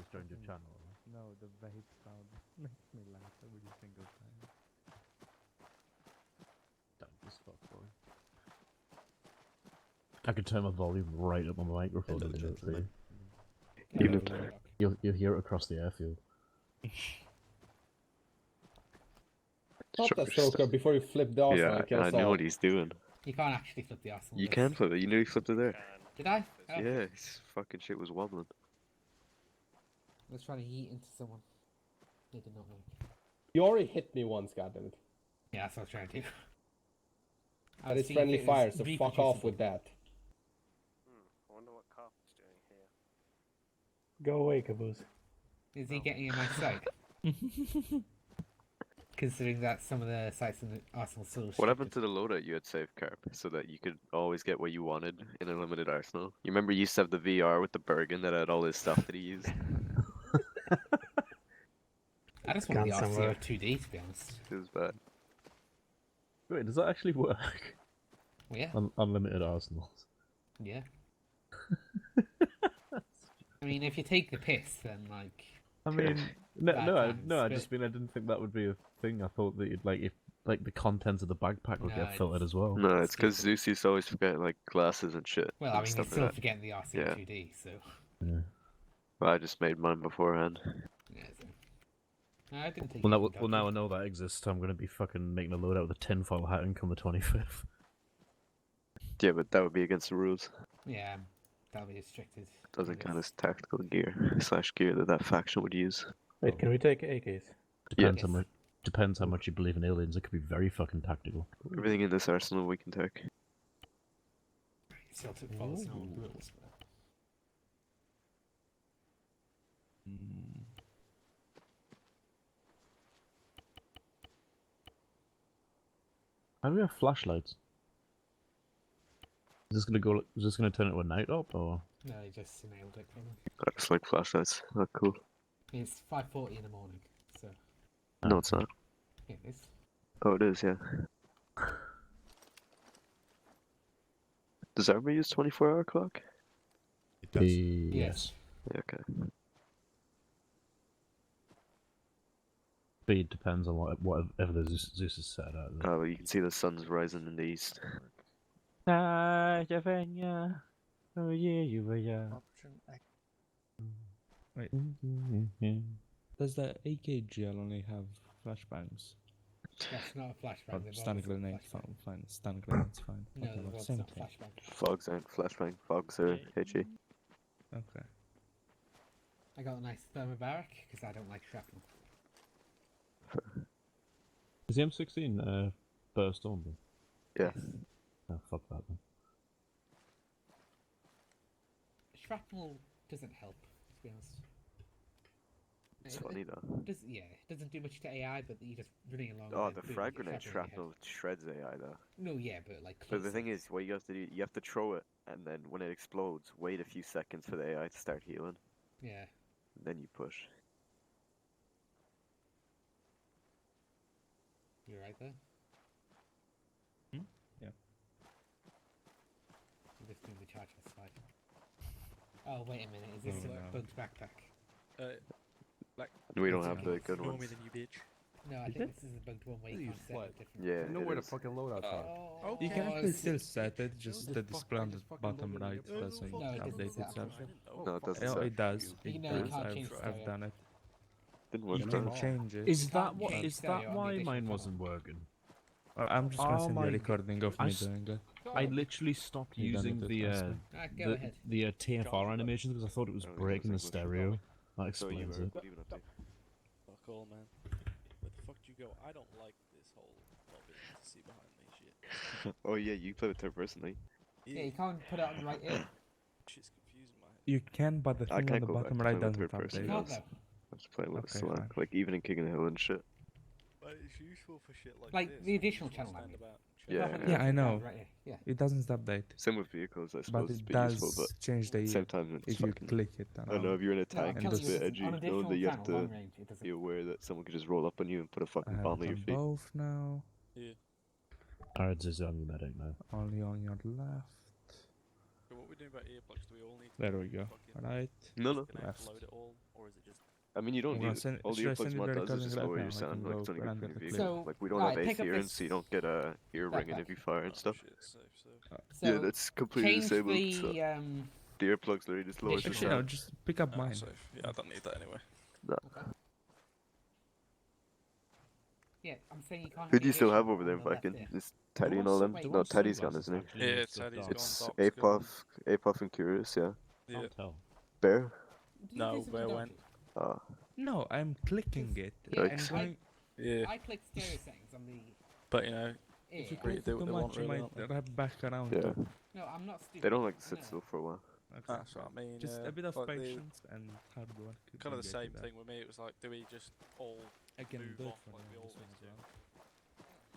just joined your channel. No, the vape sound makes me laugh every single time. Damn this fuck boy. I could turn my volume right up on my microphone and do it for you. You'll hear it across the airfield. Stop that stroker before you flip the arsenal and kill I know what he's doing. You can't actually flip the arsenal. You can flip it. You nearly flipped it there. Did I? Oh. Yeah, his fucking shit was wobbling. I was trying to yeet into someone. They did not work. You already hit me once, goddammit. Yeah, that's what I was trying to do. That is friendly fire, so fuck off with that. I wonder what Carp is doing here. Go away, Caboose. Is he getting in my sight? Considering that some of the sites in the arsenal still. What happened to the loadout you had saved, Carp, so that you could always get what you wanted in a limited arsenal? You remember you used to have the VR with the Bergen that had all his stuff that he used? I just want the RCO 2D, to be honest. It was bad. Wait, does that actually work? Well, yeah. Unlimited arsenals. Yeah. I mean, if you take the piss, then like. I mean, I just mean I didn't think that would be a thing. I thought that you'd, if the contents of the backpack would get filtered as well. No, it's because Zeus used to always forget like glasses and shit. Well, I mean, you're still forgetting the RCO 2D, so. Yeah. Well, I just made mine beforehand. Yeah, so. No, I didn't take well, now I know that exists. I'm gonna be fucking making a loadout with a tinfoil hat and come the 25th. Yeah, but that would be against the rules. Yeah, that'll be restricted. Doesn't count as tactical gear / gear that faction would use. Wait, can we take AKs? Depends how much you believe in aliens. It could be very fucking tactical. Everything in this arsenal we can take. Still took follow some rules. How do we have flashlights? Is this gonna turn into a night op or? No, they just nailed it for me. I just like flashlights. They're cool. It's 5:40 in the morning, so. No, it's not. Yeah, it is. Oh, it is, yeah. Does everybody use 24-hour clock? It does. Yes. Yeah, okay. Speed depends on whatever the Zeus is set at. Oh, well, you can see the sun's rising in the east. Oh yeah, you were Option X. Wait. Does the AKGL only have flashbangs? That's not a flashbang. Stun grenades, fine. Stun grenades, fine. No, Okay, it's same not thing. flashbang. Fogs aren't flashbang. Fogs are HE. Okay. I got a nice thermobaric because I don't like shrapnel. Is the M16 burst on them? Yeah. Oh, fuck that then. Shrapnel doesn't help, to be honest. It's funny though. It doesn't do much to AI, but you're just running along. Oh, with the boom, frag your grenade shrapnel shrapnel shreds AI though. No, yeah, but like. But the thing is, what you have to do, you have to throw it, and then when it explodes, wait a few seconds for the AI to start healing. Yeah. Then you push. You're right there. Yeah. I'm just doing the charge on the side. Oh wait a minute, is this No, a no. bugged backpack? We don't have the good ones. No, I think this is a bugged one where you can't set it different. Yeah, I know it where the is. fucking loadouts are. Oh, You can oh, actually it's- still set it, just the display on the bottom right doesn't No, it doesn't update set itself. No, it doesn't. Oh, set. it does. You It know you does. can't change I've stereo. done it. Didn't work You for can me. change it. Is that can't what? change Is stereo that on the why additional mine channel. wasn't working? I'm just gonna Oh send you my a recording of I me s- doing it. I literally stopped You done using it the this time. Go ahead. TFR animations because I thought it was I don't think breaking the it was English. stereo. That So you explains were it. what have you been up to? Fuck all, man. Where the fuck do you go? I don't like this whole not being able to see behind me shit. Oh yeah, you play with third person, eh? Yeah, you can't put it on the right ear. Shit's confusing my head. You can, but the I thing on can't the go back bottom to right playing with doesn't third person, You update. can't yes. though. I'm just playing with Okay, Slack, fine. like even in King of the Hill and shit. But it's useful for shit like Like this. the additional Just channel, stand I mean. about and Yeah, chat. yeah. Yeah, I know. Right ear. Yeah. It doesn't update, Same with vehicles, I but suppose it's it a bit useful, does but change the at the same ear time it's if you fucking... click it. I don't know, if you're in a No, I'm tank, And telling it's you, a bit this is edgy, on knowing additional that you have channel, long to range, it doesn't. be aware that someone could just roll up on you and put a I fucking have bomb it at your on feet. both now. Yeah. Alright, Ziz, I'm your medic now. Only on your left. So what we're doing about earplugs? Do we all need to There we go. fucking Right. No, no. Left. load it all, or is it just? I mean, you don't I'm need gonna it. send- All the should I earplugs send you mod the does is recording just right lower now? your I can sound, like go it's on your run grip in that your clip. vehicle. So, Like we don't right, have pick up AC this so you don't get ear ringing backpack. if you fire and stuff. Shit, safe. So Yeah, that's completely change disabled. So the the earplugs literally just lowers the Actually, Actually, no, sound. just pick up mine. Safe. Yeah, I don't need that anyway. Okay. Yeah, I'm saying you can't. Who do you hear still it have over there, on the left Viking? there. Is Teddy and all them? Wait, No, what's Teddy's gone, isn't he? Yeah, Teddy's gone. It's Doc's gone. Apoff and Curious, yeah. Yeah. Can't tell. Bear? Did you No, do something where dodgy? went? Oh, No, I'm clicking it. Yeah, I'm Yikes. going. Yeah. I clicked stereo settings on the But you know, If you ear. click do what too they much, want, you really, might aren't they? wrap back around. yeah. though. No, I'm not stupid. They don't like to I sit know still for a while. Okay. that's what I mean. Just a bit of like the- patience and hard work. Kind will of the get same you there. thing with me. It was like, do we just all I can move do it off for like we now, all this one need as to? well.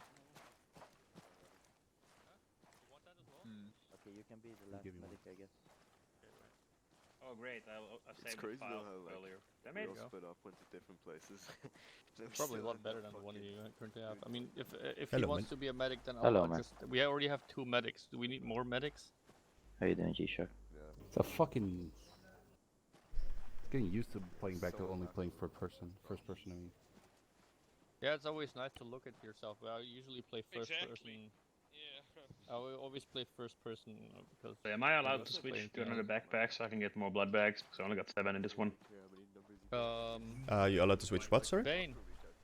Okay, you can be the last Give me one. medic, I guess. Oh great, I It's saved crazy the file though how like earlier. we Damn it. all split up, went to different places. Then we Probably a still lot end better up than the one fucking- you currently have. I mean, if Hello, he wants man. to be a medic, then Hello, I'll man. just. We already have 2 medics. Do we need more medics? How you doing, G-Shock? It's a fucking. Getting used to playing back to only playing first person. I mean. Yeah, it's always nice to look at yourself. I usually play first person. Yeah. I will always play first person because. So am I allowed to just switch playing to now. another backpack so I can get more blood bags? Because I only got 7 in this one. You allowed to switch what, sorry? Bane.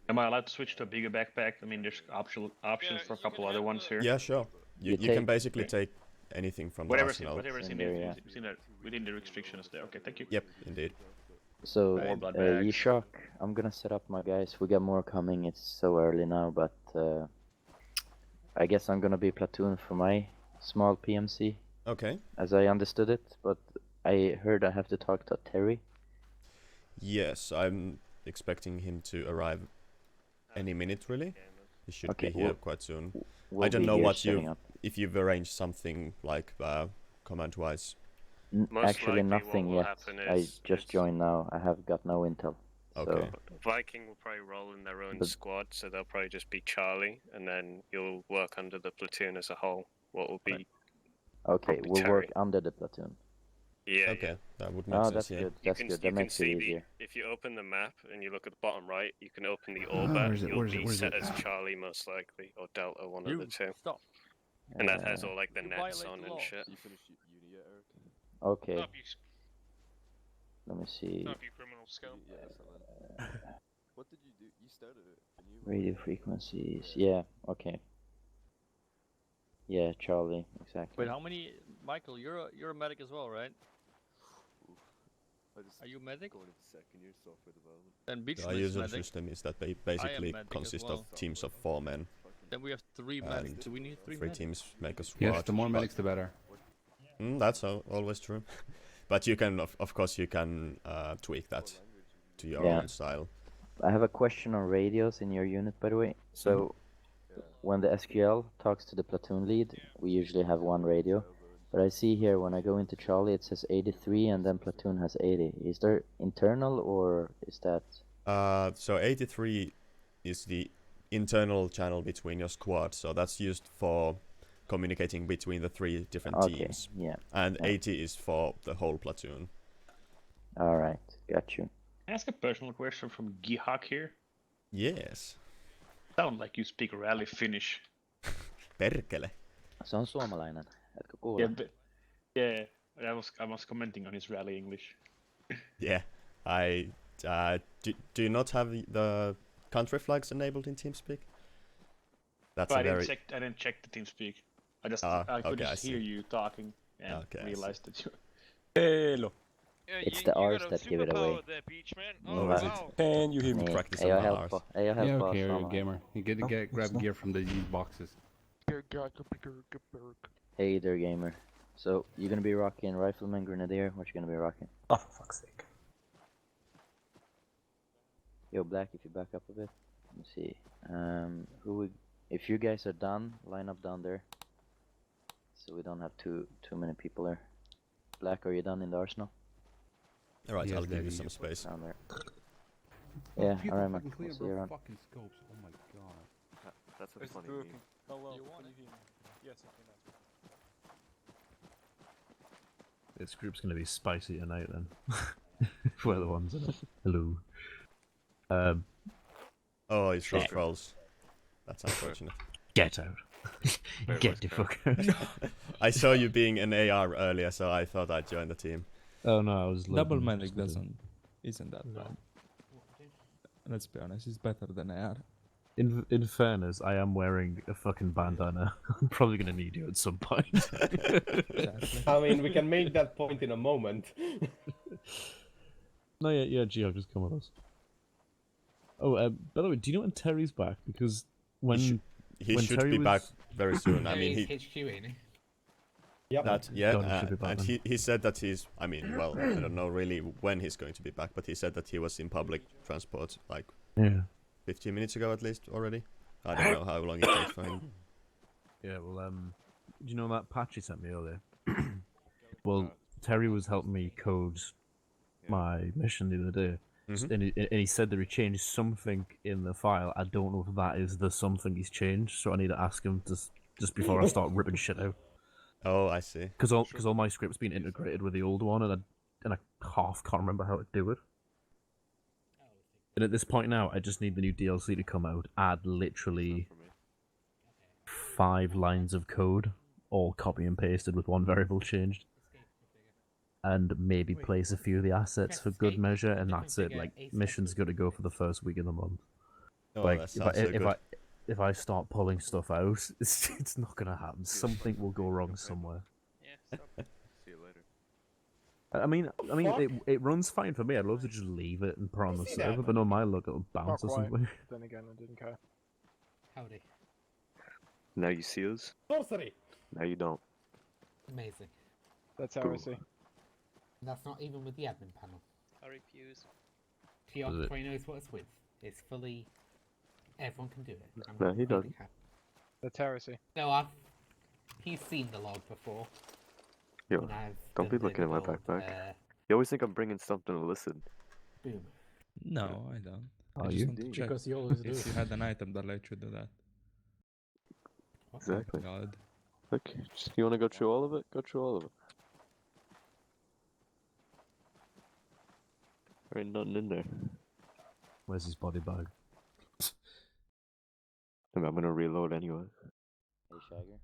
Am I allowed to switch to a bigger backpack? I mean, there's options for a couple other ones here. Yeah, sure. You You can take- basically take anything from the Whatever's arsenal. within In there, yeah. within the restrictions there. Okay, thank you. Yep, indeed. So, More blood bags. G-Shock, I'm gonna set up my guys. We got more coming. It's so early now, but I guess I'm gonna be platoon for my small PMC, Okay. as I understood it. But I heard I have to talk to Terry. Yes, I'm expecting him to arrive any minute, really. He should Okay, be here well- quite soon. We'll don't be know here what setting you- up. If you've arranged something like command-wise. Actually, likely nothing what will yet. happen I is just it's- joined now. I have got no intel. Okay. Viking will probably roll in their own But- squad, so they'll probably just be Charlie, and then you'll work under the platoon as a whole. What will be? Okay, Probably we'll work Terry. under the platoon. Yeah. Okay, Yeah. that would make Oh, sense, that's yeah. good. You That's can, good. you That can makes it see easier. if you open the map and you look at the bottom right, you can open the orbit. where is it? You'll Where is it? be Where is set it? as Charlie most likely, or Delta, one of You the two. stop. And that has Uh, all like the You nets violate on the and law. shit. You finished uni yet, Eric? Okay, Stop, you, let me see. stop, you criminal scum. Yeah, excellent. What did you do? You started it, and you Radio frequencies. Yeah, okay. Yeah, Charlie, exactly. Wait, how many? Michael, you're a medic as well, right? I just Are you a medic? going into second year software development. Then The Beachman is usual medic. system is that they basically medic as consist well. of teams of 4 men. Then we have 3 And medics. Do we need 3 3 medics? teams make a squad. Yes, the more but- medics, the better. That's always true. But you can, of course, you can tweak that to your Yeah. own style. I have a question on radios in your unit, by the way. So, when the SQL talks to the platoon lead, we usually have one radio. But I see here when I go into Charlie, it says 83, and then platoon has 80. Is there internal, or is that? So 83 is the internal channel between your squad. So that's used for communicating between the 3 different Okay, teams. yeah. And Yeah. 80 is for the whole platoon. All right, got you. Can I ask a personal question from Gihak here? Yes. Sound like you speak rally Finnish. Perkele. Se on suomalainen. Etkö kuule? Yeah, I was commenting on his rally English. Yeah. Do you not have the country flags enabled in TeamSpeak? That's But a very... I didn't check the TeamSpeak. I could okay, I just hear see. you talking and Okay, I see. realized that you. Hello. It's the R's that give it away. Oh, is it? Can you hear Niin, Practice ei on oo the helppo. Rs. Ei oo Yeah, helppoa okay, suomalainen. gamer. You get to grab gear from the boxes. Hey there, gamer. So, you gonna be rocking Rifleman Grenadier? What you gonna be rocking? Oh, for fuck's sake. Yo, Black, if you back up a bit. Let me see. If you guys are done, line up down there. So we don't have too many people there. Black, are you done in the arsenal? Alright, Yes, I'll give Daddy. you some space. Down there. Yeah, alright, man. fucking clear, We'll see bro. you around. Fucking scopes. Oh my god. That's a Is it funny broken? meme. Oh well, You want can it? you hear me? Yes, I can. This group's gonna be spicy tonight then. We're the ones in it. Hello. Oh, it's just trolls. That's unfortunate. Get out. Get the fuck out. I saw you being an AR earlier, so I thought I'd join the team. Oh no, I was Double loading medic just isn't that bad. Let's be honest, it's better than AR. In fairness, I am wearing a fucking bandana. I'm probably gonna need you at some point. Exactly. I mean, we can make that point in a moment. No, yeah, Geo, just come with us. Oh, by the way, do you know when Terry's back? Because when he should Terry be was... back very soon. I mean, Terry's he. HQ, ain't he? Yep. That yeah, God, he should be back and then. he said that he's. I mean, well, I don't know really when he's going to be back, but he said that he was in public transport like Yeah. 15 minutes ago at least already. I don't know how long it takes for him. Yeah, well, do you know that patch he sent me earlier? Well, Terry was helping me code my mission the other day, and he said that he changed something in the file. I don't know if that is the something he's changed, so I need to ask him just before I start ripping shit out. Oh, I see. Because all my scripts been integrated with the old one, and I half can't remember how to do it. And at this point now, I just need the new DLC to come out. Add literally 5 lines of code, all copy and pasted with one variable changed, and maybe place a few of the assets for good measure, and that's it. Like, mission's got to go for the first week of the month. Oh, Like, that sounds so good. if I start pulling stuff out, it's not gonna happen. Something will go wrong somewhere. Yeah, stop. See you later. I mean, it runs fine for me. I'd love to just leave it and put it on the server, but on my luck it'll bounce or something. Then again, I didn't care. Howdy. Now you see us. Sorcery! Now you don't. Amazing. That's Cool. heresy. And that's not even with the admin panel. Sorry, Pews. Preoccupied knows what it's with. It's fully... Everyone can do it. I'm No, he really doesn't. happy. That's heresy. No, he's seen the log before. Yo, when I've don't be done the looking at my little, backpack. You always think I'm bringing something to listen. Boom. No, I don't. Are I just you? want to check Because you always do. if you had an item that let you do that. Exactly. God. Look, you want to go through all of it? Go through all of it. There ain't nothing in there. Where's his body bag? I'm gonna reload anyway. Hey, Shagger.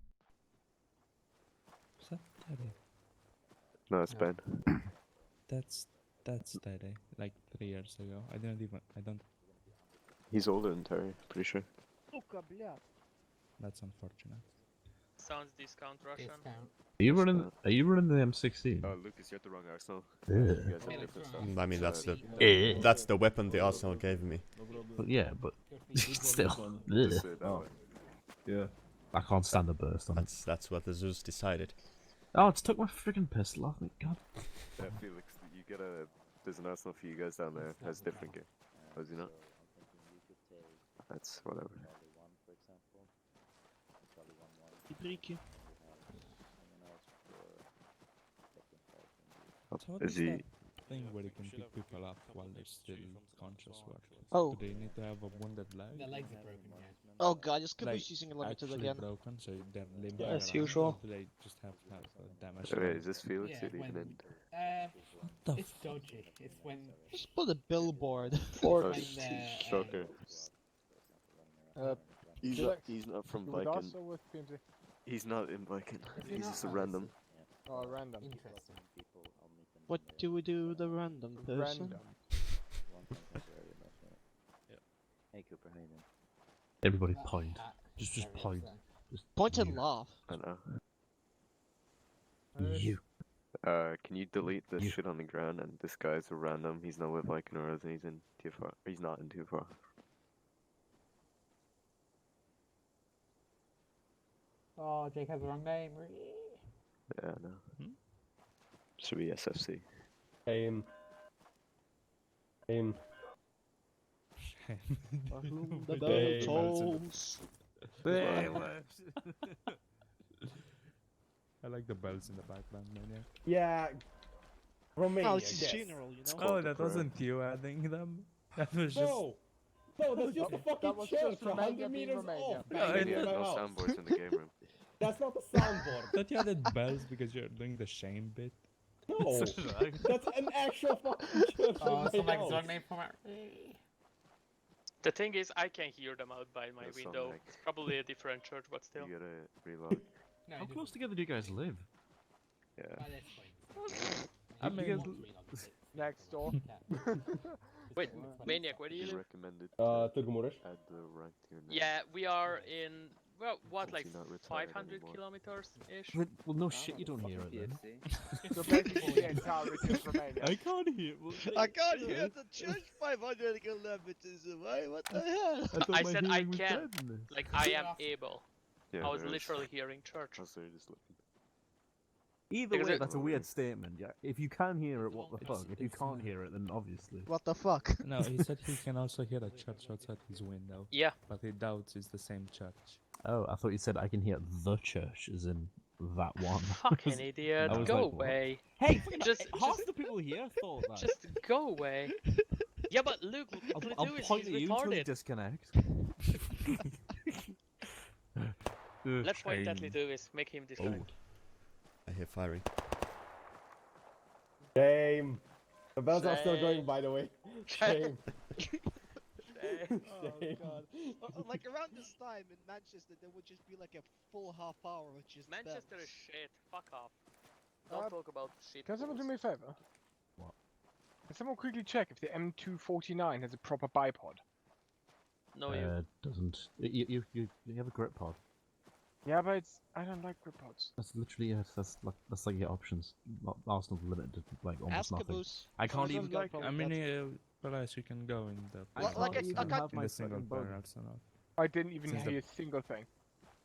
Is that Teddy? No, it's Ben. That's Teddy. Like 3 years ago. I don't. He's older than Terry, pretty sure. That's unfortunate. Sounds discount Russian. Discount. Are you running the M16? Lucas, you're at the wrong arsenal. Yeah. You guys have different stuff. I mean, Eh. that's the weapon the Arsenal gave me. But yeah, but still. Just Ugh. say it that way. Yeah. I can't stand the burst on it. That's what the Zeus decided. Oh, it's took my freaking pistol off me. God. Yeah, Felix, you get a. There's an arsenal for you guys down there. Has different gear. Does he not? That's whatever. So what Is is he? that thing where you can pick people up while they're still conscious? Oh. Do they need to have a wounded leg? Their legs are broken, yeah. Oh god, just keep Like, using limited actually again. broken, so they're limping Yeah, as around, usual. or do they just have damage? Wait, is this Felix Yeah, or the when- even What the It's dodgy. It's when... Just put a billboard. Or Oh, when Shocker. He's not from Viking. with PMC? He's not in Viking. If you're He's not just a honest, random. Oh, random. Interesting. What do we do with the random person? Hey, Cooper, how you doing? Everybody point. Just point. Just Point and you. laugh. I know. You. Can you delete the You. shit on the ground? And this guy's a random. He's not with Viking or anything. He's in too far. He's not in too far. Oh, Jake has the wrong name. Yeah, no. Should be SFC. Aim. The Hey, tolls. I like the bells in the background, man. Yeah. Romania. Oh, it's yes. general, you know? Oh, that wasn't you adding them. That was just. No! No, that's just a fucking was church just Romania 100 being meters Romania. off. No, bang it- into He has my no house. soundboards in the game room. That's not a soundboard. Thought you added bells because you're doing the shame bit. No, that's an actual fucking church. Oh, in so my like house. zone name for my. The thing is, I can hear them out by my That's some window. lag. It's probably a different church, but still. You gotta reload. No, How it close doesn't. together do you guys live? Yeah. Oh, that's fine. I You mean- want to read on this. Next door. Wait, Maniac, where do you live? Recommended. Turgumures. Add the rank to your name. Yeah, we are in, well, what, Since like you're not retired 500 anymore. kilometers-ish? Well, no shit, you don't hear it then. So basically the entire region of Romania. I can't hear. I can't hear the church 500 kilometers away. What the hell? I said I can. Like, I am able. Yeah, I was there is. literally hearing church. Oh, sorry, just looking. Either Because way, it- that's a weird statement. Yeah, if you can hear it, what the fuck? If you can't hear it, then obviously. What the fuck? No, he said he can also hear a church outside his window. Yeah. But he doubts it's the same church. Oh, I thought you said I can hear the church, as in that one. Fucking idiot. I was Go like, what? away. Hey, Just the people here thought that. Just go away. Yeah, but Luke, I'll Lewis, point he's at you until you retarded. disconnect. Let's point at Shame. Lewis, make him disconnect. I hear firing. Shame. The bells are still Shame. going, by the way. Shame. Shame. Oh god. Like around this time in Manchester, there would just be like a full half hour of just Manchester bells. is shit. Fuck off. Don't talk about shit. Can someone do fools. me a favor? What? Can someone quickly check if the M249 has a proper bipod? No, you. Doesn't. You have a grip pod. Yeah, but it's, I don't like grip pods. That's literally it. That's like your options. Arsenal's limited to like almost Ask nothing. Caboose. I can't Someone even. got problem I with mean, Perez, you can go in the. I Like, can't I even can't- have in my the single fucking player bug. arsenal. I didn't even Since hear the- a single thing.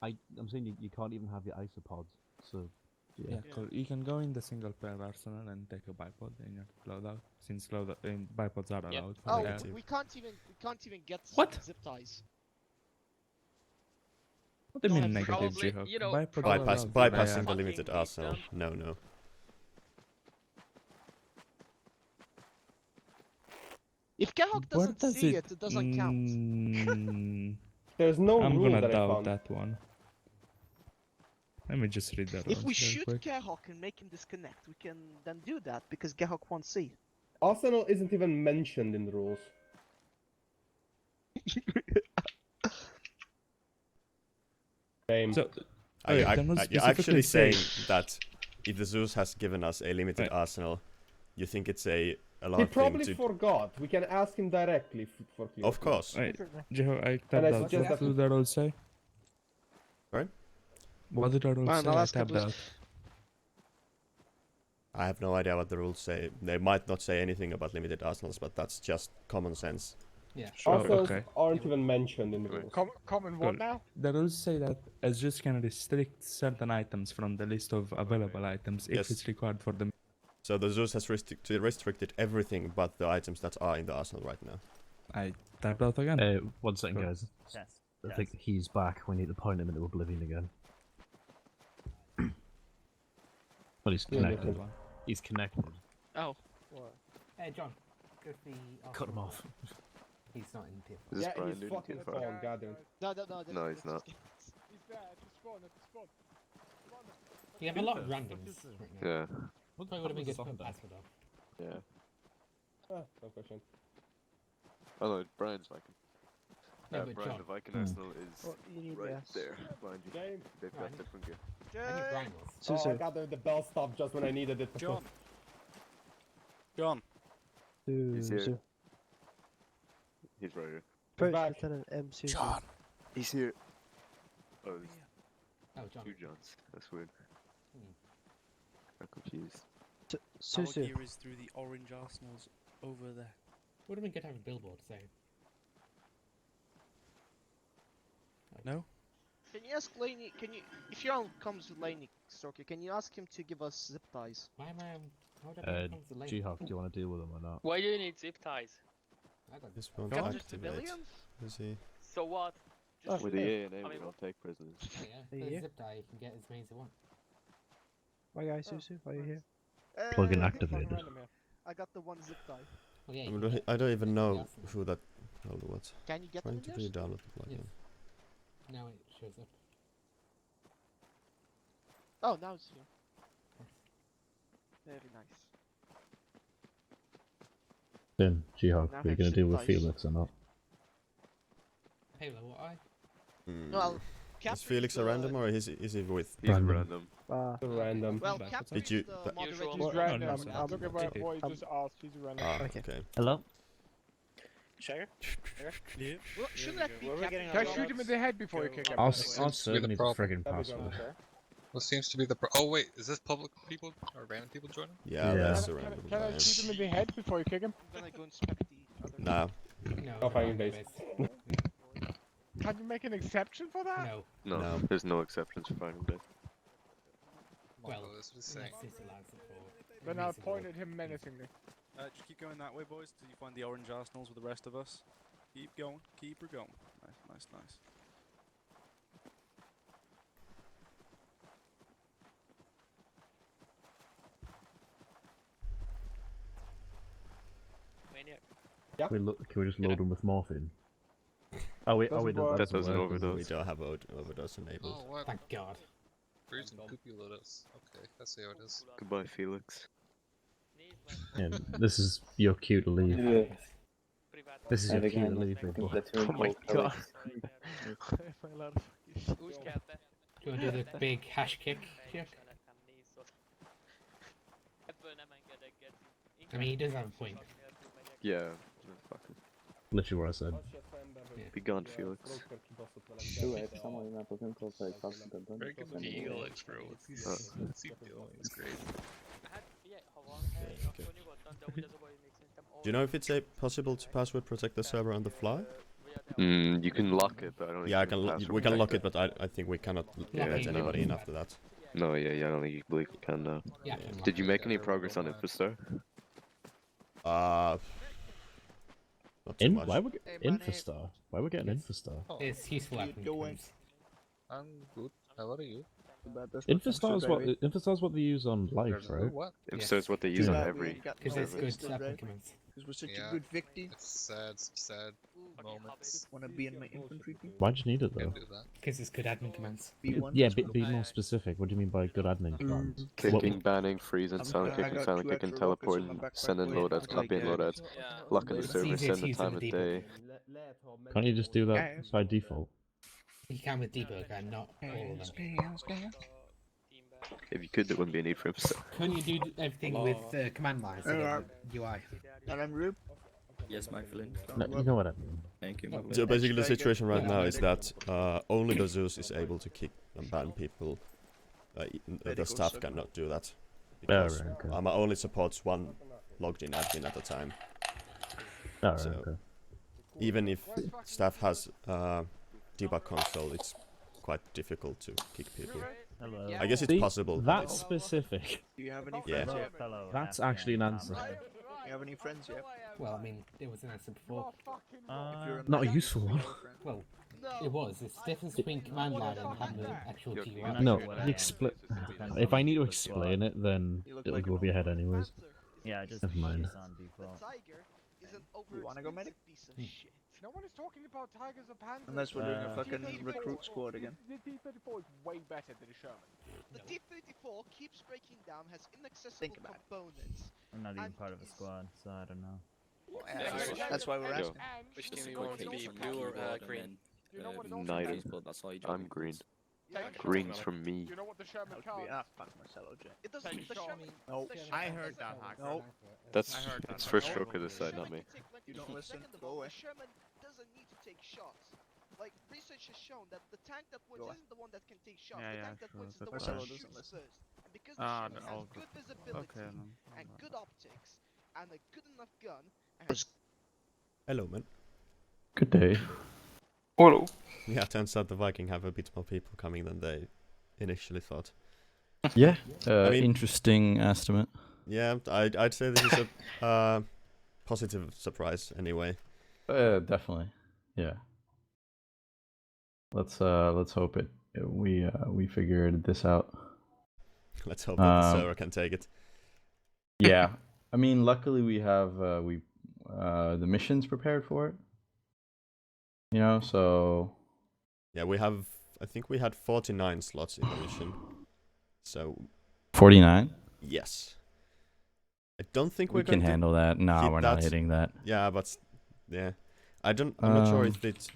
I'm saying you can't even have your isopods. So yeah. Yeah, cool. You can go in the single player arsenal and take a bipod in your loadout, since bipods are allowed. For Oh, the air. we can't even get What? zip ties. What do you mean No, negative, probably, Jihok? you know, Bipods are Bypass, allowed. bypassing the Fucking limited keep arsenal. them. No, no. If Gerhok Where doesn't does see it doesn't count. Mm, There's no I'm rule gonna that I doubt found. that one. Let me just read that If one we real shoot quick. Gerhok and make him disconnect, we can then do that because Gerhok won't see. Arsenal isn't even mentioned in the rules. Shame. So, You're they're not actually specifically saying saying- that if the Zeus has given us a limited Right. arsenal, you think it's a He allowed thing probably to... forgot. We can ask him directly for clear. Of course. Wait, Jihok, I And tapped I out. suggest What that- do the rules say? Sorry? What did the rules Man, say? I'll I ask tapped Caboose. out. I have no idea what the rules say. They might not say anything about limited arsenals, but that's just common sense. Yeah. Sure, Arsenals okay. aren't even mentioned in the rules. Common what Cool. now? The rules say that Asus can restrict certain items from the list of available items Yes. if it's required for them. So the Zeus has restricted everything but the items that are in the arsenal right now. I tapped out again. 1 second, Cool. guys. Yes. I think he's back. We need to point him into oblivion again. Well, he's Yeah, connected. yeah. He's connected. Oh. Hey, John. Go to the. Cut him off. He's not in TIFF. Is this Yeah, Brian he's doing fucking TFR? phone, goddamn. No, No, he's not. He's there at the spawn, You have a lot of randoms right now. Yeah. Probably would have been good to put password off. Yeah. Ah, no question. Oh no, Brian's Viking. No, but Brian, John. the Viking arsenal is Well, you need right gas. there behind you. Shame. They've Right. got different gear. I knew Brian was. Oh, god, the bell stopped just when I needed it. John. John. He's here. He's right here. He's back. John. He's here. Oh, there's Oh, John. 2 Johns. That's weird. Hmm. I'm confused. Our gear is through the orange arsenals over there. Would have been good to have a billboard saying. No? Can you ask Laney? If Jarl comes with Laney, Stalker, can you ask him to give us zip ties? Why am I? How would I become the lady? G-Hawk, do you want to deal with him or not? Why do you need zip ties? I got This won't Capture activate. civilians? Is he? So what? Just With shoot the them. A and A, I we mean, don't take prisoners. Yeah, with a zip tie, you can get as many as you want. Why guys, Susu? Why are you here? Plug-in activated. I got the one zip tie. Well, yeah, I, you mean, can get I don't even know Arsenal. who that... Hold on, what? Can you get them Trying in to yours? re-download the plugin. Yes. Now it shows up. Oh, now it's here. Very nice. Then, G-Hawk, Now are you have going to deal some with dice. Felix or not? Halo, what I? Well, Is Felix a random or is he with? He's Random. random. Random. Well, Back, Captain what's Did you- is the moderator. He's No, random. no, I'm looking for a okay. boy. Just asked. He's random. Ah, Okay. okay. Hello? Shagger? Well, shouldn't that be Captain? Can I shoot him in the head before you kick him? I'll seems to be serve the me the problem. friggin' password. What seems to be the oh wait, is this public people or random people joining? Yeah, Yeah. that's a Can random I guy. shoot him in the head before you kick him? I'm gonna go inspect the other. Nah. No. I'll find base. Can you make an exception for that? No. No, No. there's no exceptions for Final Day. Well, Oh, that's what he's saying. unless this allows it for. Then I'll reasonable- point at him menacingly. Just keep going that way, boys, till you find the orange arsenals with the rest of us. Keep going, keep her going. Nice, nice, nice. Can we just load them with morphine? Oh wait, That doesn't We overdose. don't have overdose enabled. Oh what? Thank God. Freezing poopy lotus. Okay, that's how it is. Goodbye, Felix. Yeah, this is your cue to leave. This is your cue to leave, big boy. Oh my god. Do you want to do the big hash kick? Jack? I mean, he does have a point. Yeah. Fuck it. Literally what I said. Be gone, Felix. Breaking the eagle eggs, bro. What's he doing? It's great. Do you know if it's possible to password protect the server on the fly? You can lock it, but I don't think Yeah, you we can lock it, protect but I think we cannot let no. anybody in after that. No, yeah, I don't think you believe you can now. Yeah, I can lock Did you it. make any progress on Infostar? Not too much. Why we Infostar? Why we getting Infostar? It's useful admin tools. I'm good. How are you? Infostar is what they use on live, right? What? Infostar is what they use on every. Because it's server. good admin commands. Because we're such Yeah. a good victim. It's sad moments. Want to be in my infantry team? Why'd you need it though? Can't do that. Because it's good admin commands. B1 Yeah, is be good. more specific. What do you mean by good admin commands? Kicking, banning, freezing, silent I kicking, got silent 2 kicking, extra rockets on teleporting, my backpack sending with, loadouts, like, copying loadouts, locking the It's server, easier to sending use time with of the day. Can't you just do that by default? You can with debug and not all of them. If you could, there wouldn't be a need for Infostar. Couldn't you do everything with command lines instead of UI? And I'm Rube. Yes, my friend. No, you know what I mean. Thank you. So basically the situation right now is that only the Zeus is able to kick and ban people. The staff cannot do that. Because right, okay. Arma only supports one logged in admin at a time. Alright, So- okay. Even if staff has debug console, it's quite difficult to kick people. Hello. I guess it's See, possible. That's specific. Do you have any Yeah. friends yet? That's actually an answer. You have any friends yet? Well, I mean, it was an answer before. If you're Not a useful one. Well, it was. It's the difference between command line and having an actual GUI. No, if I need to explain it, then it'll go over your head anyways. Yeah, just Never mind. The tiger is an wanna go medic? piece of shit. No one is talking about tigers or panthers. Unless we're doing a Uh, fucking recruit squad again. The T-34 is way better than a Sherman. The T-34 keeps breaking down, has inaccessible Think about it. components. I'm not even part of a squad, so I don't know. Yeah, That's why we're Yo. asking. Which team do you want to be, blue or green? Do you know what it's Neither. That's all you I'm green. Tank Green's Sherman. from me. Do you know what the Sherman How to costs? be fuck Marcelo J. It doesn't. The Sherman. No. the Sherman I heard doesn't- that, Hacker. No. That's I heard that. it's first No. stroke of this The side, not Sherman me. can take 20 You don't shots. listen, Second of go all, away. the Sherman doesn't need to take shots. Like research has shown that the tank that wins Go away. isn't the one that can take shots. Yeah, the yeah, tank that sure, wins is but the one Marcelo that doesn't shoots listen. first. And because the Sherman no, has good visibility and good optics and a good enough gun and has Hello, man. Good day. Hello. Yeah, turns out the Viking have a bit more people coming than they initially thought. Yeah. I mean- Interesting estimate. Yeah, I'd say this is a positive surprise anyway. Definitely. Yeah. Let's hope we figured this out. Let's hope that the server can take it. Yeah. I mean, luckily we have the missions prepared for it. You know, so Yeah, I think we had 49 slots in the mission. So 49. yes. I don't think We we're can going to handle that. No, hit we're not that. hitting that. Yeah, but yeah, I'm not sure if it.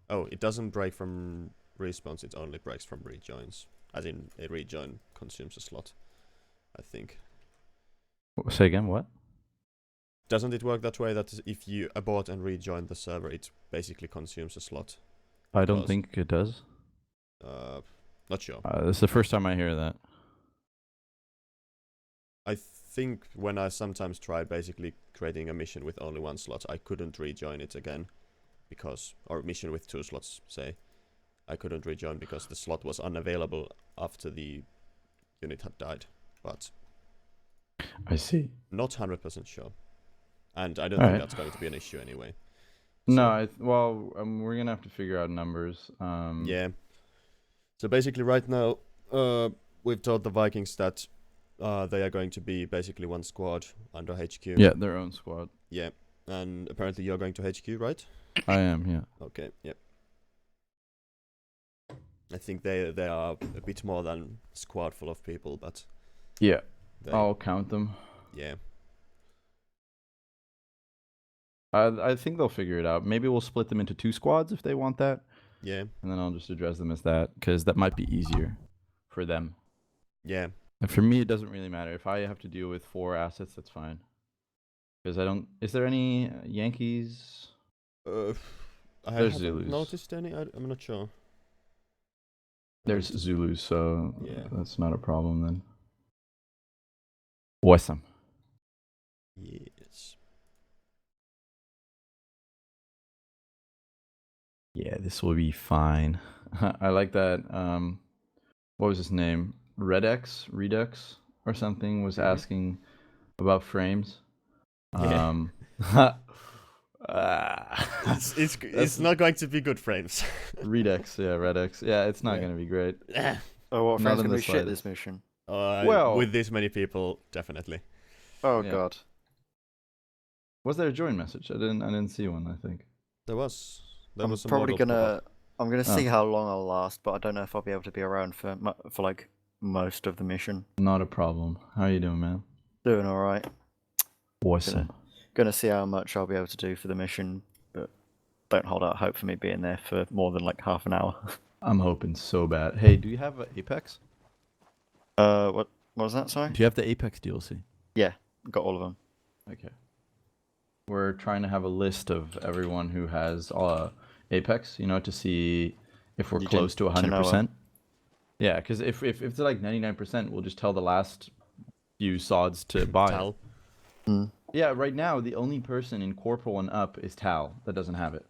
Oh, it doesn't break from respawns. It only breaks from rejoins. As in, a rejoin consumes a slot. I think. Say again, what? Doesn't it work that way? That if you abort and rejoin the server, it basically consumes a slot. I don't think it does. Not sure. This is the first time I hear that. I think when I sometimes tried basically creating a mission with only one slot, I couldn't rejoin it again, because, or mission with 2 slots, say, I couldn't rejoin because the slot was unavailable after the unit had died. But I see. Not 100% sure, and I don't think that's going to be an issue anyway. No, we're gonna have to figure out numbers. Yeah. So basically, right now, we've told the Vikings that they are going to be basically one squad under HQ. Yeah, their own squad. Yeah, and apparently you're going to HQ, right? I am, yeah. Okay, yep. I think they are a bit more than a squad full of people, but yeah, I'll count them. Yeah. I think they'll figure it out. Maybe we'll split them into 2 squads if they want that. Yeah. And then I'll just address them as that, because that might be easier for them. Yeah. And for me, it doesn't really matter. If I have to deal with 4 assets, that's fine. Because I don't... Is there any Yankees? I There's haven't Zulus. noticed any. I'm not sure. There's Zulus, so yeah, that's not a problem then. Awesome. Yes. Yeah, this will be fine. I like that. What was his name? Redux or something was asking about frames. Yeah. It's not going to be good frames. Redux, yeah, Redux. Yeah, it's not going to be great. Oh, what Not frames in can the we shit slightest. this mission? Well- with this many people, definitely. Oh Yeah. god. Was there a join message? I didn't see one, I think. There was. I'm some probably model gonna. pop-up. I'm gonna Oh. see how long I'll last, but I don't know if I'll be able to be around for like most of the mission. Not a problem. How you doing, man? Doing all right. Awesome. Gonna see how much I'll be able to do for the mission, but don't hold out hope for me being there for more than like half an hour. I'm hoping so bad. Hey, do you have Apex? What was that? Sorry. Do you have the Apex DLC? Yeah, got all of them. Okay. We're trying to have a list of everyone who has Apex, to see if we're You close to didn't- to know 100%. Yeah, because if it's like 99%, we'll just tell the last few sods to buy it. Mm. Yeah, right now, the only person in Corporal and up is Tal that doesn't have it.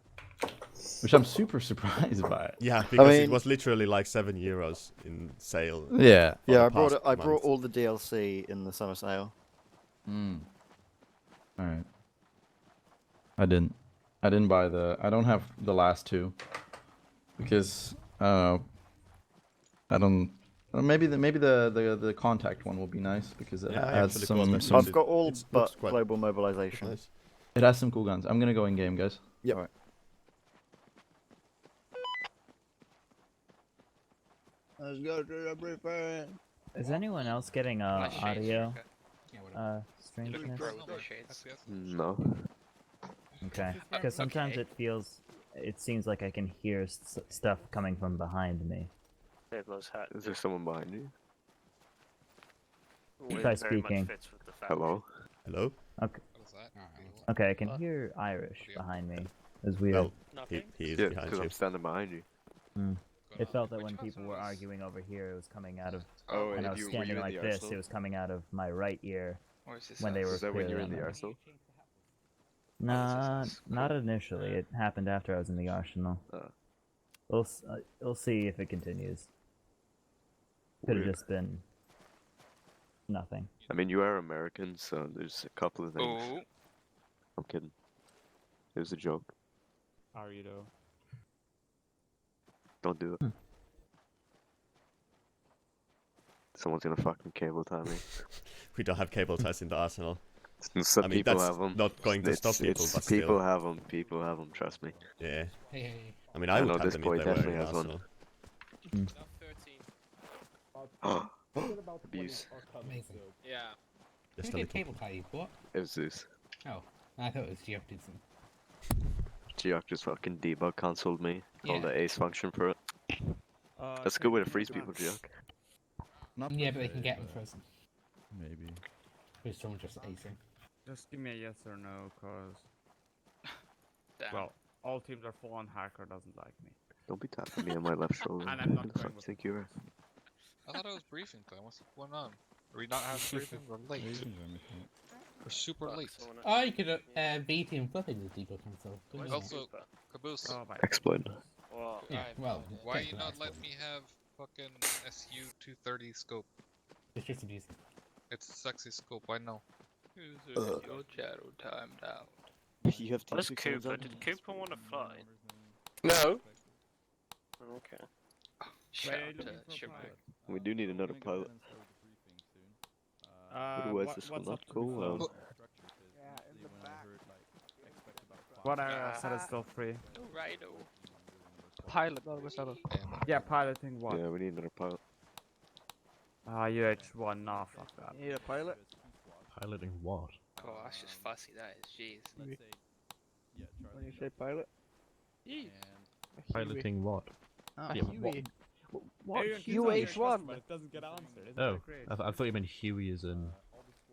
Which I'm super surprised by. Yeah, because it mean- was literally like €7 in sale. Yeah. for Yeah, the I brought past I brought month. all the DLC in the summer sale. Alright. I didn't buy I don't have the last 2. Because, I don't... Maybe the contact one will be nice, because it Yeah, I adds actually some... quite some like I've got all It's- but looks quite global mobilization. Nice. It has some cool guns. I'm gonna go in game, guys. Yep. Alright. Let's go to the briefing. Is anyone else getting audio strangeness? No. Okay, because sometimes it seems like I can hear stuff coming from behind me. Is there someone behind you? Try speaking. Hello? Hello? Okay. Okay, I can hear Irish behind me. It's weird. Well, he is Yeah, behind because you. I'm standing behind you. It felt that when people were arguing over here, it was coming out of. Oh, when and I was were you standing in like the this, arsenal? it was coming out of my right ear when they were. Is that when you were in clearly the on arsenal? Nah, not initially. It happened after I was in the arsenal. We'll see if it continues. Could have Weird. just been nothing. I mean, you are American, so there's a couple of things. Oh. I'm kidding. It was a joke. How are you, though? Don't do it. Someone's gonna fucking cable tie me. We don't have cable ties in the arsenal. Some I mean, people that's have them. not going to stop people, but still. People have them. People have them. Trust me. Yeah. Hey. I mean, I would know have this them boy if they were definitely in the has one. arsenal. Abuse. Amazing. Yeah. Just Who a did little. cable tie you? What? It was Zeus. Oh, I thought it was Geoff did something. Geoff just fucking debug consoled me. Called Yeah. the ace function for it. That's a good way to freeze people, Geoff. Not Yeah, per but they can se, get them but frozen. Maybe. With someone just acing. Just give me a yes or no, cause Damn. well, all teams are full on hacker doesn't like me. Don't be tapping me on my left shoulder. And I'm not Who the going fuck with think you are? I thought I was briefing time. What's going on? Are we not having briefing? We're late. We're super late. Oh, you could V team flipping the debug console. couldn't you? Also, Caboose. Exploit. Well, Yeah, well, why you technically not exploit. let me have fucking SU 230 scope? It's just abuse. It's a sexy scope. I know. Ugh. Your shadow timed out. You have Where's T6 Cooper? on? Did Cooper want to fly? No. Okay. Shout out to Shipwreck. We do need another pilot. Otherwise this will not go well. What area set is still free? Righto. Pilot, no, what's that? Yeah, piloting what? Yeah, we need another pilot. UH1, nah, fuck that. You need a pilot? Piloting what? Oh, that's just fussy, that is. Jeez. When you say pilot? Jeez. Piloting what? Ah, Yeah, Huey. What? UH1. But it doesn't get answered. Isn't Oh, that great? I thought you meant Huey as in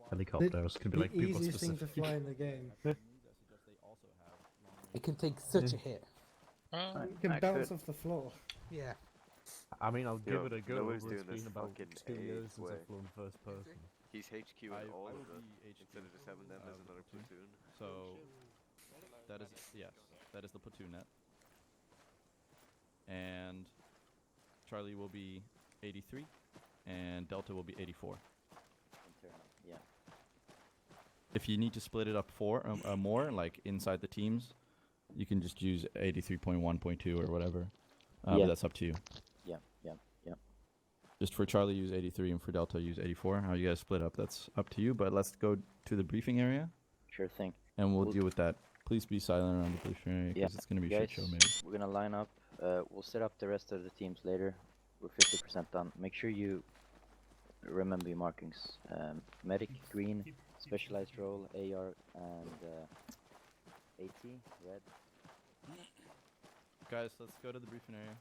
helicopter. I was gonna be like people easiest thing to specific. fly in the game. It can take such a hit. You can bounce off the floor. Yeah. I mean, I'll give it a go. Nobody's Over doing it's this been about fucking 2 years AIDS since way. I've flown first person. He's HQ I in all will of it, be HQ, instead of just having them as another platoon. So that is yes, that is the platoon net. And Charlie will be 83, and Delta will be 84. Yeah. If you need to split it up more, like inside the teams, you can just use 83.1.2 or whatever. Yeah. But that's up to you. Yeah, yeah, yeah. Just for Charlie, use 83, and for Delta, use 84. How you guys split up, that's up to you. But let's go to the briefing area. Sure thing. And we'll deal with that. Please be silent around the briefing area, because it's going to be a shit show, maybe. We're gonna line up. We'll set up the rest of the teams later. We're 50% done. Make sure you remember your markings. Medic, green, specialized role, AR, and AT, red. Guys, let's go to the briefing area.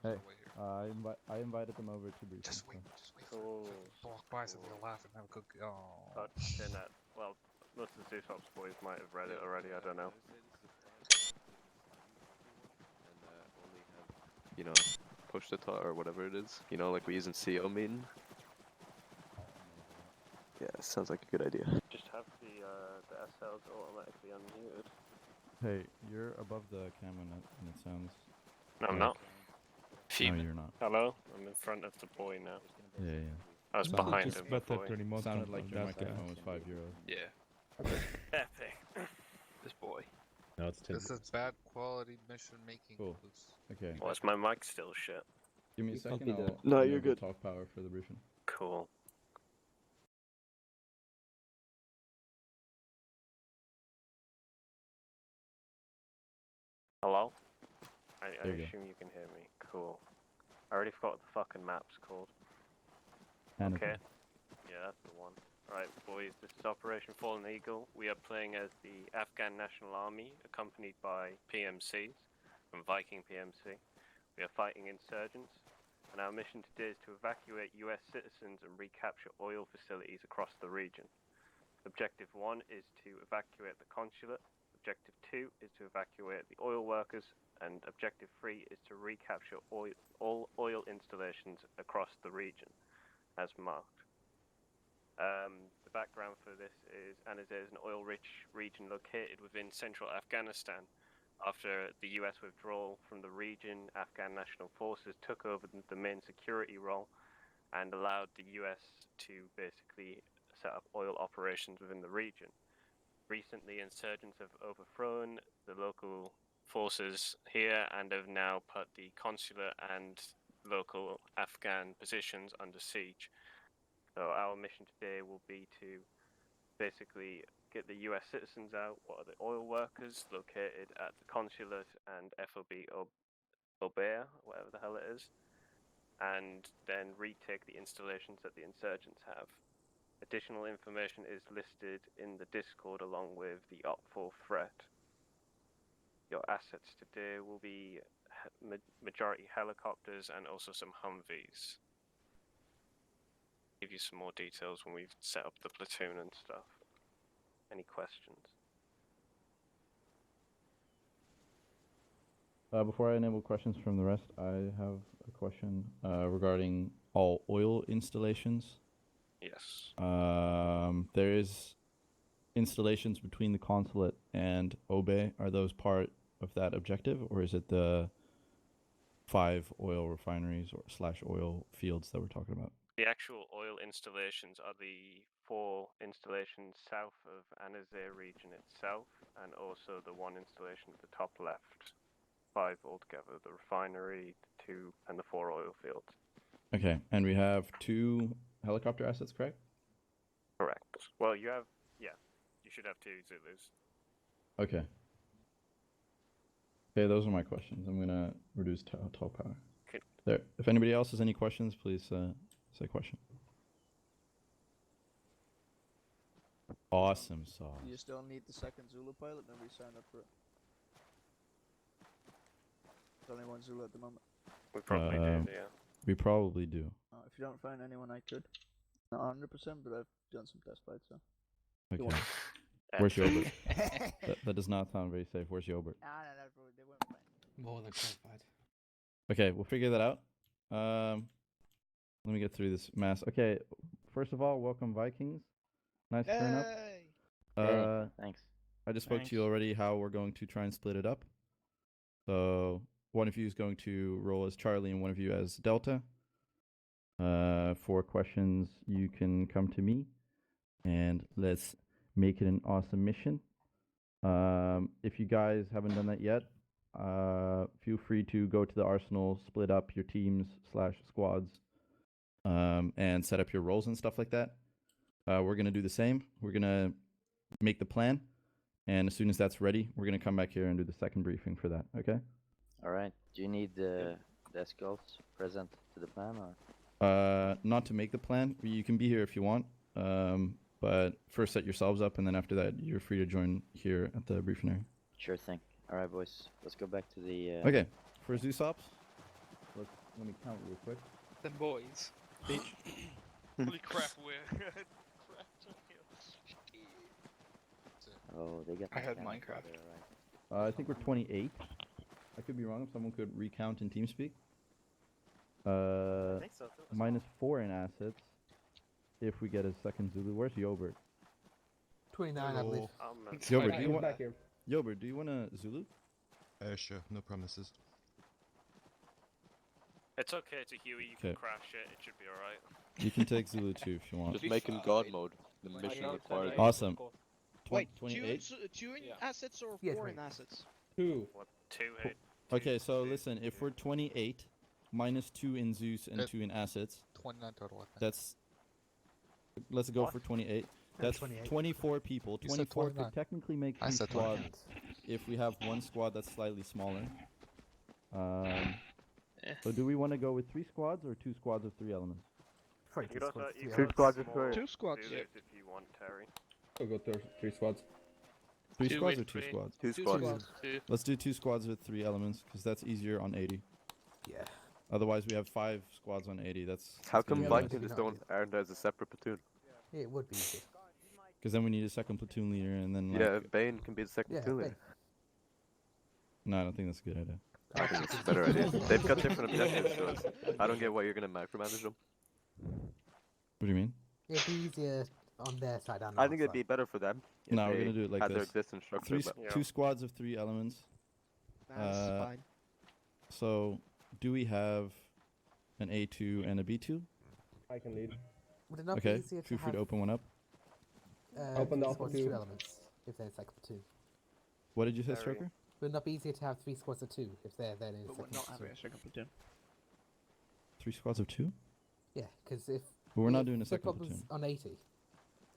Hey, I invited them over to briefing. Just wait, Cool. Walk by so they'll laugh and have a good. Oh. But then that, well, most of the Zeus Ops boys might have read it already. I don't know. Only have, you know, push to talk or whatever it is. You know, like we use in CO meeting. Yeah, sounds like a good idea. Just have the SLs automatically unmuted. Hey, you're above the camera net, and it sounds... No, I'm like- not. No, you're not. Hello? I'm in front of the boy now. Yeah, yeah. I was Sounded behind just him better before. pretty much Sounded on like your that guy. microphone was €5. Yeah. Epic. This boy. No, it's This is bad quality mission making. Cool. Caboose. Okay. Well, is my mic still shit? Give me a You second, copied I'll it. No, you're enable good. talk power for the briefing. Cool. Hello? I There you go. assume you can hear me. Cool. I already forgot what the fucking map's called. Anakin. Okay. Yeah, that's the one. Right, boys, this is Operation Fallen Eagle. We are playing as the Afghan National Army, accompanied by PMCs from Viking PMC. We are fighting insurgents, and our mission today is to evacuate US citizens and recapture oil facilities across the region. Objective 1 is to evacuate the consulate. Objective 2 is to evacuate the oil workers, and Objective 3 is to recapture all oil installations across the region, as marked. The background for this is Anazir is an oil-rich region located within central Afghanistan. After the US withdrawal from the region, Afghan National Forces took over the main security role and allowed the US to basically set up oil operations within the region. Recently, insurgents have overthrown the local forces here and have now put the consular and local Afghan positions under siege. So our mission today will be to basically get the US citizens out, what are the oil workers located at the consulate and FOB Obeah, whatever the hell it is, and then retake the installations that the insurgents have. Additional information is listed in the Discord along with the Op4 threat. Your assets today will be majority helicopters and also some Humvees. Give you some more details when we've set up the platoon and stuff. Any questions? Before I enable questions from the rest, I have a question regarding all oil installations. Yes. There is installations between the consulate and Obe. Are those part of that objective, or is it the 5 oil refineries or / oil fields that we're talking about? The actual oil installations are the 4 installations south of Anazir region itself, and also the 1 installation at the top left. 5 altogether: the refinery, the 2, and the 4 oil fields. Okay, and we have 2 helicopter assets, correct? Correct. Well, you have, yeah, you should have 2 Zulus. Okay. Okay, those are my questions. I'm gonna reduce tall power. Okay. There. If anybody else has any questions, please say question. Awesome sauce. You still need the second Zulu pilot, nobody signed up for it. There's only 1 Zulu at the moment. We probably do, yeah. We probably do. If you don't find anyone, I could. Not 100%, but I've done some test flights, so. Okay. Where's Yobert? that does not sound very safe. Where's Yobert? No, bro, they weren't playing. More than qualified. Okay, we'll figure that out. Let me get through this mass. Okay, first of all, welcome Vikings. Nice turn up. Hey, thanks. I just spoke to you already how we're going to try and split it up. So one of you is going to roll as Charlie and one of you as Delta. For questions, you can come to me, and let's make it an awesome mission. If you guys haven't done that yet, feel free to go to the arsenal, split up your teams / squads, and set up your roles and stuff like that. We're gonna do the same. We're gonna make the plan, and as soon as that's ready, we're gonna come back here and do the second briefing for that. Okay? All right. Do you need the escorts present to the plan, or? Not to make the plan. You can be here if you want. But first set yourselves up, and then after that, you're free to join here at the briefing area. Sure thing. All right, boys. Let's go back to the. Okay. For Zeus ops, let me count real quick. Them boys. Bitch. Holy crap, we're. Oh, they got. I had mechanic Minecraft. there, right? I think we're 28. I could be wrong. If someone could recount in TeamSpeak. I think so. -4 in assets. If we get a second Zulu, where's Yobert? 29, I believe. Yobert, do you want? Yobert, do you want a Zulu? Sure, no promises. It's okay to Huey, you can Okay. crash it, it should be alright. You can take Zulu too if you want. Just make him God mode. The mission requires. Awesome. Wait, 28. two in assets or Yeah, 4 in 28. assets? 2. What, 2 hit? Okay, so listen, if we're 28, -2 in Zeus and That- 2 in assets, 29 total, I think. that's. Let's go for 28. That's 28. 24 people. You said 24 could 29. technically make I 3 said squads 29. if we have one squad that's slightly smaller. So do we want to go with 3 squads or 2 squads of 3 elements? Probably You could also, you Two could squads have of small 2 squads. Zulus if you want, Terry. I'll go 3 squads. 3 Two squads with or 2 three. squads? 2 Two squads. squads. 2. Let's do 2 squads with 3 elements because that's easier on 80. Yeah. Otherwise, we have 5 squads on 80. That's How come Yeah, Vikings that's just not don't aren't as a separate platoon? Yeah, it would be easy. because then we need a second platoon leader and then like, Yeah, Bane can be the second Yeah, platoon Bane. leader. No, I don't think that's a good idea. I think it's a better idea. They've got different objectives to us. I don't get why you're gonna micromanage them. What do you mean? It'd be easier on their side and I think it'd be better for them. If No, we're they gonna do it like had their this. existing structure. but- 2 squads of 3 elements. That's fine. So, do we have an A2 and a B2? I can lead. Would it not Okay, be easier to feel free have to open one up. Open the three Alpha squads of 2. 2 elements if there's like platoon? What did you say, Very- Striker? Would it not be easier to have 3 squads of 2 if they're then in But we're second not platoon? having a second platoon. 3 squads of 2? Yeah, because if But we're not if doing a the second problem's platoon. on 80,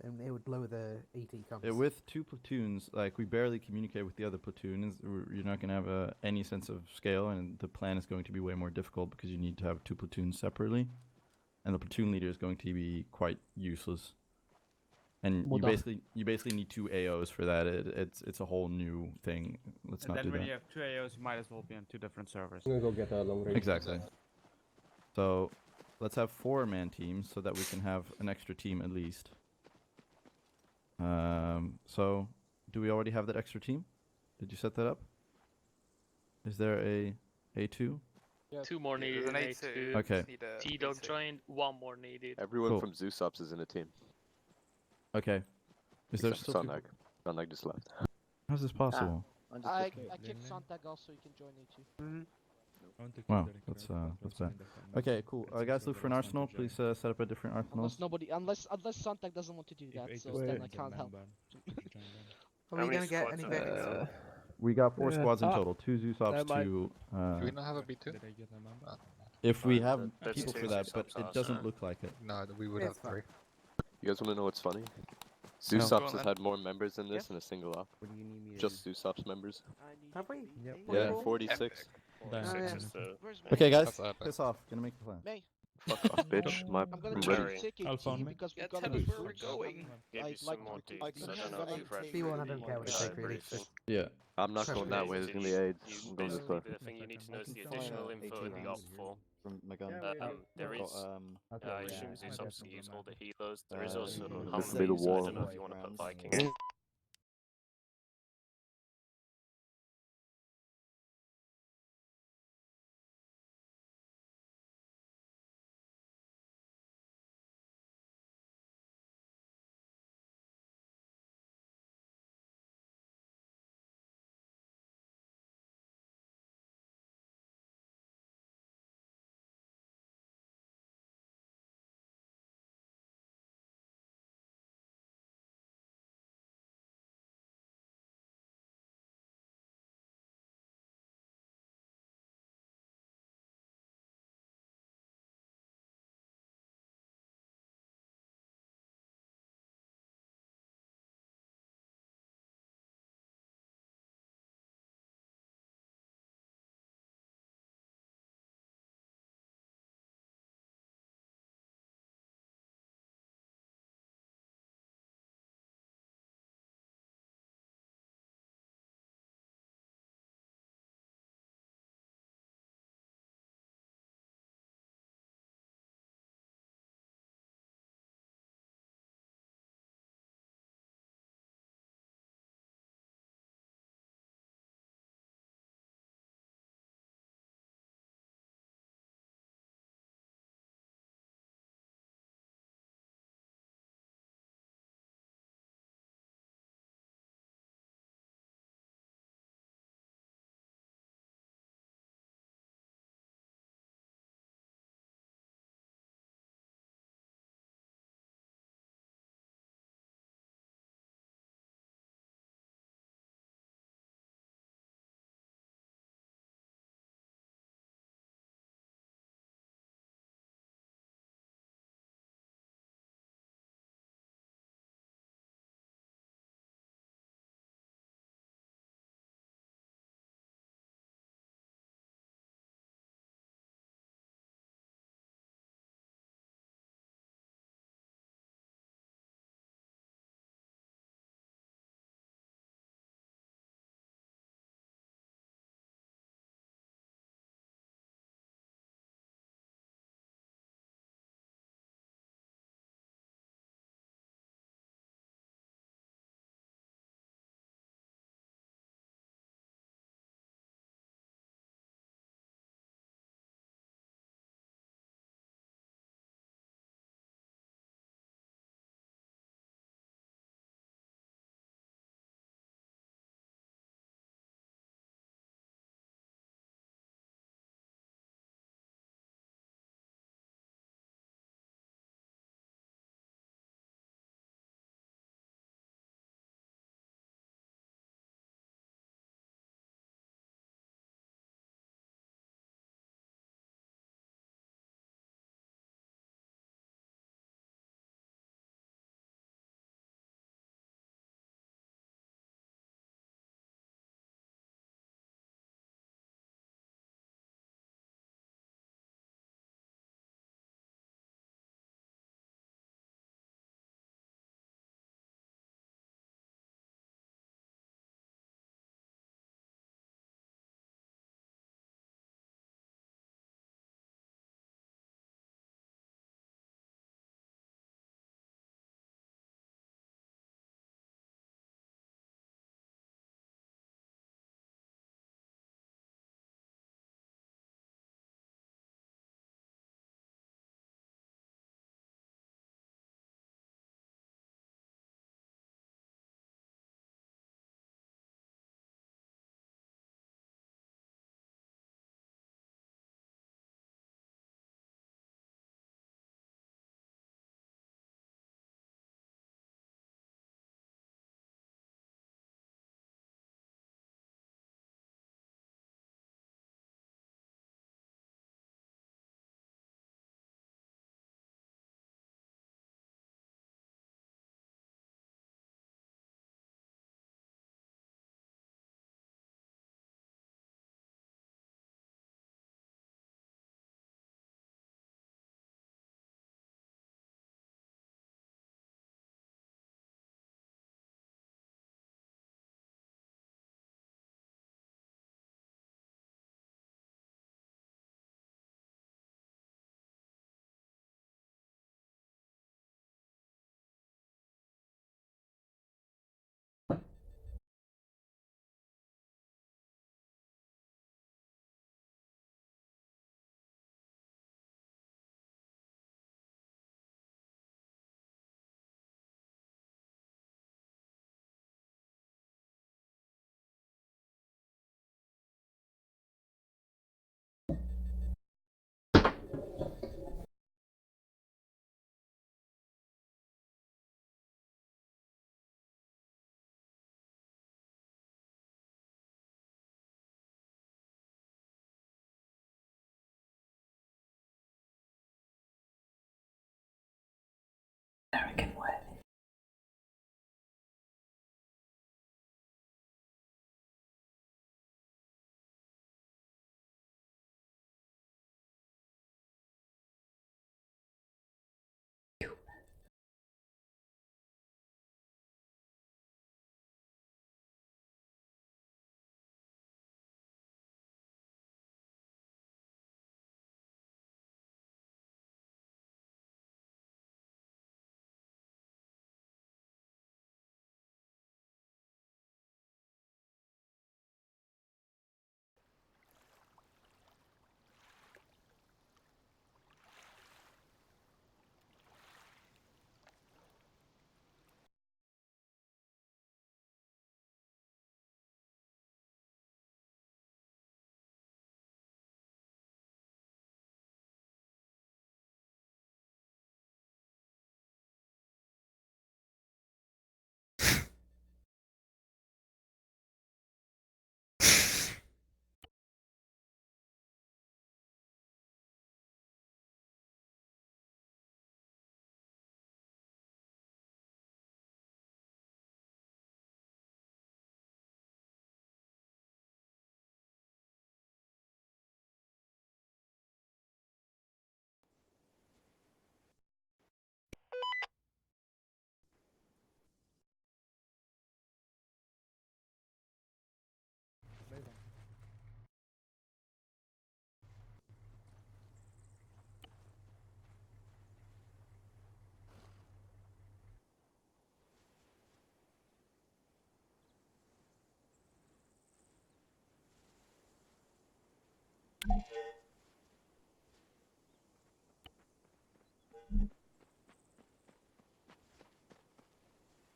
and it would lower the ET comms. With 2 platoons, like we barely communicate with the other platoons. You're not going to have any sense of scale, and the plan is going to be way more difficult because you need to have 2 platoons separately, and the platoon leader is going to be quite useless. And you basically need 2 AOs for that. It's a whole new thing. Let's not do that. And then when you have 2 AOs, you might as well be on 2 different servers. I'm gonna go get a long range. Exactly. So let's have 4-man teams so that we can have an extra team at least. So do we already have that extra team? Did you set that up? Is there a A2? Yeah. 2 more needed. There's an A2. Okay. T-Dog joined. 1 more needed. Everyone Cool. from Zeus Ops is in a team. Okay. Is there Except still Sonag. Sonag just left. How's this possible? I kicked Sontag also, you can join A2. Wow, that's bad. Okay, cool. Guys, look for an arsenal. Please set up a different arsenal. Unless Sontag doesn't want to do that, so then I can't help. Are we gonna get any Vikings? We got 4 squads in total. 2 Zeus Ops, 2. Do we not have a B2? If we have There's people 2 for that, Zeus but Ops it also. doesn't look like it. No, we would have 3. You guys want to know what's funny? Zeus Ops has had more members in this in a single op. Just Zeus Ops members. Have we? Yeah, 46. Okay, guys, piss off. Gonna make the plan. May. Fuck off, bitch. I'm gonna I'm try ready. to take I'll it phone me. because we've Yeah, got tell us where we're going. Give you some more dudes. I don't know if you've read B1, I don't care what you take, really. briefing. Yeah. I'm not going that way. There's gonna be AIDS. I'm going this way. The thing you need to know is the additional info in the op form. From my gun. There I've is. got, I assume Zeus Ops can use all the helos. There is also This will be the Humvees, so I war. don't know if you want to put Viking.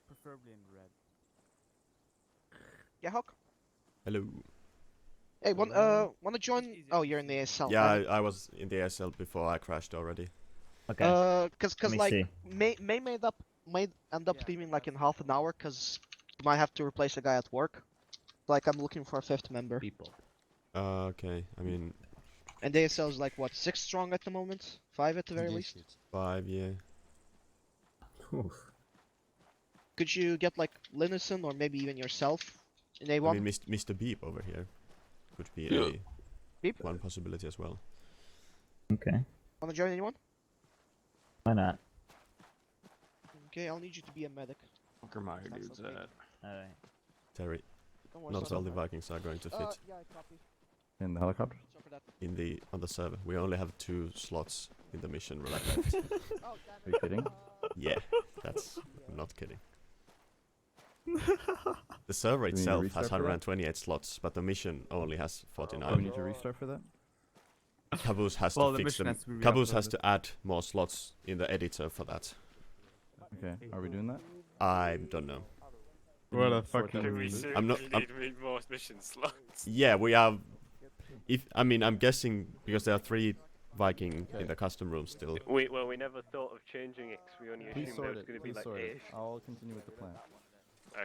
Preferably in red. Yeah, Hawk. Hello. Hey, wanna join? Oh, you're in the ASL. Yeah, right? I was in the ASL before I crashed already. Okay. Cause Let me like see. may end up leaving like in half an hour, cause you might have to replace a guy at work. Like I'm looking for a 5th member. Okay, I mean, And the ASL is like what, 6 strong at the moment? 5 at the very least. 5, yeah. Could you get like Linison or maybe even yourself in A1? I mean, Mr. Beep over here could be one possibility as well. Okay. Wanna join anyone? Why not? Okay, I'll need you to be a medic. Where my dudes at? Alright. Terry, Don't worry, not son. all the Vikings are going to fit Yeah, I copy. In the helicopter? on the server. We only have 2 slots in the mission left. Oh, Are you kidding? Yeah, I'm not kidding. The server Do we need to itself restart has for that? 128 slots, but the mission only has 49. Do we need to restart for that? Caboose has Well, to the fix mission them. has to be Caboose has re-uploaded. to add more slots in the editor for that. Okay, are we doing that? I don't know. What the Sort fuck that do with we Zeus? I'm not. need more mission slots. Yeah, we have. I'm guessing because there are 3 Viking in the custom room still. We never thought of changing it 'cause we only Please assumed there sort was it. going to be Please like sort it. 8. I'll continue with the plan.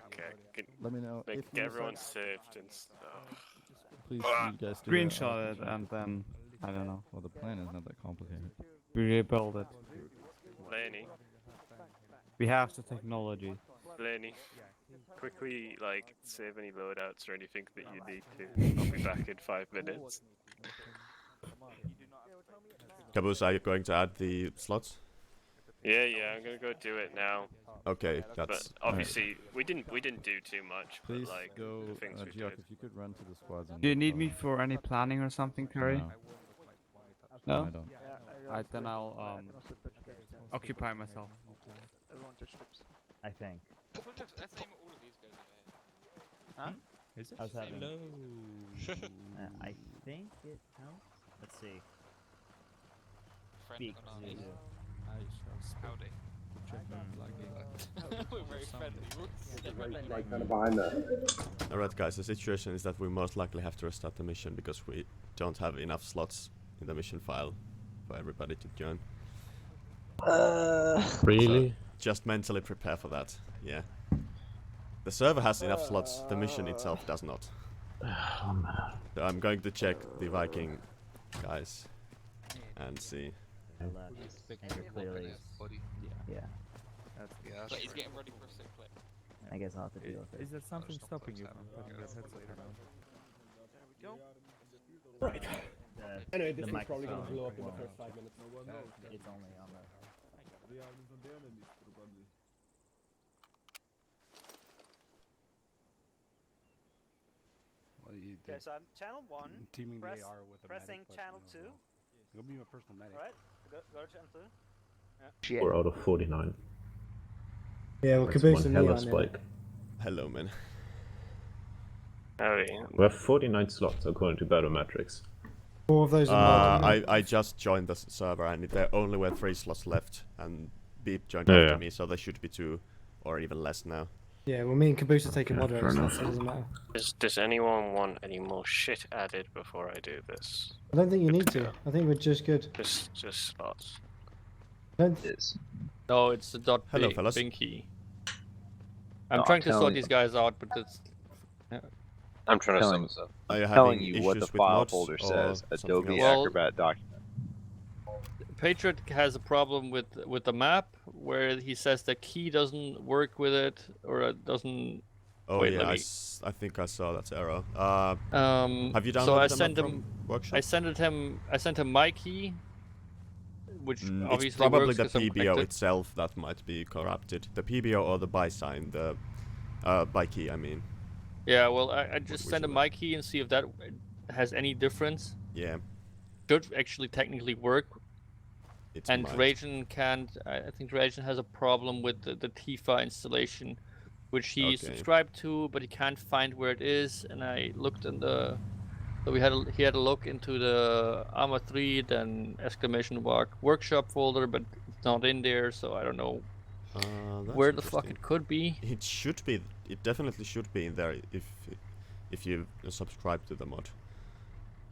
Okay. Let me know Make if you everyone decide- saved and stuff. Please, you guys do that. Screenshot it and then I don't know. Well, the plan is not that complicated. We rebuild it. Laney, We have the technology. Laney, quickly like save any loadouts or anything that you need to. I'll be back in 5 minutes. Caboose, are you going to add the slots? Yeah, I'm gonna go do it now. Okay, that's. But obviously we didn't do too much. Please but, like go, the things we Geok, did. if you could run to the squads. And Do you need me for any planning or something, Terry? No. No? I don't. Alright, then I'll occupy myself. I think. Huh? I was having. I think it helps. Let's see. Speak. Zeus. Howdy. We're very friendly. Kind of behind that. Alright, guys. The situation is that we most likely have to restart the mission because we don't have enough slots in the mission file for everybody to join. Really? So just mentally prepare for that. Yeah. The server has enough slots. The mission itself does not. So I'm going to check the Viking guys and see. And you're clearly. Yeah. But he's getting ready for a sick play. I guess I'll have to deal with it. Is there something stopping you from putting your headset on? There we go. Right. Anyway, this the is probably gonna microphone blow up in the won't. first 5 minutes. It's only on the. Okay, so I'm channel 1. Teaming press, the AR with a pressing medic, but, channel you 2. know, You'll be my personal medic. Alright, go to channel 2. Yeah. 4 out of 49. Yeah, well, That's Caboose one and me hella on spike. Hello, man. We have 49 slots according to Battlemetrics. 4 of those are mod, I just joined the server and there only were 3 slots left and Beep joined Yeah, after yeah. me, so there should be 2 or even less now. Yeah, well, me and Caboose are taking Okay, moderators, fair so it doesn't matter. Does anyone want any more shit added before I do this? I don't think you need to. I think we're just good. Just slots. I don't No, it's the dot Hello, fellas. binky. I'm No, trying I'm to sort telling these you. guys out, but it's. I'm trying to sum Telling- this up. Are you telling having you what the issues with file mods folder or says. something Adobe else? Well- Acrobat document. Patriot has a problem with the map where he says the key doesn't work with it or it doesn't. Oh Wait, yeah, let I me- think I saw that error. Have you downloaded So I them sent from him. Workshop? I sent him my key, which obviously It's probably works the 'cause I'm PBO connected. itself that might be corrupted. The PBO or the buy sign, the buy key, I mean. Yeah, well, I just Which sent him is my key and see if that has any difference. Yeah. Should actually technically work. It And might. Rajan can't. I think Rajan has a problem with the Tifa installation, which he Okay. subscribed to, but he can't find where it is. And I looked in the So he had a look into the Arma 3, then exclamation mark workshop folder, but it's not in there, so I don't know where the fuck it could be. It should be. It definitely should be in there if you subscribe to the mod.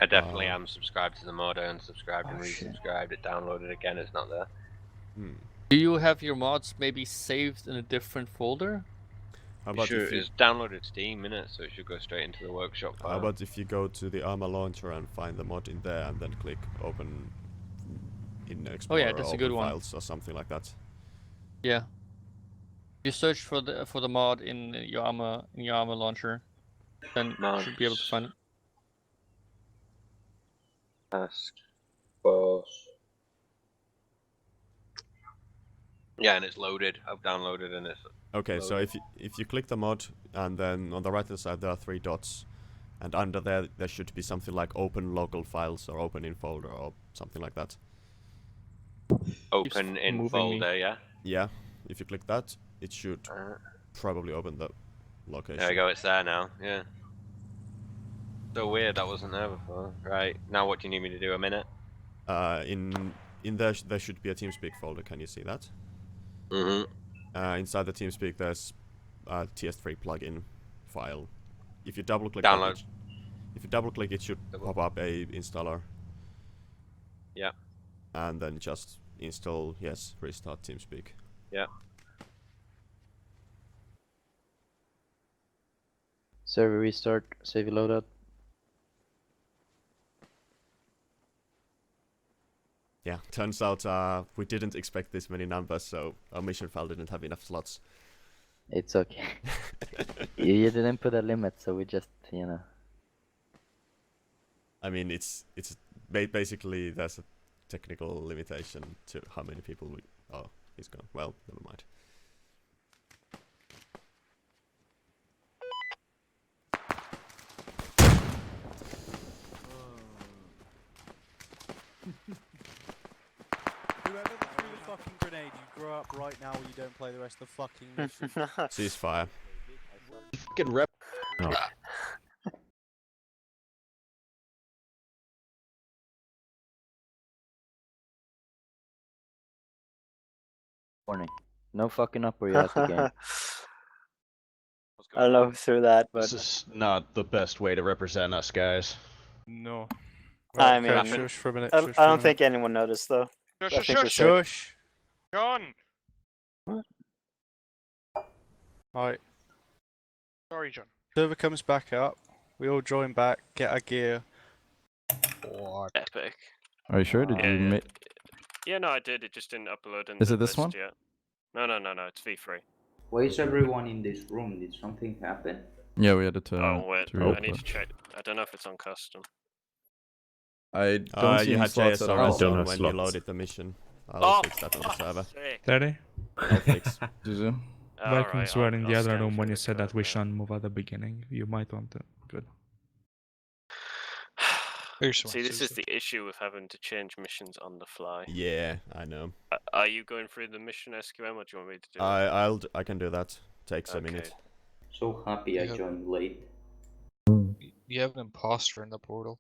I definitely am subscribed to the mod. I unsubscribed and resubscribed. It downloaded again. It's not there. Do you have your mods maybe saved in a different folder? How about if you, it's downloaded Steam, innit? So it should go straight into the workshop file. how about if you go to the Arma launcher and find the mod in there, and then click open in Explorer, Oh yeah, that's a good one. files or something like that. Yeah. You search for the mod in your Arma launcher, then you should be able to find it. Task force. Yeah, and it's loaded. I've downloaded and it's Okay, so loaded. if you click the mod, and then on the right hand side there are 3 dots, and under there should be something like open local files or open in folder or something like that. Open in folder, yeah? Yeah, if you click that, it should probably open the location. There we go, it's there now, yeah. So weird, that wasn't there before. Right, now what do you need me to do, a minute? In there should be a TeamSpeak folder, can you see that? Inside the TeamSpeak there's a TS3 plugin file. If you double click Download. If you double click, it should pop up a installer. Yeah. And then just install, restart TeamSpeak. Yeah. Server restart, save loadout. Yeah, turns out we didn't expect this many numbers, so our mission file didn't have enough slots. It's okay. you didn't put a limit, so we just, I mean, it's basically there's a technical limitation to how many people we. Oh, he's gone. Well, never mind. Whoever threw the fucking grenade, you grow up right now or you don't play the rest of the fucking mission. Ceasefire. Fucking rep. Oh. Warning. No fucking up or you're out the game. I don't know who threw that, but This is not the best way to represent us, guys. No. I mean, Shush for a minute. I don't think anyone noticed though. I think we're safe. Shush. John! Right. Sorry, John. Server comes back up. We all join back, get our gear. What? Epic. Are you sure? Did you make? Yeah, no, I did. It just didn't upload in Is the it this list one? yet. No, it's V3. Why is everyone in this room? Did something happen? Yeah, we had it. Oh wait, to I need record. to check. I don't know if it's on custom. I don't see You any had slots at all. JSR on when you loaded the mission. I'll fix that on the server. Daddy? I'll fix. Zuzu? Vikings were in the I'll other scan room when through you the said that we code, shouldn't move at the beginning. You might want to. Good. See, this is the issue with having to change missions on the fly. Yeah, I know. Are you going through the mission SQM, or do you want me to do it? I can do that. Takes a minute. So happy I joined late. You have an imposter in the portal.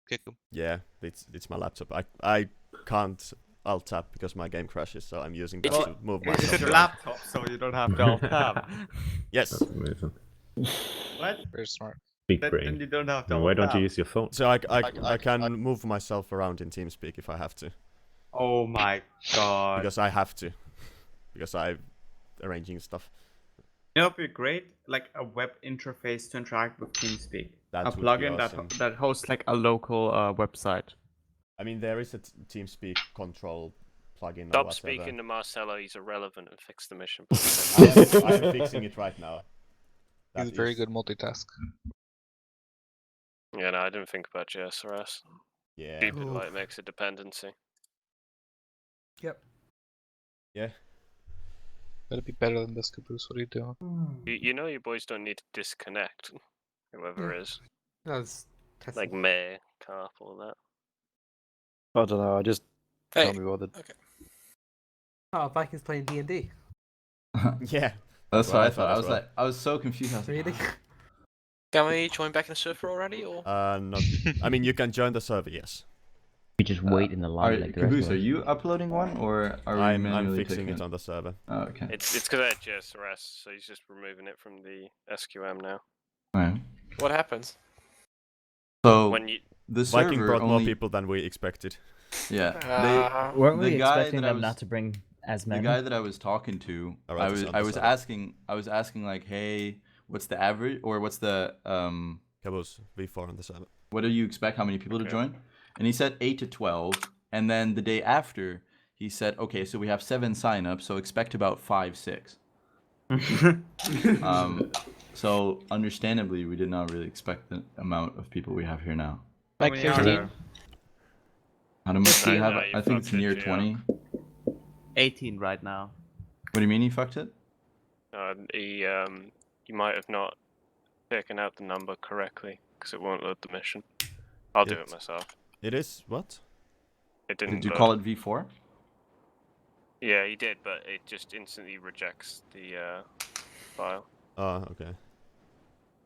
Kick him. Yeah, it's my laptop. I can't alt tab because my game crashes, so I'm using that to move myself. It's your around. laptop, so you don't have to alt tab. Yes. That's amazing. What? Very smart. Big brain. Then you don't have to Why alt don't you tab. use your phone? So I can move myself around in TeamSpeak if I have to. Oh my god. Because I have to. Because I'm arranging stuff. You know, it'd be great, like a web interface to interact with TeamSpeak. That A would be plugin awesome. that hosts like a local website. I mean, there is a TeamSpeak control plugin. or Stop whatever. speaking to Marcelo. He's irrelevant, and fix the mission. I'm fixing it right now. He's very good multitask. Yeah, no, I didn't think about JSRS. Yeah. Keep it like makes a dependency. Yep. Yeah. Better be better than this, Caboose. What are you doing? You know your boys don't need to disconnect. Whoever is. That's Like May, Carp, all that. I don't know. I just can't be bothered. Okay. Oh, Vikings playing D&D. Yeah. That's Well, what I I thought. thought I as was well. like, I was so confused. I was like, Really? Can we join back in the server already, or? Not. I mean, you can join the server, yes. We just wait in the line like the rest Caboose, of are us. you uploading one, or are we I'm manually fixing taking it on the server. Oh, okay. It's because I had JSRS, so he's just removing it from the SQM now. Alright. What happens? So When you the Viking server brought more only... people than we expected. Yeah. Weren't we the guy expecting that I them was, not to bring as the many? guy that I was talking to, Alright, it's on the server. I was asking like, hey, what's the average, or what's the Caboose V4 on the server. what do you expect? How many people to join? And he said 8 to 12. And then the day after, he said, okay, so we have 7 signups, so expect about 5, 6. So understandably, we did not really expect the amount of people we have here now. Like 15? How much do you have? No, you I think it's fucked it, near Gio. 20. 18 right now. What do you mean you fucked it? You might have not taken out the number correctly, because it won't load the mission. I'll do it myself. It is what? It didn't. Did you load. call it V4? Yeah, you did, but it just instantly rejects the file. Oh, okay.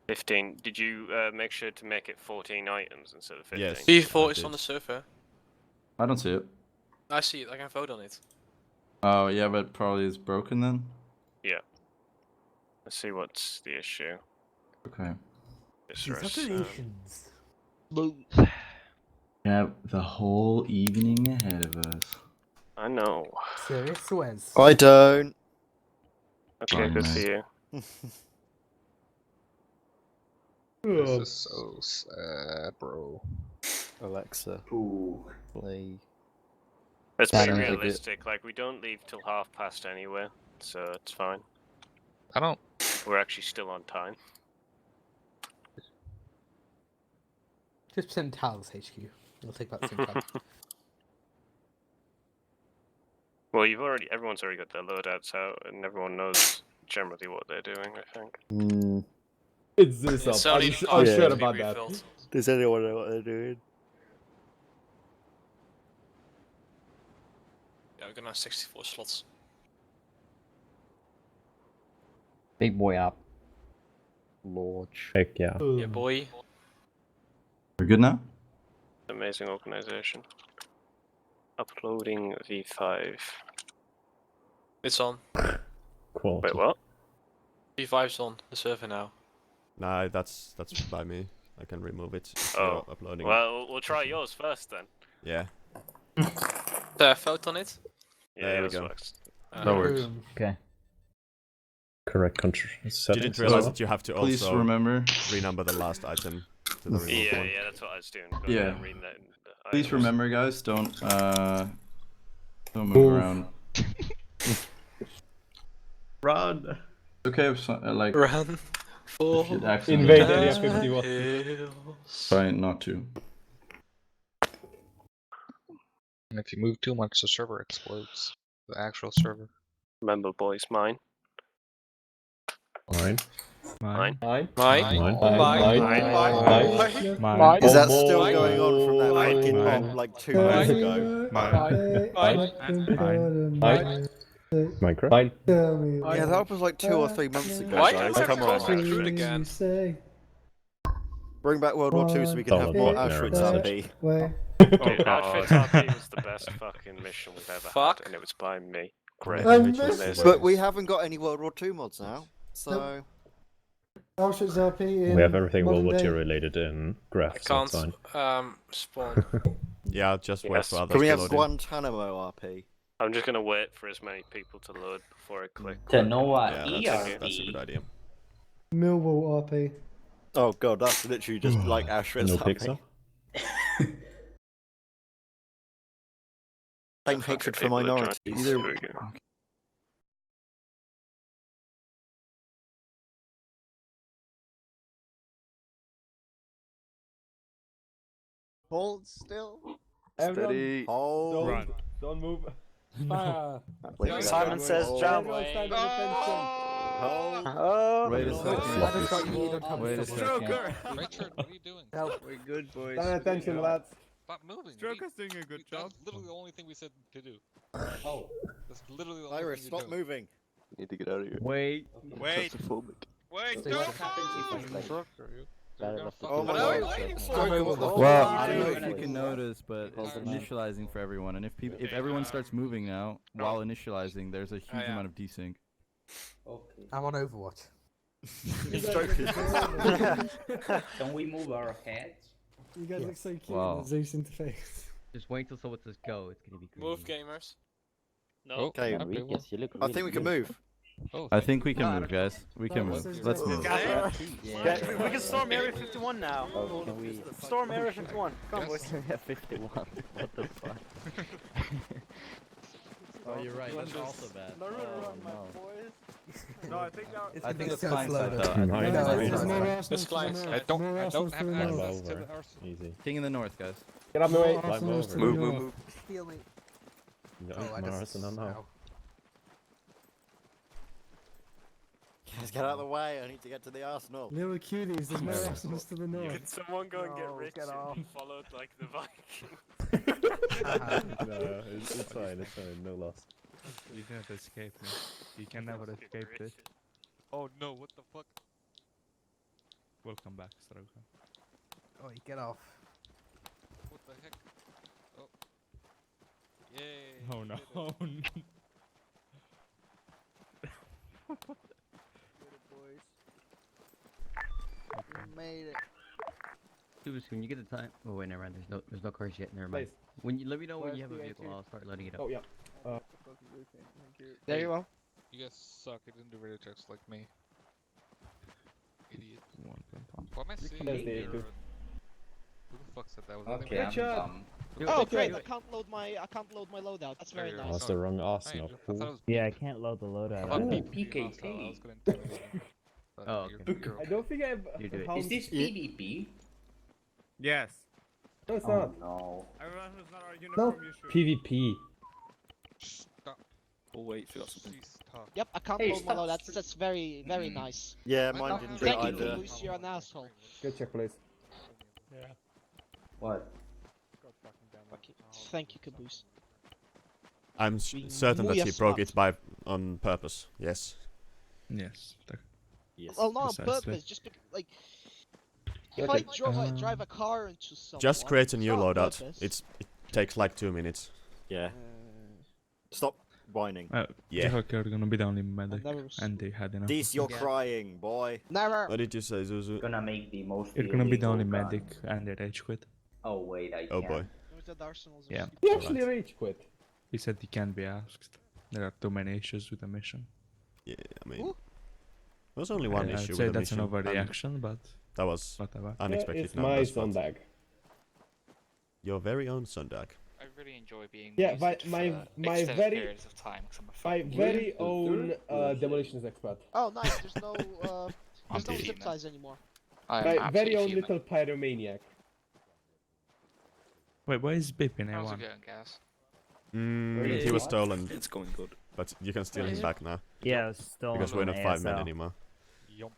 15. Did you make sure to make it 14 items instead of 15? Yes. V4 is on the server. I don't see it. I see it. I can vote on it. Oh, yeah, but probably it's broken then? Yeah. Let's see what's the issue. Okay. Congratulations. We have the whole evening ahead of us. I know. Serious Wes. I don't. Okay, good for you. This is so sad, bro. Alexa. Play. Let's be Sounds like it. realistic. Like, we don't leave till 1:30 anyway, so it's fine. I don't. We're actually still on time. Just send Tal's HQ. It'll take about the same time. Well, everyone's already got their loadouts out, and everyone knows generally what they're doing, I think. It's Zeus It's up. only I'm yeah. sure to be about that. refilled. Does anyone know what they're doing? Yeah, we're gonna have 64 slots. Big boy up. Lodge. Heck yeah. Yeah, boy. We're good now? Amazing organization. Uploading V5. It's on. Quality. Wait, what? V5's on the server now. Nah, that's by me. I can remove it. If Oh, you're uploading. well, we'll try yours first then. Yeah. Vote on it? Yeah, There we yours go. works. That works. Okay. Correct country settings. Didn't realize as well. that you have to Please also remember. renumber the last item to the removed Yeah, one. yeah, that's what I was doing. Go Yeah. ahead and read that in the Please items. remember, guys, don't move around. Run. Okay, if like Run. if you'd accidentally Invade die, Area 51. try not to. And if you move too much, the server explodes. The actual server. Remember, boys, mine. Mine. Mine. Mine. Mine. Mine. Is that Oh, still mine. going on from that Mine. fucking Mine. bomb like 2 months ago? Minecraft. Mine. Yeah, that was like 2 or 3 months ago, Why guys. can't Come I on. go through it again? Bring back World War II so we can have more Auschwitz RP. Dude, Auschwitz RP was the best fucking mission we've ever had, and it was by me. Great. But we haven't got any World War II mods now, so... Auschwitz RP in We have everything World War modern II day. related in Graph, I so it's can't fine. spawn. Yeah, just wait for others Can we to have load in. Guantanamo RP? I'm just gonna wait for as many people to load before I click. To know what Yeah, that's a good idea. Millwall RP. Oh god, that's literally just like Auschwitz No RP. pixel? Same hatred for People are minorities. trying to- There we go. Hold still. Everyone, Steady. Hold. Don't, don't move. Fire. Simon says jump. Hold. Wait a second. Wait a second. Richard, what are you doing? We're good, boys. Stand attention, lads. Stop moving. Stroker's doing a good job. That's literally the only thing we said to do. Oh. That's literally the only Iris, thing stop you're doing. moving. Need to get out of here. Wait. Wait. Claustrophobic. Wait, Stay don't safe. move! Oh my What are god. you waiting for? Well, fuck I don't know are if you you can notice, but it's Hold on. initializing for everyone, and if everyone starts moving now while initializing, there's a huge amount of desync. Okay. I'm on Overwatch. Can we move our heads? You guys look so cute Wow. in the Zeus interface. Just wait till someone says go. It's gonna be crazy. Move, gamers. No. Okay, Enriquez, you look I think we can move. Oh, I think we can move, guys. We can No, move. this is Let's just- move. Yeah. We can storm Area 51 now. Oh, can we? Storm Area 51. Come on, boys. Yeah, 51. What the fuck? Oh, you're right. That's also bad. No, no. No, I think now. I think it's so client slow side though. though. No, Nice. there's more Nice. Arsenal to the client north. side. I don't More have Arsenal to the access north. to the Over. Arsenal. Easy. King in the north, guys. Get out of the way. More Arsenal to the Move, north. move, move. Feel me. No, Oh, I just. Morrison, no. Ow. Guys, get out of the way. I need to get to the Arsenal. Little cuties, there's more Arsenals to the Can north. someone go and get No, rich get off. and followed like the Viking? No, it's fine. It's fine. No loss. You can't escape me. You can never escape this. Oh no, what the fuck? Welcome back, Stroker. Oh, you get off. What the heck? Oh. Yay. Oh no. Made it. Dude, when you get the time. Oh wait, never mind. There's no cars yet. Never mind. Nice. When you let me know when Where's you have a the vehicle, A2? I'll start loading it up. Oh, yeah. There you are. You guys suck. You didn't do radio checks like me. Idiot. 1.1. Why am I seeing There's the your... A2. Who the fuck said that? Was Okay, that I'm me? dumb. Oh, great! I can't load my loadout. That's very There you nice. go. That's the wrong Arsenal. I thought it was Yeah, I can't load the loadout. I thought Ooh, PvP was hostile. I PKK. was gonna intimidate him. But Oh, you're- okay. you're I don't think I've You do it. found... Is this PvP? Yes. No, it's Oh not. no. Everyone who's not our No, uniform, you should. PvP. Stop. Oh wait, forgot something. Please stop. Yep, I can't Hey, load my stop loadout. That's very, very nice. Yeah, I mine don't didn't have do Thank it you, either. Caboose, you're an asshole. Good check, please. Yeah. What? Thank you, Caboose. I'm certain that Muy he broke smart. it by on purpose. Yes. Yes. Yes. Well, not on Precisely. purpose, just because, like, if Okay. I drive a car into someone, Just create a it's new not on loadout. purpose. It takes like 2 minutes. Yeah. Uh, Stop whining. Yeah. The hacker gonna be the only medic, never and they had enough. This, you're Yeah. crying, boy. Never. What did you say, Zuzu? Gonna make the most. You're gonna be the illegal only gun. medic, and they rage quit. Oh wait, I Oh can't. boy. With the arsenals. Yeah. He actually rage quit. He said he can't be asked. There are too many issues with the mission. Yeah, I mean, Ooh. there was only one I'd issue say with the that's an mission, and overreaction, but that was whatever. unexpected. It's no, my that's not. Sundag. Your very own Sundag. I really enjoy being Yeah, my very of time. my very own demolitions expert. Oh, nice. There's no Anti-human. zip ties anymore. My very own little pyromaniac. Wait, where is Bip in How's it A1? going, guys? He was stolen, It's going good. but you can steal him back now. Yeah, it's still Because we're not 5 men anymore. Yomp.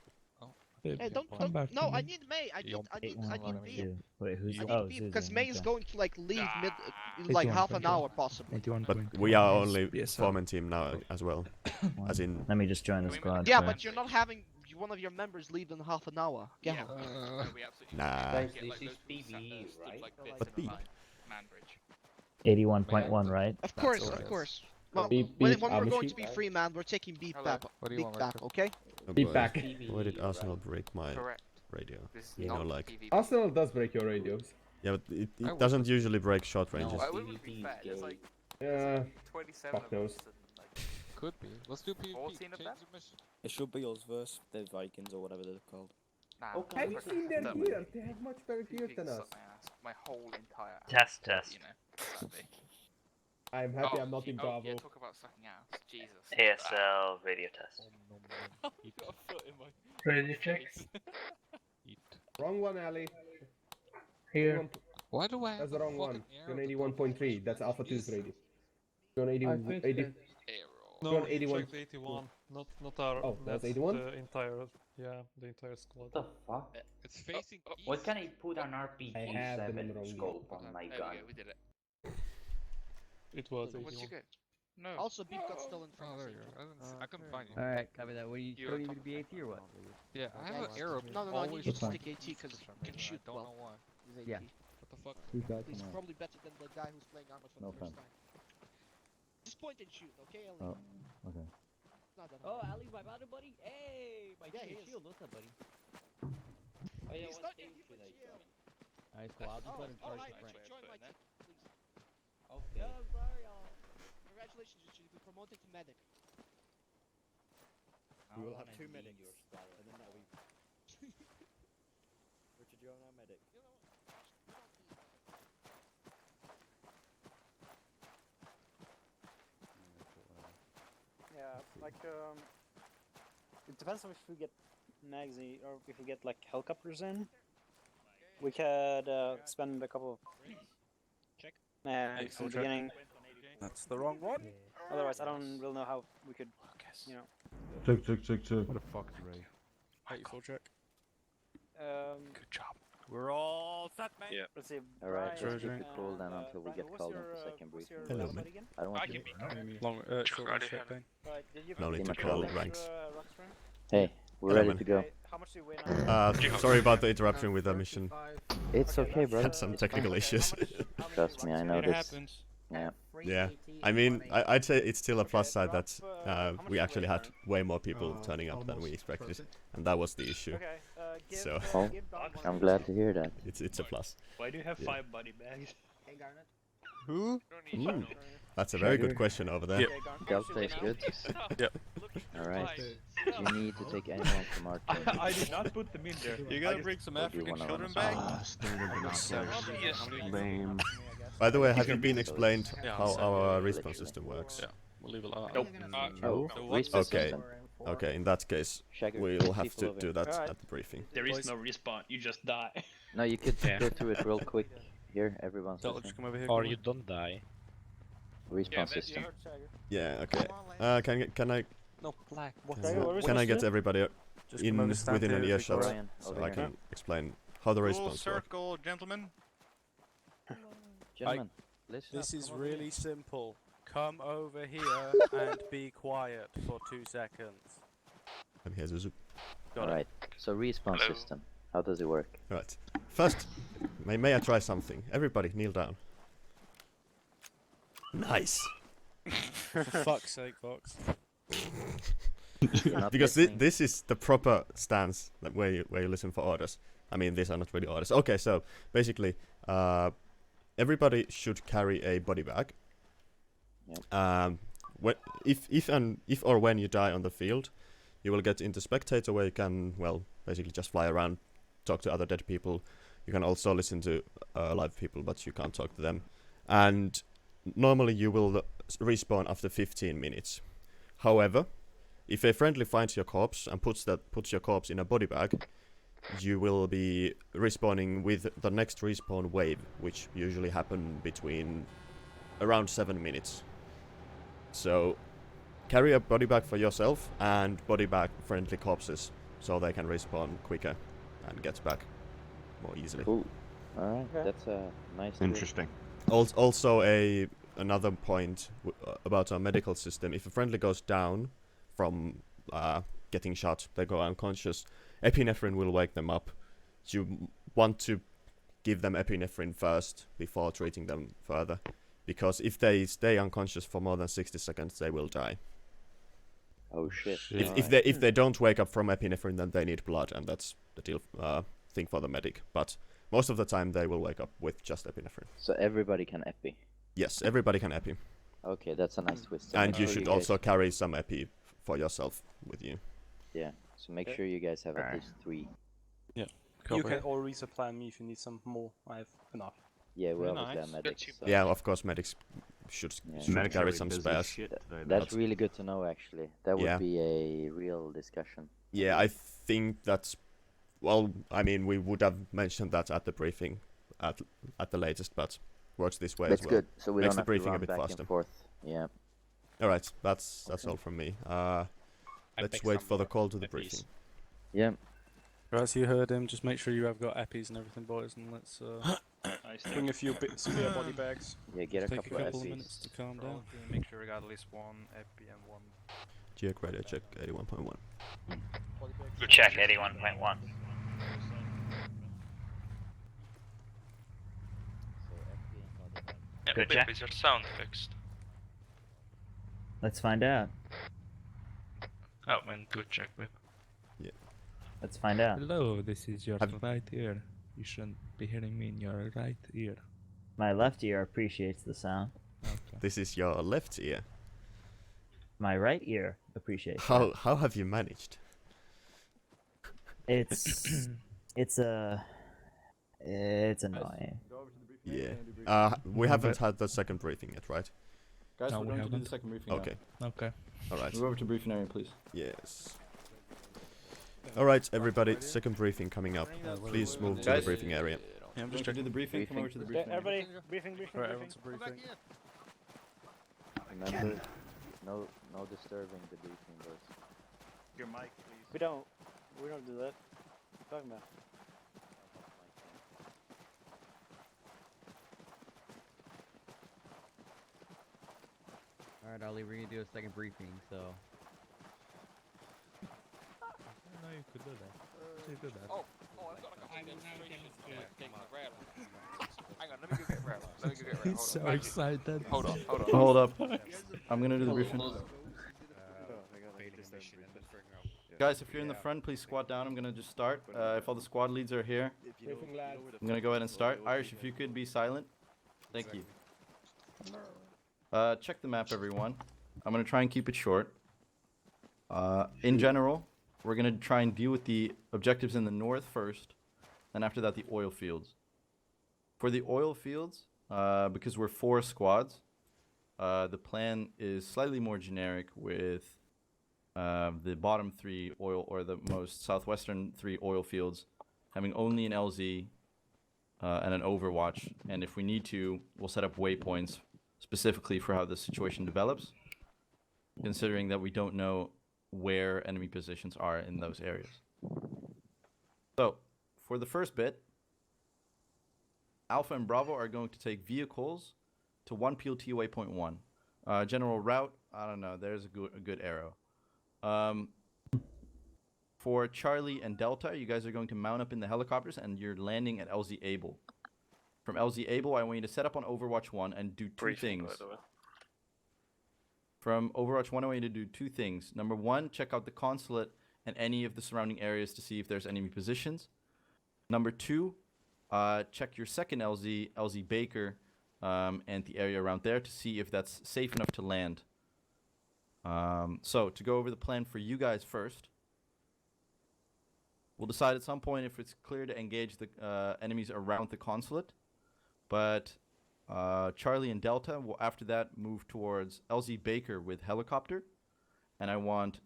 Bip, Hey, come don't. back No, to I me. need May. I need B. Wait, who's? I Oh, need B because Susan, May is okay. going to like leave mid, Ah. like half an hour possibly. 81 But point we are one is only BSL. 4-man team now as well. As in, Let me just join the squad. Yeah, so- but you're not having one of your members leave in half an hour. Get out. nah. Guys, this is PvE, right? But B. 81.1, right? Of course, alright. of course. Well, Beep, when beep, we're going Amishi. to be free, man, we're taking beat Hello, back. what do you Beat want, back, Richard? okay? Oh Be boy. back. Why did Arsenal break my Correct. radio? This is You know, like. Arsenal does break your radios. Yeah, but it I doesn't usually break short ranges. No, wouldn't be PvP fair, is there's gay. like Yeah. 27 Fuck knows. Could be. Let's do PvP. 14 of Change that? the mission. It should be us versus the Vikings or whatever they're called. Nah, Okay. Have you seen their gear? They have much better gear than us. My whole entire Test. you know. I'm happy I'm Oh, not in yeah, Bravo. talk about sucking ass. Jesus. ASL radio test. You got a foot in my Radio check. Eat. Wrong one, Ali. Here. Why do I have That's the wrong one. fucking You're arrow on 81.3. That's Alpha 2's radio. You're on 80, I think 80 arrow? You're on 81. 81, not our. Oh, that's 81? The entire squad. What the fuck? It's facing east. What can I put an RPG I have the 7 wrong scope There on my we gun? go, we did it. It was What'd you 81. get? No. Also, beef got stolen from Oh, us. there you go. I couldn't find you. Alright, copy that. What do you You don't on need top me to be AT or what? Yeah, I have an arrow. No, I need always you to stuck stick AT to me because for some you can reason. shoot I don't well. know why. With AT. Yeah. What the fuck? He's probably better than the guy who's playing Arma for No the first offense. time. Just point and shoot, okay, Ali? Oh, okay. It's not that Oh, hard. Ali's my battle buddy? Hey! My Yeah, he is. shield, what's up, buddy? Oh, yeah, he's not in here for shield. Alright, cool. I'll just let him charge Alright, the front. join my team, please. Okay. No, I'm sorry, y'all. Congratulations, you should be promoted to medic. We will have 2 medics, and then that'll be. Richard, you're now medic. You know what? You don't need medic. Yeah, like it depends on if we get magazine or if we get like helicopters in. We could spend a couple of mags in the beginning. That's the wrong one. Otherwise, I don't really know how we could, you know. Check. What a fuck, Ray. 84 check. Good job. We're all set, mate. Yeah. Let's see. Alright, Brian, just keep it cool then uh, until we Brian, get what's called in your, for second what's briefing. your Hello, level mate. again? I don't want to. Long, short check, Bane. Right, did you No need to Team call Control. ranks. Rockstream? Hey, we're Hello, ready man. to go. Okay, how much do you weigh now? Sorry about the interruption with the mission. It's okay, bro. Had some It's technical fine. issues. Trust me, I know this. Yeah. Yeah, I mean, I'd say it's still a plus side that we actually had way more people turning up than we expected, and that was the issue. So Oh, I'm glad to hear that. it's a plus. Why do you have Yeah. 5 body bags? Hey, Garnet. Who? Ooh, that's a very good question over there. Yep. Delta is good. Yep. Alright. Do you need to take anyone from our team? I did not put them in there. You gotta bring some Or do you African wanna children run back. Lame. By the way, have you been explained Yeah, how I'll send our you. respawn system works? Yeah, we'll leave it like Nope. that. Oh, what? respawn Okay. system. Okay, in that case, Shagger, we'll have people to over do here. that Alright. at the briefing. There Boys. is no respawn, you just die. No, you could go through it real quick. Here, everyone's Delta, listening. just come over here. Or come you on. don't die. Respawn system. Yeah, okay. Can I No, black. What? can I get everybody Just in come over, stand within here an if you earshot Brian, so over I here. can explain how the Full response work? circle, gentlemen. Gentlemen, listen This up, is come over really here. simple. Come over here and be quiet for 2 seconds. I'm here, Zuzu. Got it. Alright, so respawn system. How does it work? Alright. First, may I try something? Everybody, kneel down. Nice. For fuck's sake, Fox. You're not Because listening. this is the proper stance that where you listen for orders. I mean, these are not really orders. Okay, so basically, everybody should carry a body bag. Yep. If or when you die on the field, you will get into spectator where you can, well, basically just fly around, talk to other dead people. You can also listen to live people, but you can't talk to them. And normally you will respawn after 15 minutes. However, if a friendly finds your corpse and puts your corpse in a body bag, you will be respawning with the next respawn wave, which usually happen between around 7 minutes. So carry a body bag for yourself and body bag friendly corpses so they can respawn quicker and get back more easily. Cool. Alright, that's a nice tip. Interesting. Also another point about our medical system. If a friendly goes down from getting shot, they go unconscious, epinephrine will wake them up. You want to give them epinephrine first before treating them further, because if they stay unconscious for more than 60 seconds, they will die. Oh shit. If they don't wake up from epinephrine, then they need blood, and that's the deal thing for the medic. But most of the time, they will wake up with just epinephrine. So everybody can epi. Yes, everybody can epi. Okay, that's a nice twist. So And make you sure should guys- also carry some epi for yourself with you. Yeah, so make sure you guys have at least 3. Yeah. You can always supply me if you need some more. I have enough. Yeah, we're Very obviously nice. a medic. So Yeah, of course, medics should Medics carry are some busy spares. shit today, That's really good to know, actually. That would Yeah. be a real discussion. Yeah, I think that's... Well, I mean, we would have mentioned that at the briefing at the latest, but works this way That's as well. good, so we Makes don't the have to briefing run a bit back faster. and forth. Yeah. Alright, that's all from me. Let's picked wait some for the more call to the epis. briefing. Yeah. Right, so you heard him. Just make sure you have got eppies and everything, boys, and let's Bring a few spare body bags. Yeah, get a Take couple a of couple of SCs. minutes to calm down. Make sure we got at least one EP and one. Geoc radio check 81.1. Good check, 81.1. Yeah, Good wait, check. is your sound fixed? Let's find out. Oh man, good check, babe. Yeah. Let's find out. Hello, this is your right ear. You shouldn't be hearing me in your right ear. My left ear appreciates the sound. Okay. This is your left ear. My right ear appreciates How have you managed? It's it's annoying. Yeah. We haven't had the second briefing yet, right? Guys, No, we're we going to do haven't. the second briefing Okay. Okay. All right. Move over to briefing area, please. Yes. All right, everybody. Second briefing coming up. Please move to the Guys. briefing area. Yeah, I'm just checking. Do the briefing. Come over to the briefing. area. Everybody, briefing. Right, everyone's briefing. Remember, no disturbing the briefing, boys. Your mic, please. We don't do that. What are you talking about? Alright, Ollie, we're gonna do a second briefing, so. No, you could do that. You could do that. Oh, I've got a demonstration. Hang on, let me go get Rare. Let me go get Rare. He's so excited. Hold on. Hold up. I'm gonna do the briefing. Guys, if you're in the front, please squat down. I'm gonna just start. If all the squad leads are here, Briefing lads. I'm gonna go ahead and start. Irish, if you could be silent. Thank you. Check the map, everyone. I'm gonna try and keep it short. In general, we're gonna try and deal with the objectives in the north first, and after that the oil fields. For the oil fields, because we're 4 squads, the plan is slightly more generic with the bottom 3 oil, or the most southwestern 3 oil fields, having only an LZ and an overwatch, and if we need to, we'll set up waypoints specifically for how the situation develops, considering that we don't know where enemy positions are in those areas. So, for the first bit, Alpha and Bravo are going to take vehicles to 1 PLT waypoint 1. General route, I don't know, there's a good arrow. For Charlie and Delta, you guys are going to mount up in the helicopters and you're landing at LZ Able. From LZ Able, I want you to set up on Overwatch 1 and do two things. From Overwatch 1, I want you to do 2 things. Number 1, check out the consulate and any of the surrounding areas to see if there's enemy positions. Number 2, check your second LZ, LZ Baker, and the area around there to see if that's safe enough to land. So, to go over the plan for you guys first, we'll decide at some point if it's clear to engage the enemies around the consulate, but Charlie and Delta will after that move towards LZ Baker with helicopter, and I want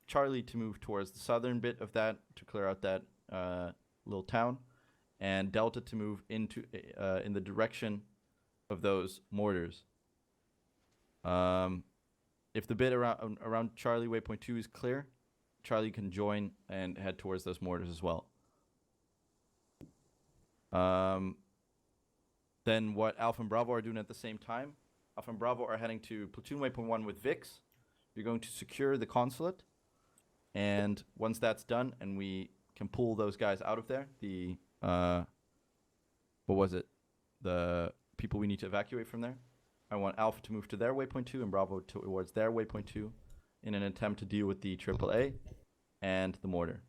Charlie to move towards the southern bit of that to clear out that little town, and Delta to move into in the direction of those mortars. If the bit around Charlie waypoint 2 is clear, Charlie can join and head towards those mortars as well. Then what Alpha and Bravo are doing at the same time, Alpha and Bravo are heading to platoon waypoint 1 with VIX. You're going to secure the consulate, and once that's done and we can pull those guys out of there, the the people we need to evacuate from there, I want Alpha to move to their waypoint 2 and Bravo towards their waypoint 2 in an attempt to deal with the AAA and the mortar.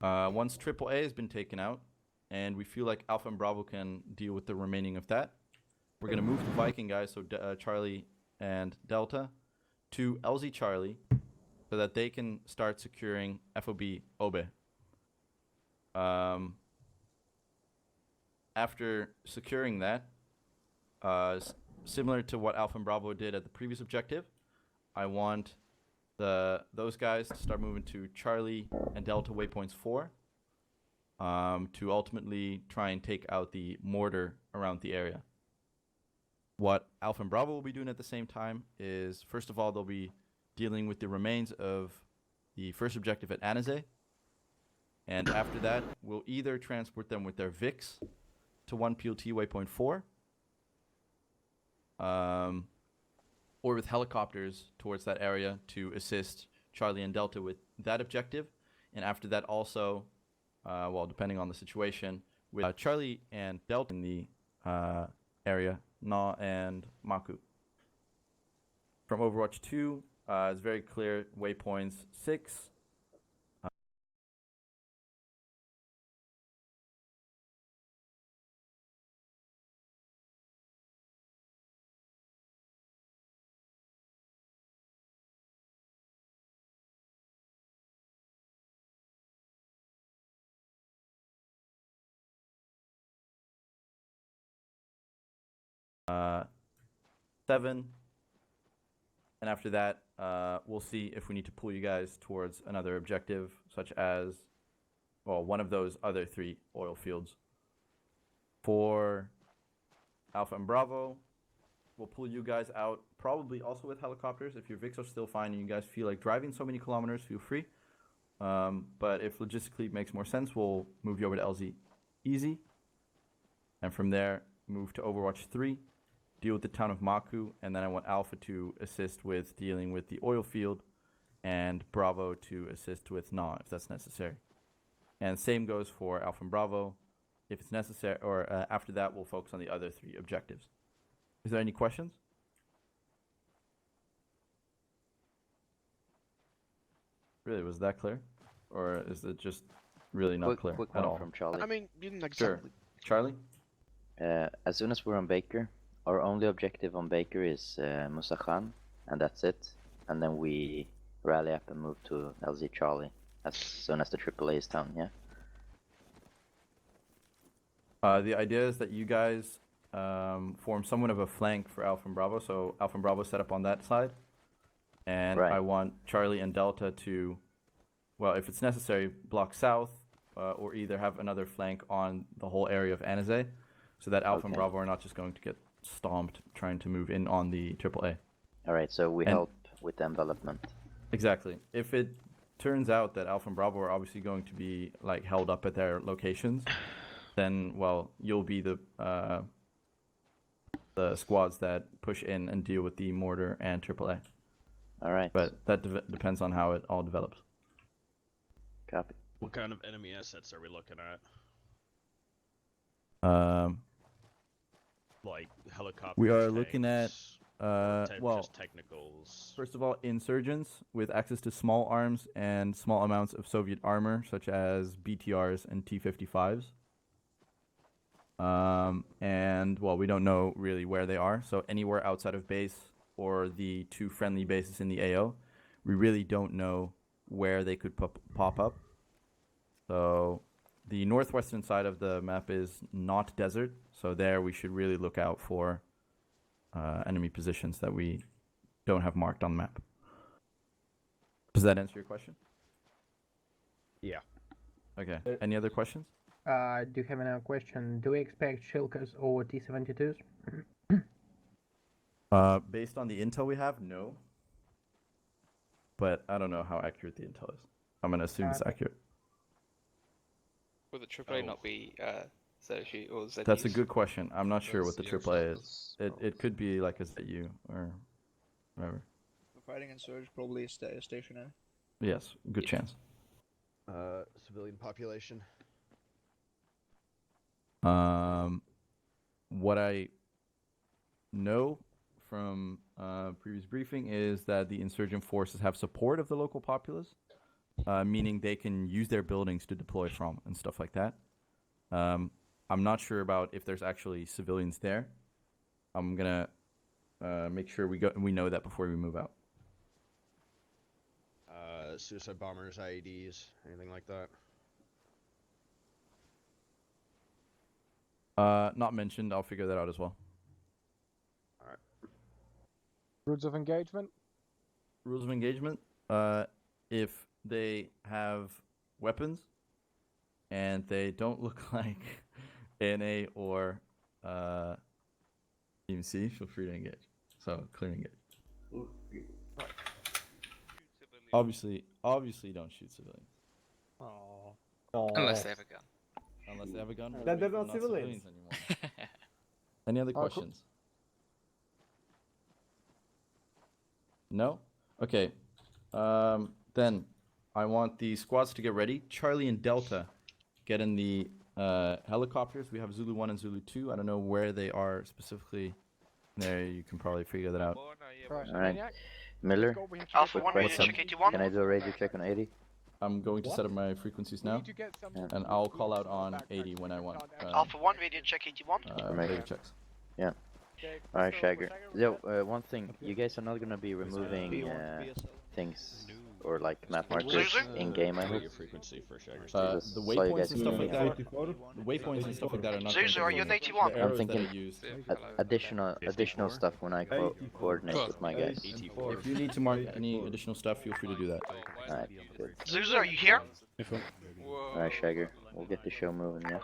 Once AAA has been taken out and we feel like Alpha and Bravo can deal with the remaining of that, we're going to move the Viking guys, so Charlie and Delta, to LZ Charlie so that they can start securing FOB Obe. After securing that, similar to what Alpha and Bravo did at the previous objective, I want those guys to start moving to Charlie and Delta waypoints 4 to ultimately try and take out the mortar around the area. What Alpha and Bravo will be doing at the same time is, first of all, they'll be dealing with the remains of the first objective at Anaze, and after that, we'll either transport them with their VIKs to 1 PLT waypoint 4, or with helicopters towards that area to assist Charlie and Delta with that objective. And after that also, well, depending on the situation, with Charlie and Delta in the area, Na and Maku. From Overwatch 2, it's very clear waypoints 6, 7, and after that, we'll see if we need to pull you guys towards another objective, such as, well, one of those other 3 oil fields. For Alpha and Bravo, we'll pull you guys out, probably also with helicopters. If your VIKs are still fine and you guys feel like driving so many kilometers, feel free. But if logistically it makes more sense, we'll move you over to LZ Easy. And from there, move to Overwatch 3, deal with the town of Maku, and then I want Alpha to assist with dealing with the oil field, and Bravo to assist with Na, if that's necessary. And same goes for Alpha and Bravo. If it's necessary, or after that, we'll focus on the other 3 objectives. Is there any questions? Really, was that clear? Or is it just really not clear Quick at one all? from Charlie. I mean, you didn't Sure. exactly. Charlie? As soon as we're on Baker, our only objective on Baker is Musa Khan, and that's it. And then we rally up and move to LZ Charlie as soon as the AAA is down, yeah? The idea is that you guys form somewhat of a flank for Alpha and Bravo, so Alpha and Bravo set up on that side. And Right. I want Charlie and Delta to, well, if it's necessary, block south, or either have another flank on the whole area of Anaze, so that Alpha and Okay. Bravo are not just going to get stomped trying to move in on the AAA. Alright, so we And- help with the envelopment. Exactly. If it turns out that Alpha and Bravo are obviously going to be like held up at their locations, then, well, you'll be the squads that push in and deal with the mortar and AAA. Alright. But that depends on how it all develops. Copy. What kind of enemy assets are we looking at? Like helicopters? We are looking at, well, just technicals. first of all, insurgents with access to small arms and small amounts of Soviet armor, such as BTRs and T-55s. And, well, we don't know really where they are, so anywhere outside of base or the 2 friendly bases in the AO, we really don't know where they could pop up. So the northwestern side of the map is not desert, so there we should really look out for enemy positions that we don't have marked on the map. Does that answer your question? Yeah. Okay. Any other questions? I do have another question. Do we expect Shilkas or T-72s? Based on the intel we have, no. But I don't know how accurate the intel is. I'm gonna assume it's accurate. Will the AAA not be ZU or ZU? That's a good question. I'm not sure what the AAA is. It could be like a ZU or whatever. The fighting in Surge probably is stationary. Yes, good chance. Civilian population. What I know from previous briefing is that the insurgent forces have support of the local populace, meaning they can use their buildings to deploy from and stuff like that. I'm not sure about if there's actually civilians there. I'm gonna make sure we know that before we move out. Suicide bombers, IEDs, anything like that? Not mentioned. I'll figure that out as well. Alright. Rules of engagement? Rules of engagement. If they have weapons and they don't look like NA or PMC, feel free to engage. So clear engage. Obviously don't shoot civilians. Oh. Unless they have a gun. Unless they have a gun. Then they're we're not civilians. anymore. Any other Alright, cool. questions? No? Okay. Then I want the squads to get ready. Charlie and Delta get in the helicopters. We have Zulu 1 and Zulu 2. I don't know where they are specifically. There, you can probably figure that out. Alright. Miller, Alpha quick 1, radio question. check 81. Can I do a radio check on 80? I'm going to set up my frequencies now, and I'll call out on 80 when I want. Alpha 1, radio check 81. Radio checks. Yeah. Alright, Shagger. Yo, one thing. You guys are not gonna be removing things or like map markers in game, I hope. The waypoints and stuff like that. The waypoints and stuff like that are not. Zeus, are you an 81? I'm thinking additional stuff when I coordinate with my guys. If you need to mark any additional stuff, feel free to do that. Alright, good. Zeus, are you here? Alright, Shagger. We'll get the show moving, yeah?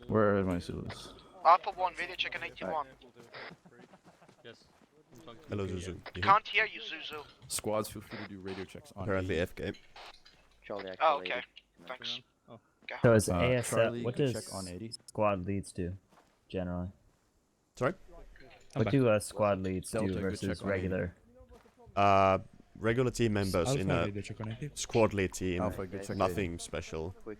Where are my Zulus? Alpha 1, radio check on 81. Hello, Zuzu. You Can't hear you, Zuzu. Squads, feel free to do radio checks on. Apparently FK. Charlie Oh, okay. Thanks. So is Charlie, ASL, what can does check on 80. squad leads do, generally? Sorry? What do squad leads Delta, do good versus check on 80. regular? Regular team members in Alpha a radio check on 80. squad lead team. Alpha, good check. Nothing special. Quick.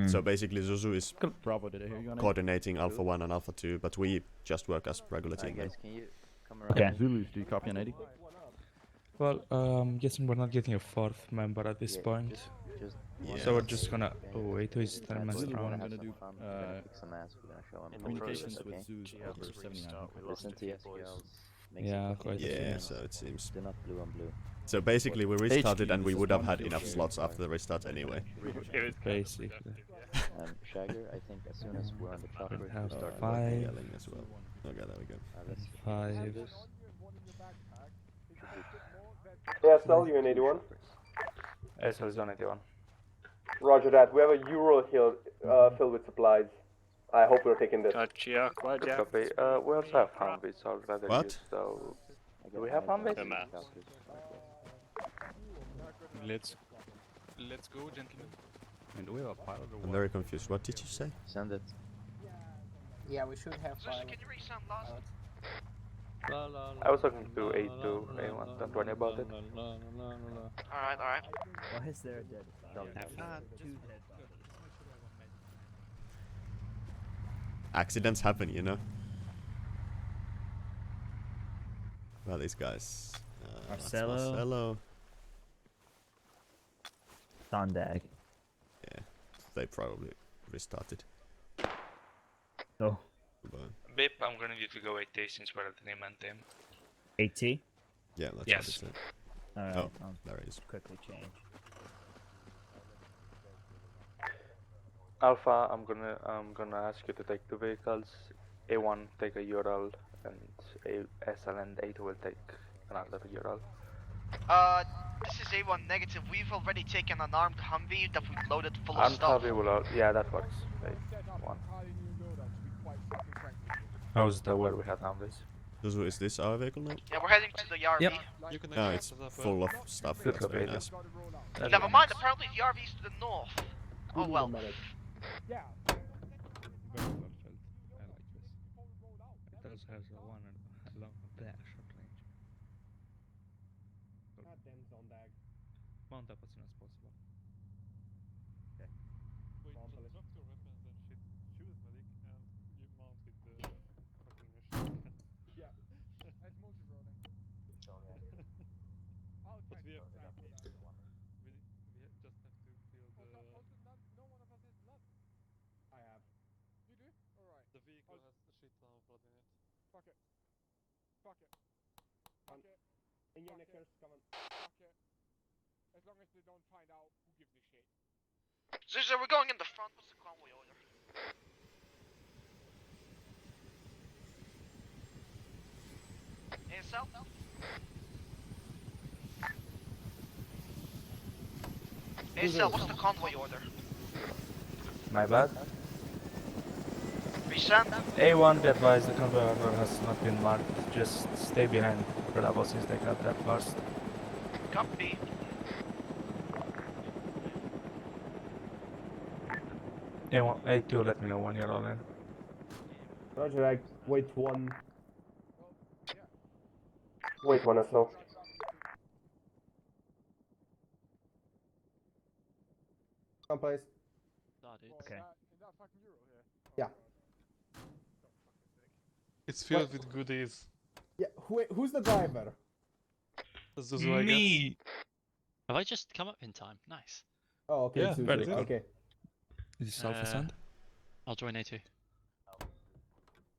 So basically Zuzu is Bravo, did I hear you on 80? coordinating Alpha 1 and Alpha 2, but we just work as regular team. Alright, guys, can you come around? Okay. Zulus, do you copy on 80? Well, guessing we're not getting a fourth member at this point. So we're just gonna. Oh wait, who is that messed I'm around? gonna do Some ass, we're gonna show them communications okay? with Zeus over 79. Listen to SQLs. Yeah, quite a Yeah, few. so it seems. Do not blue on blue. So basically we restarted and we this would is have one had enough slots after the restart anyway. Basically. Shagger, I think as soon as we're on the chopper, we have start 5. Yelling as well. Okay, there we go. let's 5. do this. ASL, you in 81? ASL is on 81. Roger that. We have a Euro hill filled with supplies. I hope we're taking this. Gotcha, quite yeah. Copy. We also have Humvees, so I'd rather What? use those. Do we have Humvees? Let's go, gentlemen. And we have a pilot or I'm very confused. What did you say? Send it. Yeah, we should have Zeus, can you resend last? I was talking to A2, A1, don't worry about it. Alright. Why is there a dead body? Accidents happen, you know? Well, these guys. Marcelo. Marcelo. Sondag. Yeah, they probably restarted. Oh. But Bip, I'm gonna need to go 8 days since we're at the name and team. AT? yeah, that's Yes. what it said. Alright, Oh, I'll there it is. quickly change. Alpha, I'm gonna ask you to take 2 vehicles. A1 take a Ural, and SL and A2 will take another Ural. This is A1 negative. We've already taken an armed Humvee that we've loaded full of Armed stuff. Humvee will yeah, that works. A1. How's So where we have Humvees. Zuzu, is this our vehicle now? Yeah, we're heading to the RV. Yep. No, it's full of stuff. Good That's very copy. nice. Never mind, apparently the RV is to the north. Oh well. Very well felt. I like this. It also has a one and long back short range. Mount up as soon as possible. Wait, just drop your weapons and shit. Shoot it, medic, and you mount with the fucking machine. Yeah. That's multi-rolling. But we have just have to kill the... No one of us is blood. I have. You do? Alright. The vehicle has a shit ton of blood in it. Fuck it. Fuck it. Fuck it. In your knickers, come on. Fuck it. As long as they don't find out who gives a shit. Zeus, we're going in the front. What's the convoy order? ASL? ASL, what's the convoy order? My bad. Resend? A1 advised the convoy order has not been marked. Just stay behind Bravo since they got that first. Copy. A2, let me know when you're all in. Roger, I wait one. Wait one as well. Come, please. Okay. Yeah. It's filled with goodies. Yeah. Who's the driver? Zuzu, I guess. Have I just come up in time? Nice. Oh, okay. Yeah, Zuzu. very good. Okay. Is it self-ascend? I'll join A2.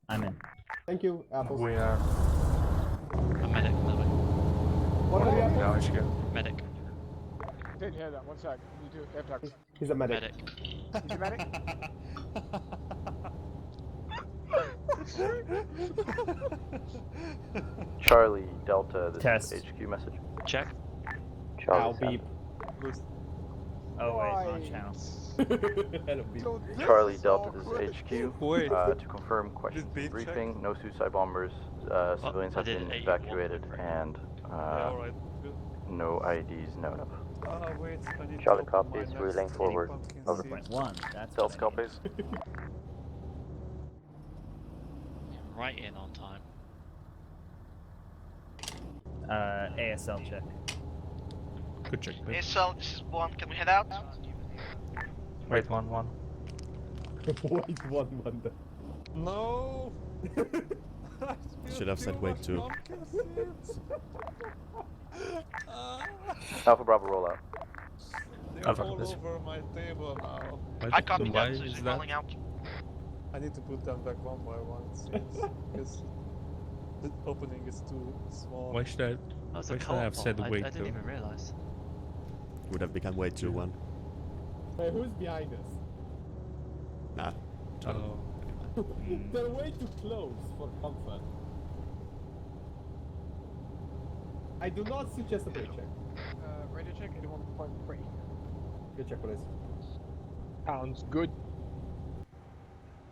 I'm in. Thank you, Apples. We are. I'm medic, by the way. What are we at? Now we should go. Medic. Didn't hear that. One sec. You do air He's a medic. Medic. He's a medic? Charlie Delta, this Test. is HQ message. Check. Charlie beep. Oh wait, wrong channel. Hello, beep. Charlie Delta, this is HQ. Wait. To confirm questions beep briefing, no suicide bombers, civilians I have did been it, evacuated, and Yeah, alright. Good. no IDs known of. Wait, I need Charlie to open copies, my relaying next forward. pumpkin Over. seed. 1. That's Delta what I need. copies. Right in on time. ASL check. Good check, babe. ASL, this is 1. Can we head out? Wait, 1-1. Wait one. No! Should have said wait 2. Alpha Bravo rollout. They're Alpha, all this- over my table now. I copy Why that, so is he's that? rolling out. I need to put them back one by one, it seems. Because the opening is too small. Why should I? That was Why a should I co-op have said bomb. wait I didn't though? even realise. Would have become way 2-1. Hey, who's behind us? Nah. Oh. They're way too close for comfort. I do not suggest a brake check. Radio check 81.3. Good check, please. Sounds good.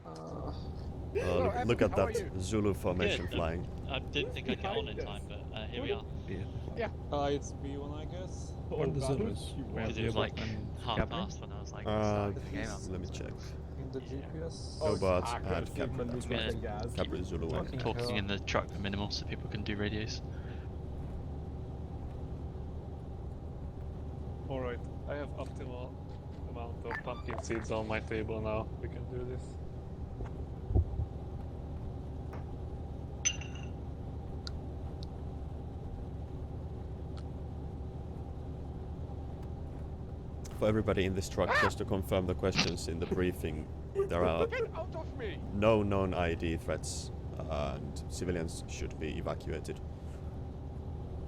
Oh, look at how are that you? Zulu formation Good. flying. I didn't think I'd get on in time, but here we are. Yeah. It's B1, I guess. Or the Zulus. Because it was like half past when I was like starting the game up. Let me check. In the GPS. Robot Ah, and good, Capri. Sigmund That's is right. running gas. Capri Zulu 1. Talking in the truck for minimal so people can do radios. Alright, I have optimal amount of pumpkin seeds on my table now. We can do this. For everybody in this truck, just to confirm the questions in the briefing, there are Get out of me! no known ID threats and civilians should be evacuated.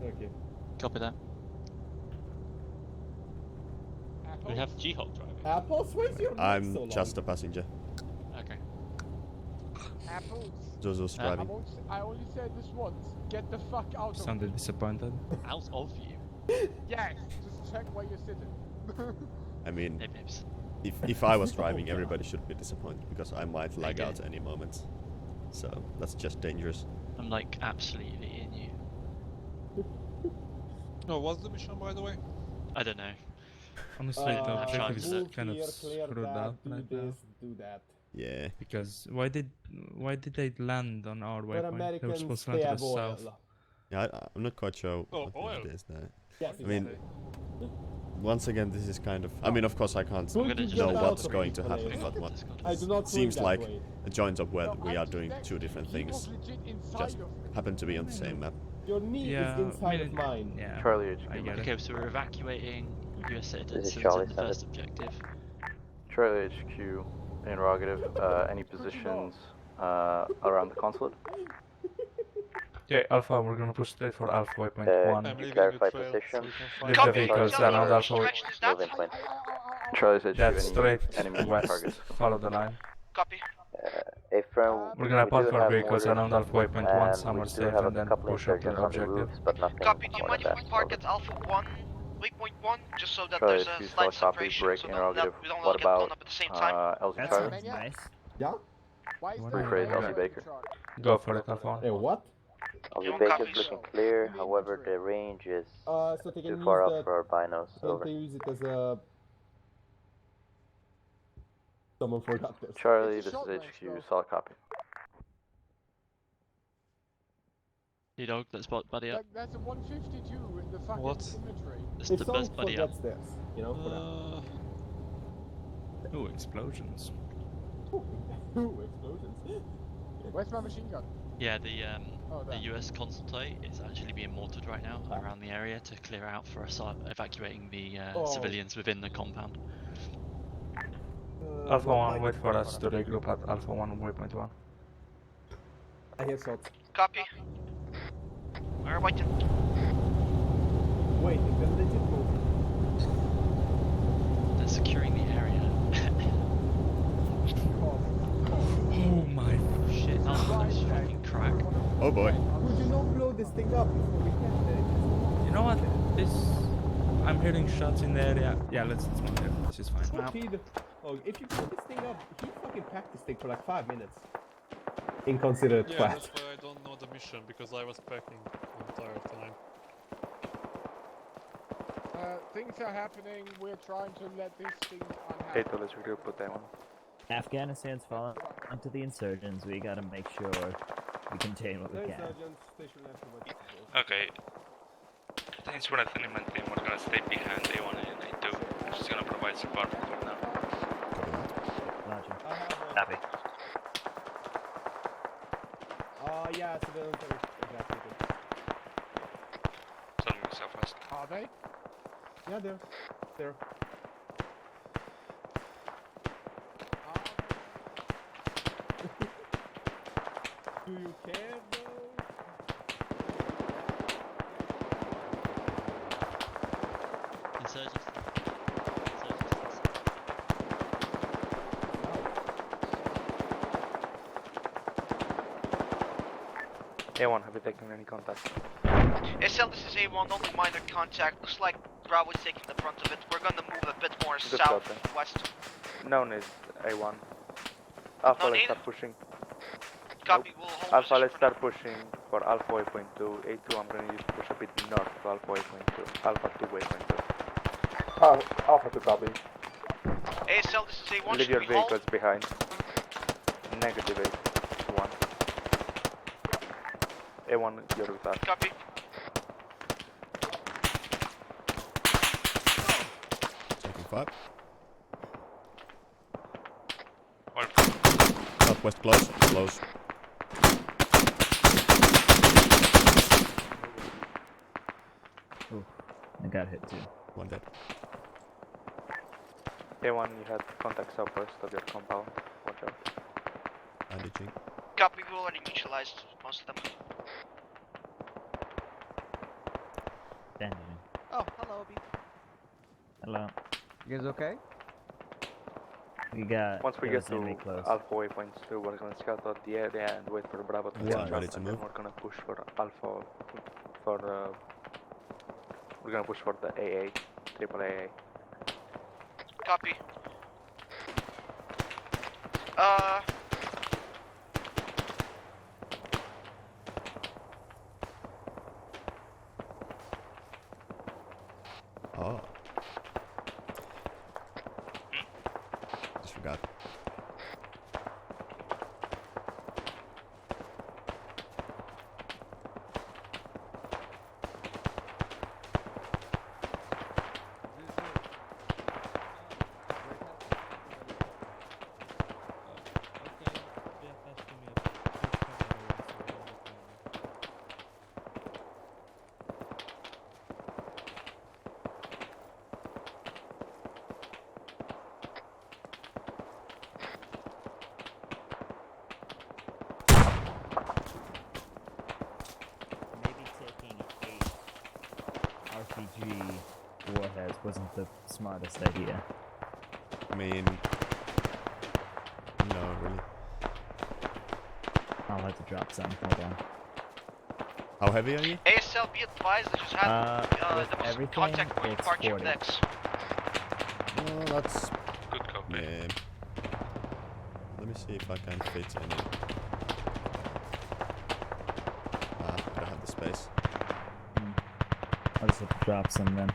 Okay. Copy that. We have G-Hawk driving. Apples, where's your neck so long? I'm just a passenger. Okay. Apples. Zuzu's driving. I only said this once. Get the fuck out of me. Sounded disappointed. Out of you. Yes, just check where you're sitting. I mean, Hey, babes. if I was driving, everybody should be disappointed because I might lag Okay. out any moment. So that's just dangerous. I'm like absolutely in you. No, what's the mission, by the way? I don't know. Honestly, the I'm trying objective to is kind of clear screwed that, up do right this, now. do that. Yeah. Because why did they land on our But waypoint? They were Americans, supposed to they land to have the oil. south. Yeah, I'm not quite sure Oh, what oil. it is now. Yes, I mean, exactly. once again, this is kind of. I mean, of course, I can't Good gonna to just get know out what's of going this to happen, place. but what I do not seems swing like that way. a joint up where No, we I are doing suspect two different he was things. legit inside Just of me. happen to be on the same map. Your knee Yeah, is inside I mean, of mine. Yeah. Charlie HQ. I get it. Okay, so we're evacuating US citizens Charlie, in the send first it. objective. Charlie HQ, interrogative. Any positions around the consulate? Yeah, Alpha, we're gonna push straight for Alpha waypoint Uh, 1. I'm Can you leaving clarify the trail position? so we can Leave find the Copy, vehicles copy. and on Which Alpha. direction is that? Moving point. Charlie's HQ, That's any straight enemy west. targets? Follow the line. Copy. Affirm, We're gonna we park do our have vehicles orders, around Alpha waypoint 1 and somewhere we do safe have and a then couple push up to insurgents the on the objective. roofs, but nothing Copy. Do you more mind than if we that. park Over. at Alpha 1, waypoint 1, just so that Charlie there's a HQ, slight solid copy, separation, break, so that interrogative. we don't all What get blown about up at the same time? LZ That Charlie? sounds nice. Yeah? Why is What there Rephrase a LZ radio Baker. truck? Go for it, Alpha 1. Hey, what? LZ Anyone Baker's copies? looking clear, however the range is So they can too use far out the... for our binos. Can Over. they use it as a... Someone forgot this. Charlie, this is HQ, solid copy. Dog, let's buddy up. That's a 152 in the fucking What? cemetery. It's If the someone best buddy up. forgets this, you know, for that. Oh, explosions. Ooh, explosions. Where's my machine gun? Yeah, the there. US consulate is actually being mortared right now around the area to clear out for evacuating the civilians within the compound. Alpha 1, wait for us to regroup at Alpha 1, waypoint 1. I hear shots. Copy. We're waiting. Wait, they're legit moving. They're securing the area. Oh my shit, that's fucking crack. Oh boy. Would you not blow this thing up before we get there? You know what? I'm hearing shots in the area. Yeah, let's move here. This is fine. If you blow this thing up, he fucking packed this thing for like 5 minutes. Inconsiderate Yeah, twat. that's why I don't know the mission, because I was packing the entire time. Things are happening. We're trying to let these things unhappen. 8, let's regroup with that one. Afghanistan's fallen onto the insurgents. We gotta make sure we contain what we can. Okay. Thanks for attending, team. We're gonna stay behind A1 and A2. I'm just gonna provide support for now. Roger. Copy. Yeah, civilians are evacuated. Something southwest. Are they? Yeah, they're there. Do you care though? Insurgents. A1, have you taken any contact? SL, this is A1, only minor contact. Looks like Bravo is taking the front of it. We're gonna move a bit more Good shot, southwest. No need, A1. Alpha, No let's need? start pushing. Copy, we'll hold Alpha, position let's for start pushing for Alpha waypoint 2. A2, I'm gonna use push a bit north to Alpha waypoint 2. Alpha 2 waypoint 2. Alpha to copy. ASL, this is A1, Leave should your we hold? vehicles behind. Negative 8. 1. A1, you're with us. Copy. Taking 5. One. Southwest close. Close. Ooh, I got hit too. 1 dead. A1, you had contact southwest of your compound. Watch out. Bandaging. Copy, we already neutralized most of them. Bandaging. Oh, hello, Obi. Hello. You guys okay? We got. Once we there get was enemy to close. Alpha waypoints 2, we're gonna scout out the area and wait for Bravo to One. catch Ready up, to and then move. we're gonna push for Alpha, we're gonna push for the AA, triple AA. Copy. Oh. Just forgot. RPG warheads wasn't the smartest idea. I mean, no, really. I'll have to drop some. Hold on. How heavy are you? ASL, be advised, I just had with there was everything, contact with it's departure 40. decks. Well, that's... Good copy. Yeah. Let me see if I can fit any. Ah, I don't have the space. I'll just have to drop some then.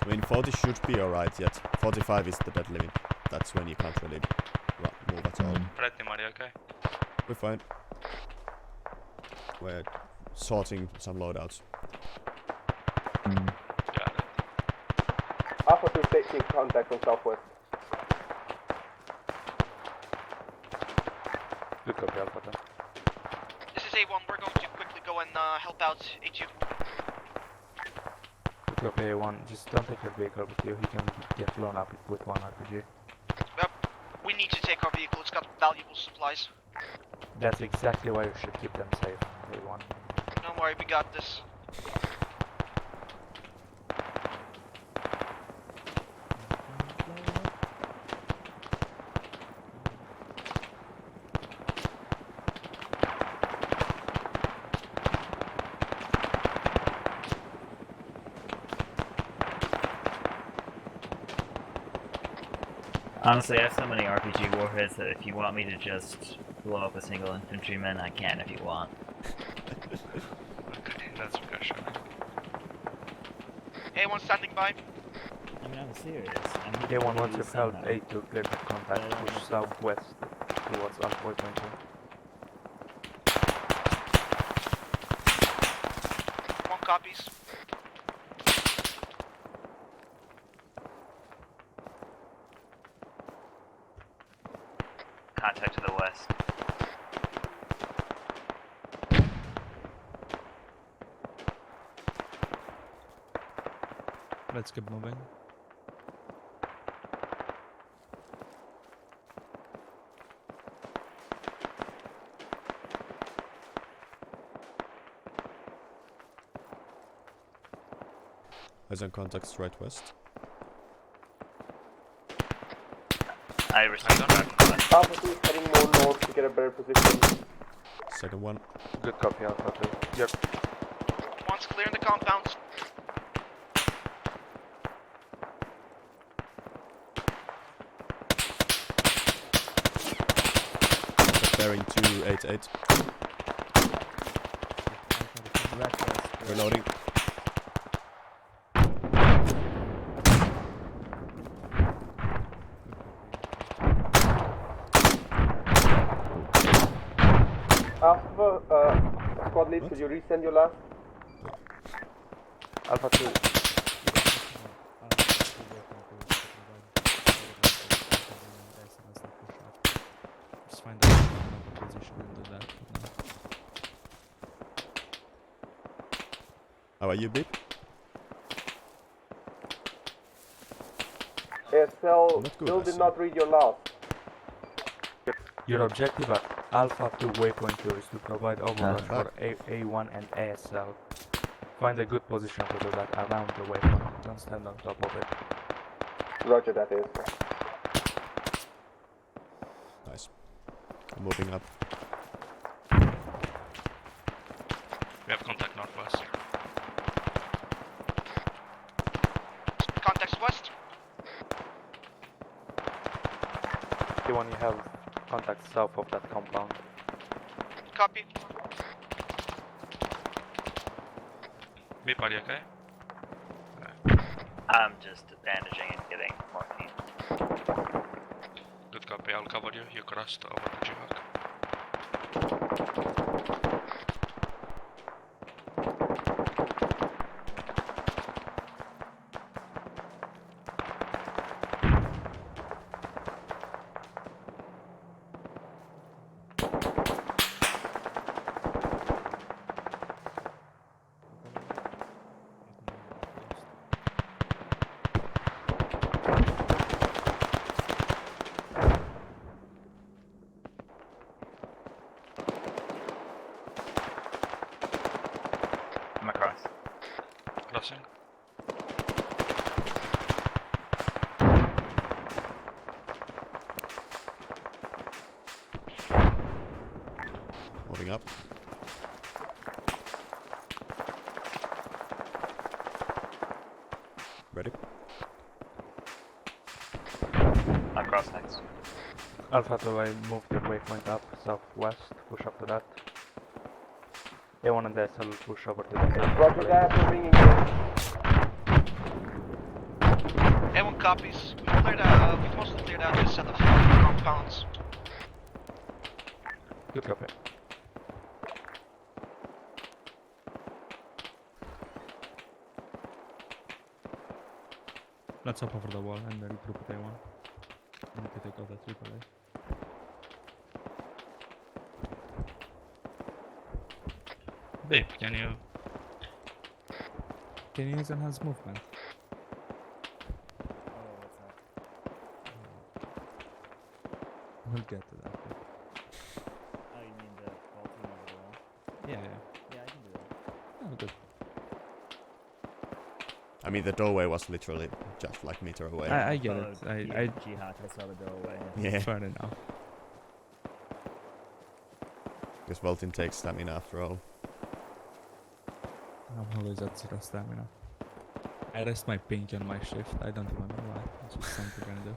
I mean, 40 should be alright yet. 45 is the dead limit. That's when you can't really move at all. Ready, Mario, okay? We're fine. We're sorting some loadouts. Alpha 2 taking contact on southwest. Good copy, Alpha 2. This is A1, we're going to quickly go and help out A2. Good copy, A1. Just don't take your vehicle with you, he can get blown up with one RPG. Yep, we need to take our vehicle, it's got valuable supplies. That's exactly why you should keep them safe, A1. Don't worry, we got this. Honestly, I have so many RPG warheads that if you want me to just blow up a single infantryman, I can if you want. Okay, that's reassuring. A1 standing by. I mean, I'm serious. A1 once you've held A to clear the contact, push southwest towards Alpha 22. One copies. Contact to the west. Let's keep moving. Eyes on contacts right west. I received Alpha 2 is heading more north to get a better position. Second one. Good copy, Alpha 2. Yep. One's clearing the compounds. Bearing 288. Reloading. Alpha, squad lead, could you resend your last? Alpha 2. Just find out the position and do that. How are you, Beep? ASL Not good, still I did see. not read your last. Your objective at Alpha 2 waypoint 2 is to provide overwatch for A1 and ASL. Find a good position to do that around the waypoint. Don't stand on top of it. Roger that, ASL. Nice. I'm moving up. We have contact northwest. Contacts west. A1, you have contact south of that compound. Copy. Beep, are you okay? I'm just bandaging and getting morphine. Good copy, I'll cover you. You crossed over to Jihak. I'm across. Crossing. Moving up. Ready? Across next. Alpha 2, I moved your waypoint up southwest. Push up to that. A1 and SL will push over to the Roger that, we're bringing in. A1 copies. We've mostly cleared out this set of compounds. Good copy. Let's hop over the wall and then regroup at A1. We need to take out the AAA. Babe, can you use enhanced movement? Oh, what's that? We'll get to that. Bit. Oh, you mean the vaulting over the wall? Yeah. Yeah, I can do that. Oh, good. I mean, the doorway was literally just like meter away. I get it. Jihad, I saw the doorway. Yeah. Fair enough. Because vaulting takes stamina after all. I'm always at zero stamina. I rest my pink on my shift. I don't even know why. It's just something I do.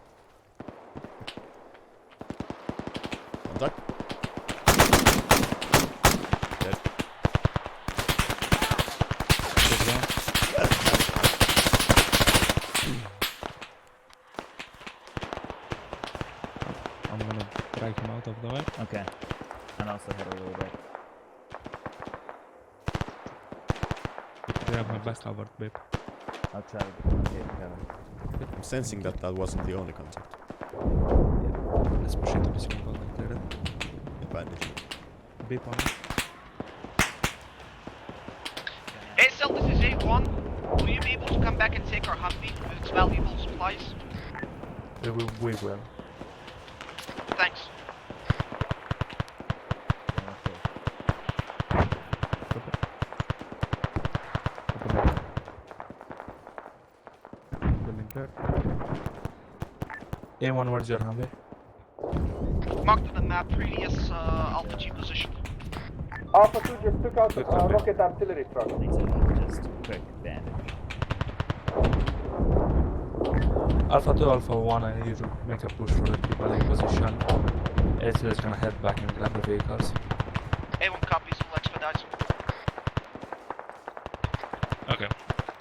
Contact. Dead. I'm gonna drag him out of the way. Okay. And also hit a little bit. You have my back covered, babe. I'll try to get it covered. I'm sensing that that wasn't the only contact. Yeah. Let's push into this one and clear it. Get bandage. Beep on it. ASL, this is A1. Will you be able to come back and take our Humvee with its valuable supplies? We will. Thanks. A1, where's your Humvee? Marked on the map, previous Alpha G position. Alpha 2 just took out the rocket artillery truck. Just quick bandage. Alpha 2, Alpha 1, I need you to make a push for the AAA position. ASL is gonna head back and grab the vehicles. A1 copies, we'll expedite. Okay,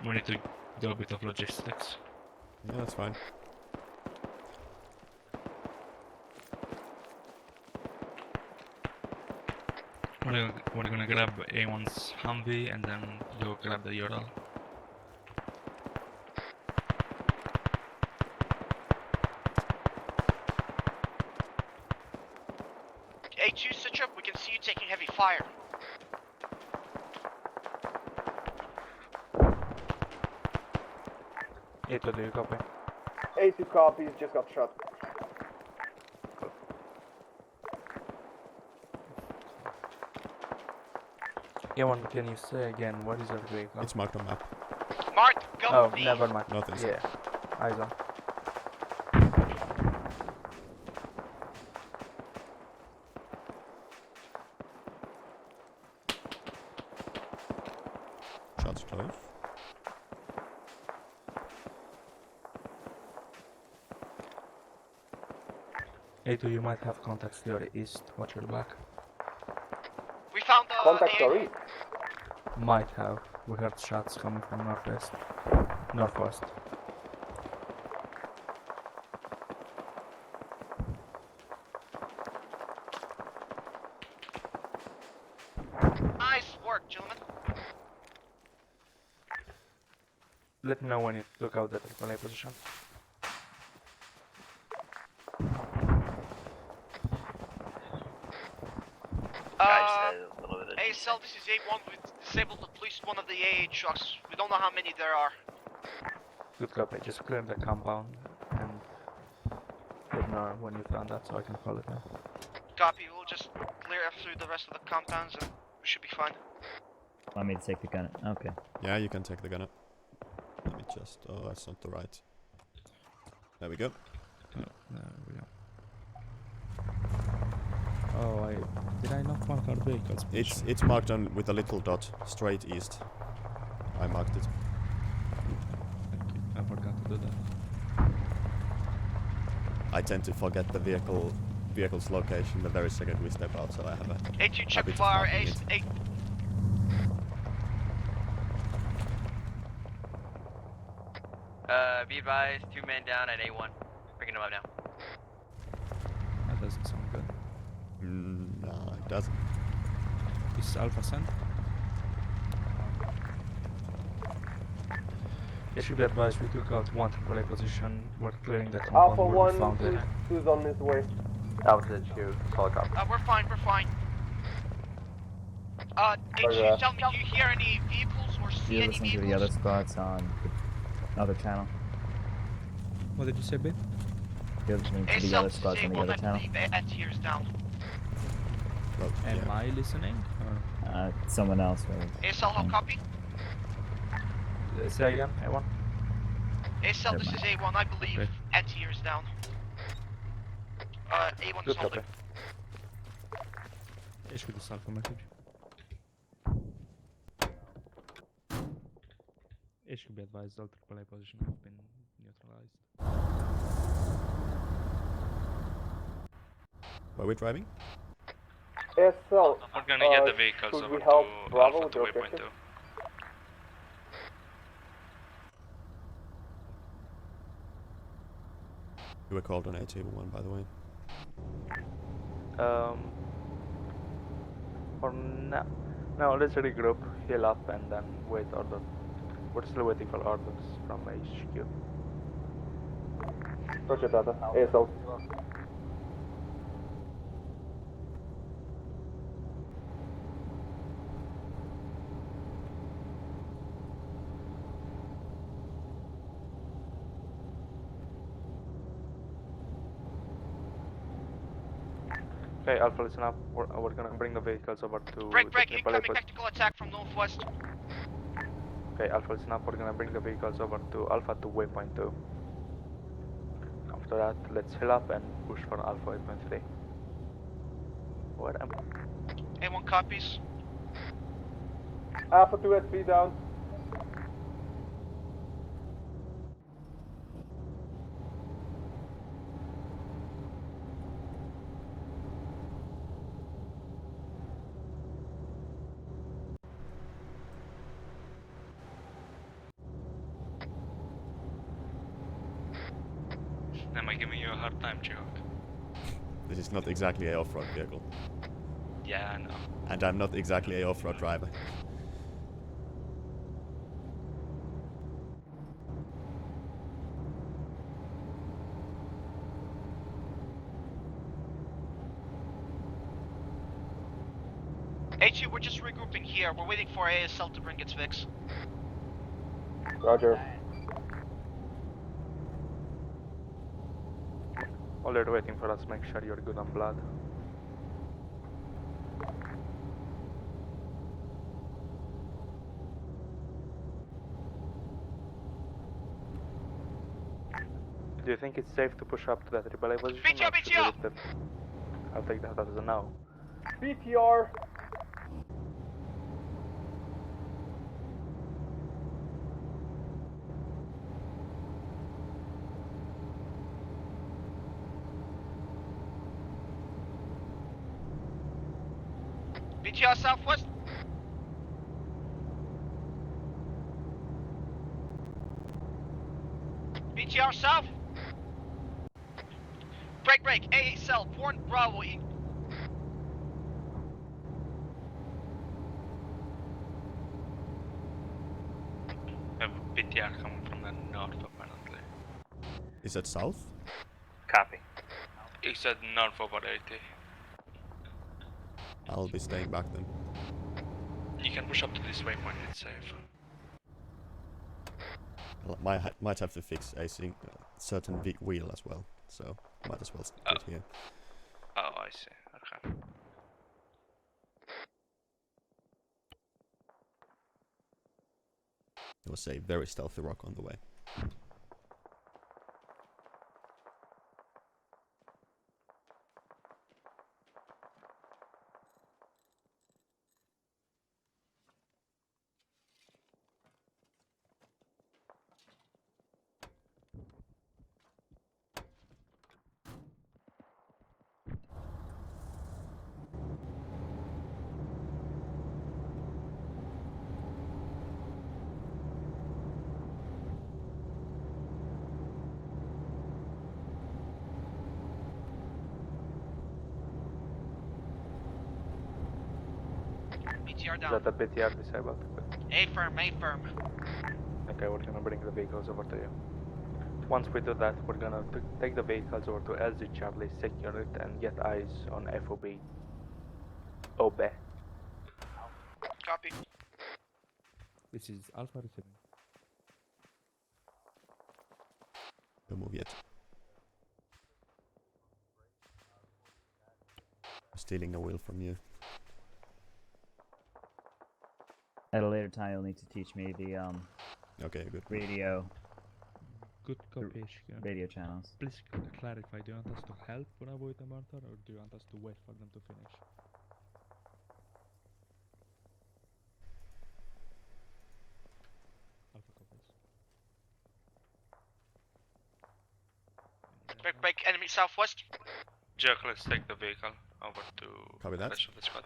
we need to do a bit of logistics. Yeah, that's fine. We're gonna grab A1's Humvee and then go grab the Ural. A2, switch up, we can see you taking heavy fire. A2, do you copy? A2 copies, just got shot. A1, can you say again, what is your vehicle? It's marked on map. Marked, go Oh, V. never mind. Nothing. Yeah, eyes on. Shots close. A2, you might have contacts to your east, watch your back. We found Contact our east. Might have. We heard shots coming from northwest. Northwest. Nice work, gentlemen. Let me know when you look out the AAA position. ASL, this is A1. We've disabled at least one of the AA trucks. We don't know how many there are. Good copy. Just clear the compound and let me know when you found that so I can call it now. Copy, we'll just clear through the rest of the compounds and we should be fine. Want me to take the gun? Okay. Yeah, you can take the gunner. Let me just... Oh, that's not the right. There we go. Oh, there we go. Oh, did I not mark our vehicles? It's marked on with a little dot straight east. I marked it. Thank you. I forgot to do that. I tend to forget the vehicle's location the very second we step out, so I have a A2 check habit of fire, marking it. A... be advised, 2 men down at A1. Bringing them up now. That doesn't sound good. No, it doesn't. Is Alpha sent? It should be advised we took out one AAA position. We're clearing the compound Alpha where 1, we found it. who's on his way? Alpha HQ, solid copy. We're fine, we're fine. HQ, tell me, do you hear any vehicles or see You're any listening to vehicles? the other squads on the other channel. What did you say, babe? You're listening to the other squads on the other channel. Tears down. Am I listening? Or? Someone else. ASL, how copy? Say again, A1. ASL, this is A1, I believe. Tears down. A1 is holding. Issue the Alpha message. It should be advised all AAA position have been neutralized. Where are we driving? ASL, We're gonna get the vehicles should over we help to Bravo Alpha with to your waypoint objective? 2. You were called on A1, by the way. For now, no, let's regroup, heal up, and then wait order. We're still waiting for orders from HQ. Roger, Tata. ASL. Okay, Alpha, listen up. We're gonna bring the vehicles over to Break, the incoming tactical attack from northwest. Okay, Alpha, listen up. We're gonna bring the vehicles over to Alpha to waypoint 2. After that, let's heal up and push for Alpha waypoint 3. What am A1 copies. Alpha 2 at 3 down. Am I giving you a hard time, Jihawk? This is not exactly a off-road vehicle. Yeah, I know. And I'm not exactly a off-road driver. HU, we're just regrouping here. We're waiting for ASL to bring its fix. Roger. While they're waiting for us, make sure you're good on blood. Do you think it's safe to push up to that relay position? BTR, BTR! I'll take that as a no. BTR! BTR southwest. BTR south. Break. ASL, Warren Bravo. We have a BTR coming from the north, apparently. Is that south? Copy. He said north about 80. I'll be staying back then. You can push up to this waypoint, it's safe. Might have to fix a certain wheel as well, so might as well do it here. Oh, I see. Okay. There was a very stealthy rock on the way. BTR Is down. that the BTR disabled? Good. A firm, A firm. Okay, we're gonna bring the vehicles over to you. Once we do that, we're gonna take the vehicles over to LZ Charlie, secure it, and get eyes on FOB. Obe. Copy. This is Alpha receiving. Don't move yet. Stealing the wheel from you. At a later time, you'll need to teach me the Okay, good. radio. Good copy. Radio channels. Please clarify. Do you want us to help when avoid the murder, or do you want us to wait for them to finish? Alpha copies. Break, enemy southwest. Jack, let's take the vehicle over to Copy that. rest of the squad.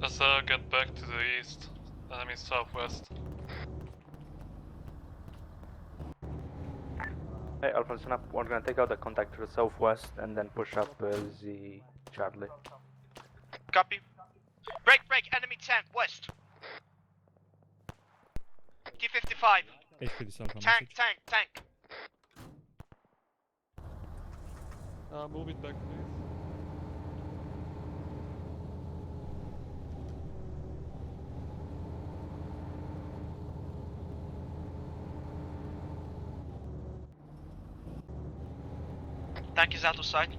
Let's get back to the east. I mean southwest. Hey, Alpha, listen up. We're gonna take out the contact to the southwest and then push up LZ Charlie. Copy. Break, enemy tank west. T-55. HPD Alpha Tank, message. tank. Move it back, please. Tank is out of sight.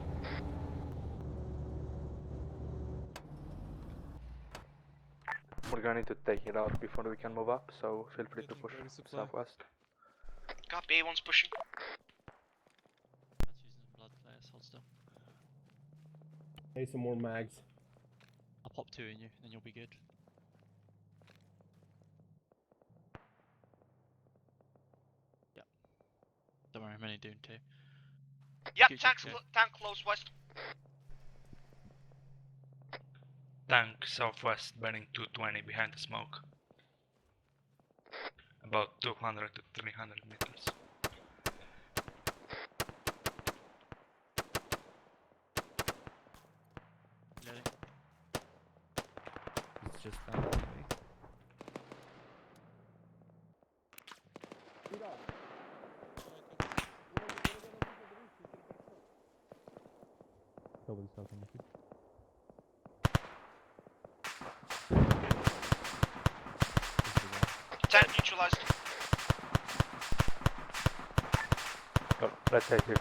We're gonna need to take it out before we can move up, so feel free to push southwest. Copy, A1's pushing. That's using blood players, hold still. Hey, some more mags. I'll pop 2 in you, then you'll be good. Yep. Don't worry, I'm only doing 2. Yep, Good, tank close west. Tank southwest, bearing 220 behind the smoke. About 200 to 300 meters. Ready? It's just down the way. Double Alpha message. Tank neutralized. Well, let's take it.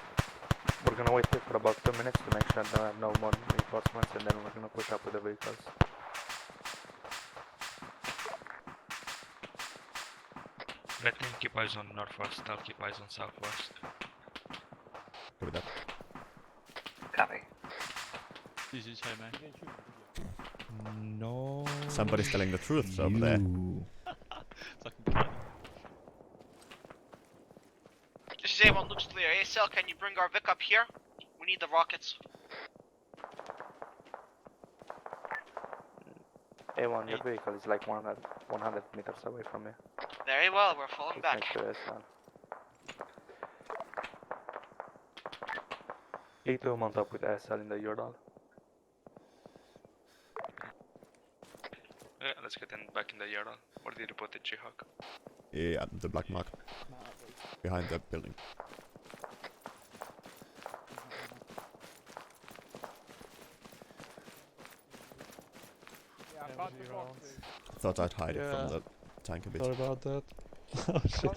We're gonna wait here for about 2 minutes to make sure there are no more reinforcements, and then we're gonna push up with the vehicles. Let me keep eyes on northwest, I'll keep eyes on southwest. Copy that. Copy. This is home, man. No. Somebody's telling the truth over there. This is A1, looks clear. ASL, can you bring our Vic up here? We need the rockets. A1, your vehicle is like 100 meters away from you. Very well, we're falling back. Next to S1. E2 mount up with SL in the Yordal. Yeah, let's get back in the yard. Where did you put the Jihawk? Yeah, the black mark. Behind the building. Yeah, about the boxes. Thought I'd hide it from the tank a bit. Sorry about that. Oh shit.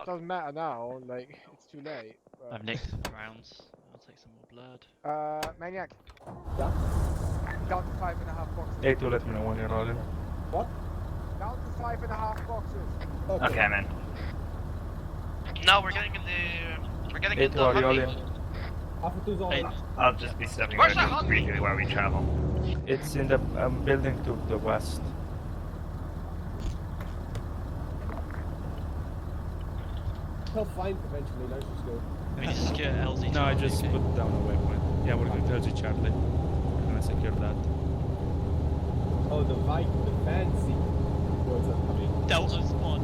Doesn't matter now, like, it's too late. I've nicked rounds. I'll take some more blood. Maniac. Yeah? Down to 5.5 boxes. A2, let me know when you're rolling. What? Down to 5.5 boxes. Okay, man. No, we're getting in the. We're getting in the. A2, are you all Humvee. in? Alpha 2's all in. I'll just be stepping Where's away the from Humvee? preview while we travel. It's in the building to the west. He'll find eventually, let's just go. We need to secure LZ. No, I just put down a waypoint. Yeah, we're going to LG Charlie. We're gonna secure that. Oh, the Viking, the fancy words are coming. Delta squad.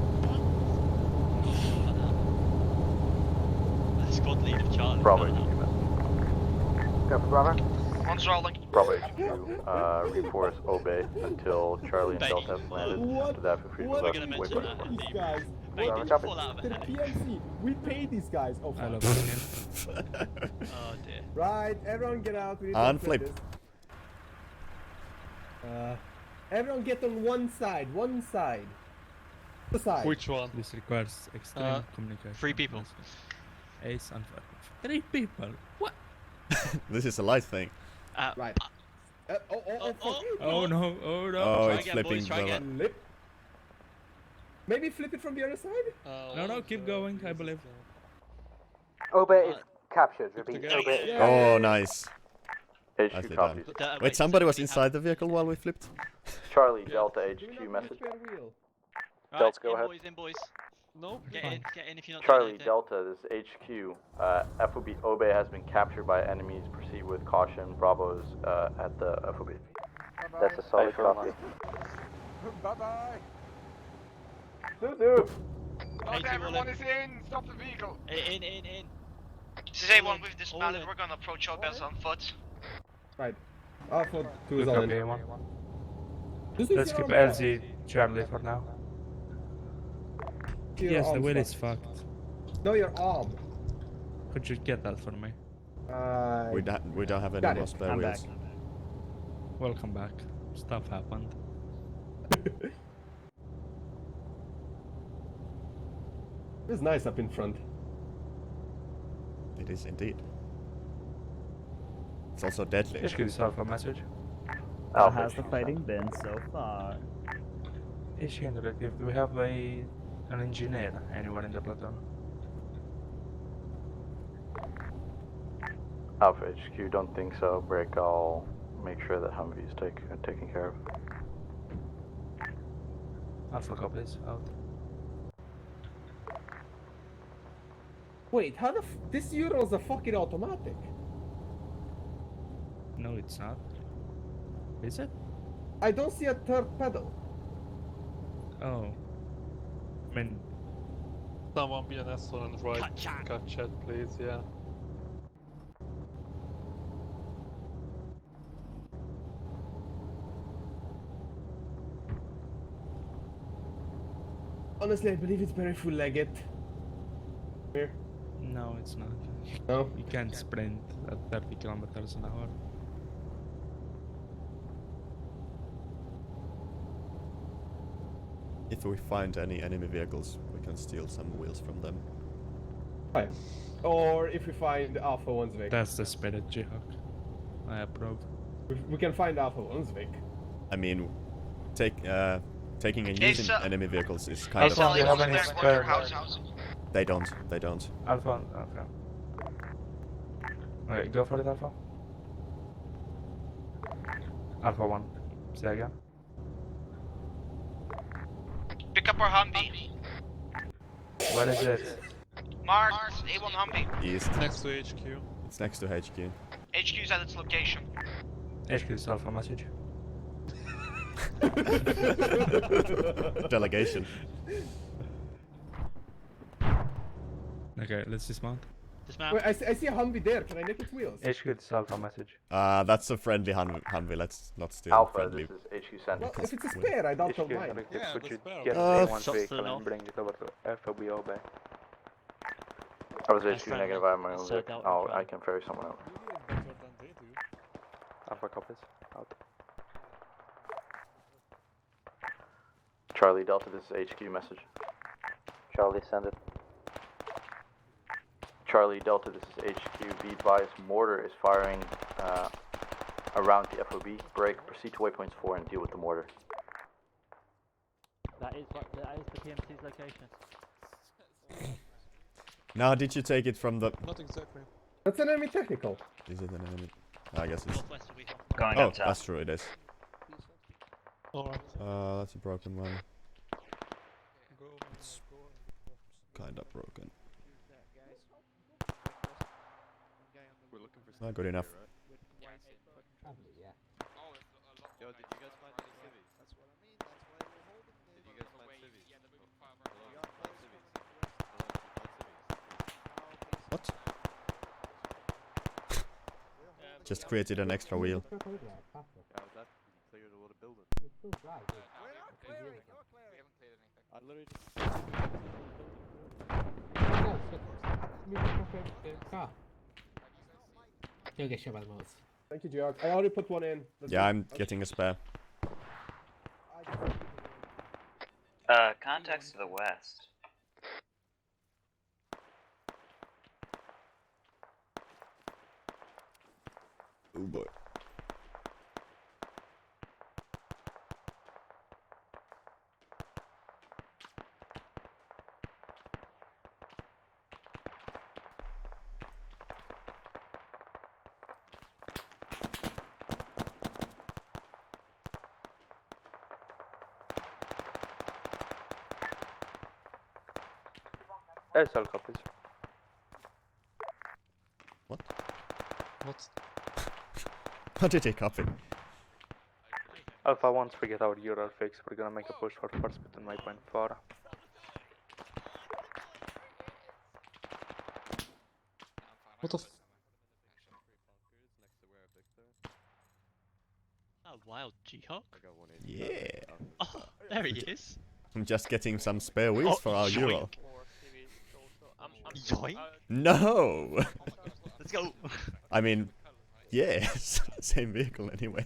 The squad lead of Charlie. Bravo HQ, Go for Bravo. One's rolling. Bravo HQ, reinforce Obey until Charlie and Delta have landed. After that, feel free to left waypoint. These guys. Mate, did you fall out of The a heli? PMC. We pay these guys. Oh, I fuck. love it. Oh dear. Right, everyone get out. We need to And flip flip. this. Everyone get on one side. One side. The side. Which one? This requires extreme communication. 3 people. Ace and 5. 3 people? What? This is a light thing. Right. Oh no, oh no. Oh, Try it's again, flipping. boys, try again. Flip. Maybe flip it from the other side? No, keep going, I believe. Obey is captured. Repeat. Together. Obey. Oh, nice. HQ Nicely copies. done. Wait, somebody was inside the vehicle while we flipped? Charlie, Delta HQ message. Right, Delta, go ahead. in boys. No, get in if you're not Charlie, doing anything. Delta, this is HQ. FOB Obey has been captured by enemies. Proceed with caution. Bravo is at the FOB. That's a solid copy. Bye bye. Zuzu. Not everyone is in. Stop the vehicle. In. This is A1. We've dismounted. We're gonna approach our guys on foot. Right. Alpha 2 is Look all up in. A1. This is Let's your keep own LZ Charlie for now. Your Yes, the arm's wheel is fucked. fucked. No, your arm. Could you get that for me? We don't have any Got more it. spare I'm wheels. back. Welcome back. Stuff happened. It's nice up in front. It is indeed. It's also deadly. HQ is Alpha message. How has the fighting been so far? HQ interactive. Do we have an engineer? Anyone in the platoon? Alpha HQ, don't think so. Break, I'll make sure that Humvee is taken care of. Alpha copies. Out. Wait, how the this Euro's a fucking automatic? No, it's not. Is it? I don't see a third pedal. Oh. I mean, Someone be an asshole and right. Cut chat, please. Yeah. Honestly, I believe it's very full-legged. Here. no, it's not. No? You can't sprint at 30 kilometers an hour. If we find any enemy vehicles, we can steal some wheels from them. Right. Or if we find Alpha 1's Vic. That's the spirit, Jihawk. I approve. We can find Alpha 1's Vic. I mean, taking and Hey, using so- enemy vehicles is kind Alpha, of... do you have any spare? They don't. Alpha, okay. Okay, go for it, Alpha. Alpha 1. Say again. Pick up our Humvee. Where is it? Mark, A1 Humvee. East. Next to HQ. It's next to HQ. HQ's at its location. HQ is Alpha message. Delegation. Okay, let's dismount. Dismount. Wait, I see a Humvee there. Can I nick its wheels? HQ is Alpha message. That's a friendly Humvee. Let's not steal Alpha, friendly. this is HQ sent. Well, if it's a spare, I don't HQ mind. interactive, could you spare. get Uh, A1's shots vehicle to the and north. bring it over to FOB Obey? I was HQ friendly. negative, I have my own So vehicle. Delta Oh, friendly. I can ferry someone over. Really is better than they do. Alpha copies. Out. Charlie Delta, this is HQ message. Charlie, send it. Charlie Delta, this is HQ. Be advised, mortar is firing around the FOB. Break, proceed to waypoints 4 and deal with the mortar. That is the PMC's location. Now, did you take it from the... Not exactly. That's an enemy technical. Is it an enemy? I guess it's... Going oh, up top. that's true, it is. Alright. That's a broken one. It's kinda broken. Not good enough. Yo, did you guys find any civvies? That's what I mean. That's why we're holding them. Did you guys find civvies? What? Just created an extra wheel. Yeah, that cleared a lot of buildings. I literally You'll get shot by the mouse. Thank you, Georg. I already put one in. Yeah, I'm getting a spare. Contacts to the west. Oh boy. SL copies. What? What? What did he copy? Alpha, once we get our Ural fix, we're gonna make a push for first bit on waypoint 4. What the f... Oh, wild G-Hawk? Yeah. Oh, there he is. I'm just getting some spare wheels for our Euro. Yoink. No! Let's go. I mean, yes, same vehicle anyway.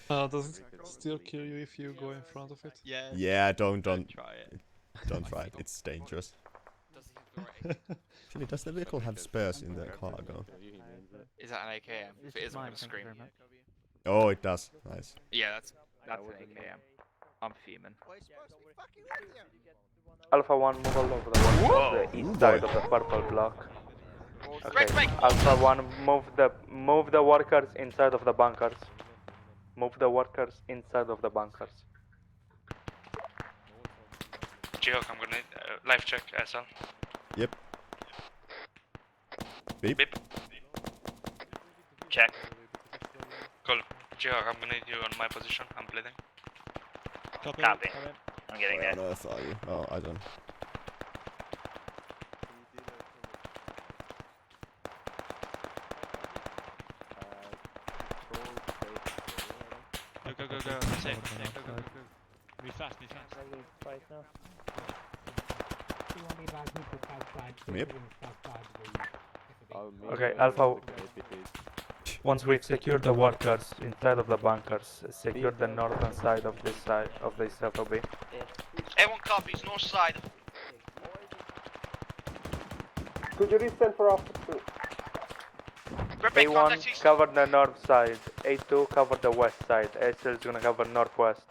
Does it still kill you if you go in front of it? Yeah. Yeah, don't try it. Don't try it. It's dangerous. Actually, does the vehicle have spares in the cargo? Is that an AKM? If it is, I'm gonna scream. Oh, it does. Nice. Yeah, that's an AKM. I'm fuming. Alpha 1, move all over the one the east side of the purple block. Okay. Alpha 1, move the workers inside of the bunkers. Move the workers inside of the bunkers. G-Hawk, I'm gonna life check SL. Yep. Beep. Beep. Check. Cool. G-Hawk, I'm gonna need you on my position. I'm bleeding. Copy. I'm getting Where there. on earth are you? Oh, I don't. Go. Safe. Go. Be fast. Right now. Yep. Okay, Alpha. Once we've secured the workers inside of the bunkers, secure the northern side of this FOB. A1 copies, north side. Could you resend for officer? A1 cover the north side, A2 cover the west side, SL is gonna cover northwest.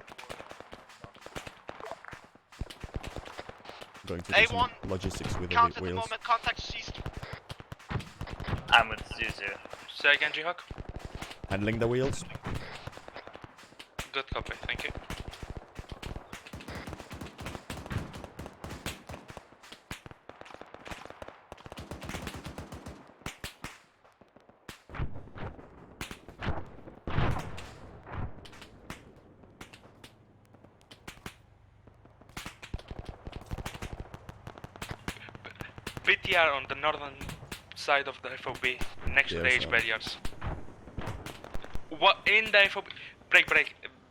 Going to do some logistics with the Count at the wheels. moment, contact ceased. I'm with Zeus. Say again, G-Hawk. Handling the wheels. Good copy, thank you. BTR on the northern side of the FOB, next to the H barriers. What in the FOB? Break.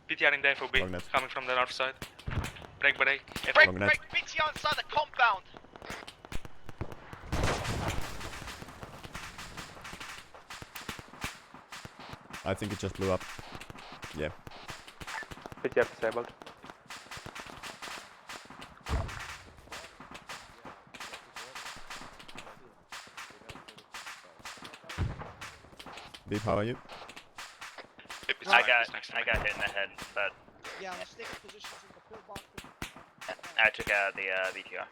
BTR in the FOB, coming from the north side. Break. Break, BT inside the compound. I think it just blew up. Yeah. BTR disabled. Beep, how are you? I got hit in the head, but Yeah, let's take positions in the pillbox. I took out the VTR.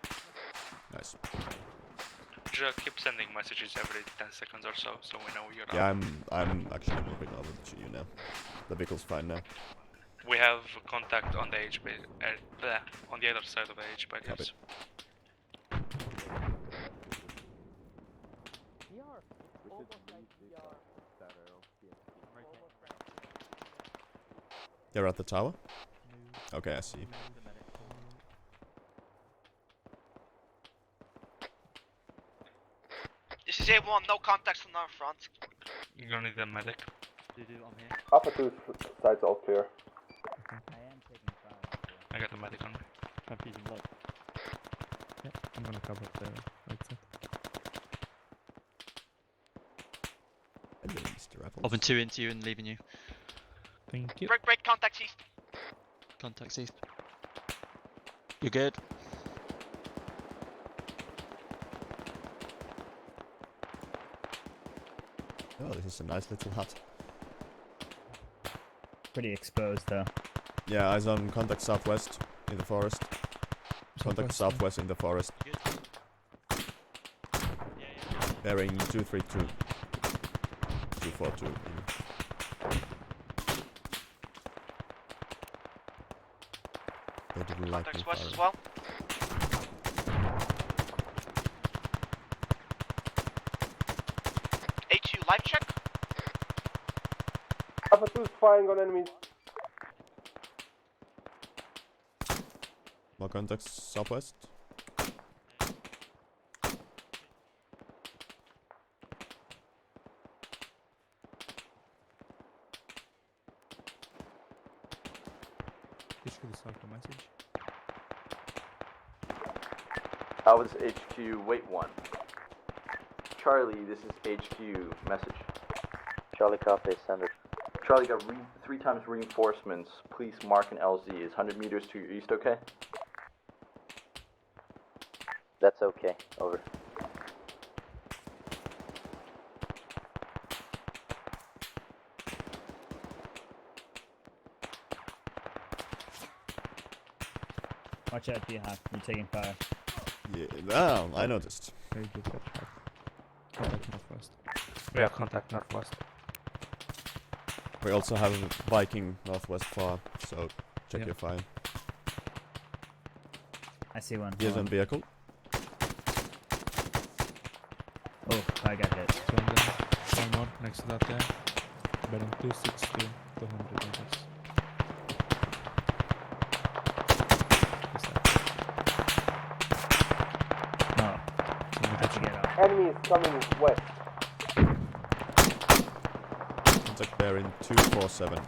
Nice. Just keep sending messages every 10 seconds or so, so we know you're Yeah, out. I'm actually moving over to you now. The vehicle's fine now. We have contact on the H base, on the other side of the H base. Copy. They're at the tower? Okay, I see. This is A1, no contacts on our front. You're gonna need a medic. Alpha 2 side's all clear. I got the medic on me. Yeah, I'm gonna cover the right side. Open 2 into you and leaving you. Thank you. Break, contacts east. Contacts east. You're good. Oh, this is a nice little hut. Pretty exposed though. Yeah, eyes on contact southwest in the forest. Contact southwest in the forest. Bearing 232. 242. They didn't like me Contacts west firing. as well. A2 live check. Alpha 2 is firing on enemies. More contacts southwest. This is the message. Alpha, this is HQ, wait 1. Charlie, this is HQ, message. Charlie copy, sender. Charlie got 3 times reinforcements. Please mark an LZ. Is 100 meters to your east okay? That's okay, over. Watch out, D-Hawk. You're taking fire. Yeah, oh, I noticed. Very good shot. Contact northwest. Yeah, contact northwest. We also have Viking northwest far, so check your fire. I see one. He is on vehicle. Oh, I got hit. So one more next to that guy. Bearing 260, 200 meters. No. I have to get out. Enemy is coming west. Contact bearing 247.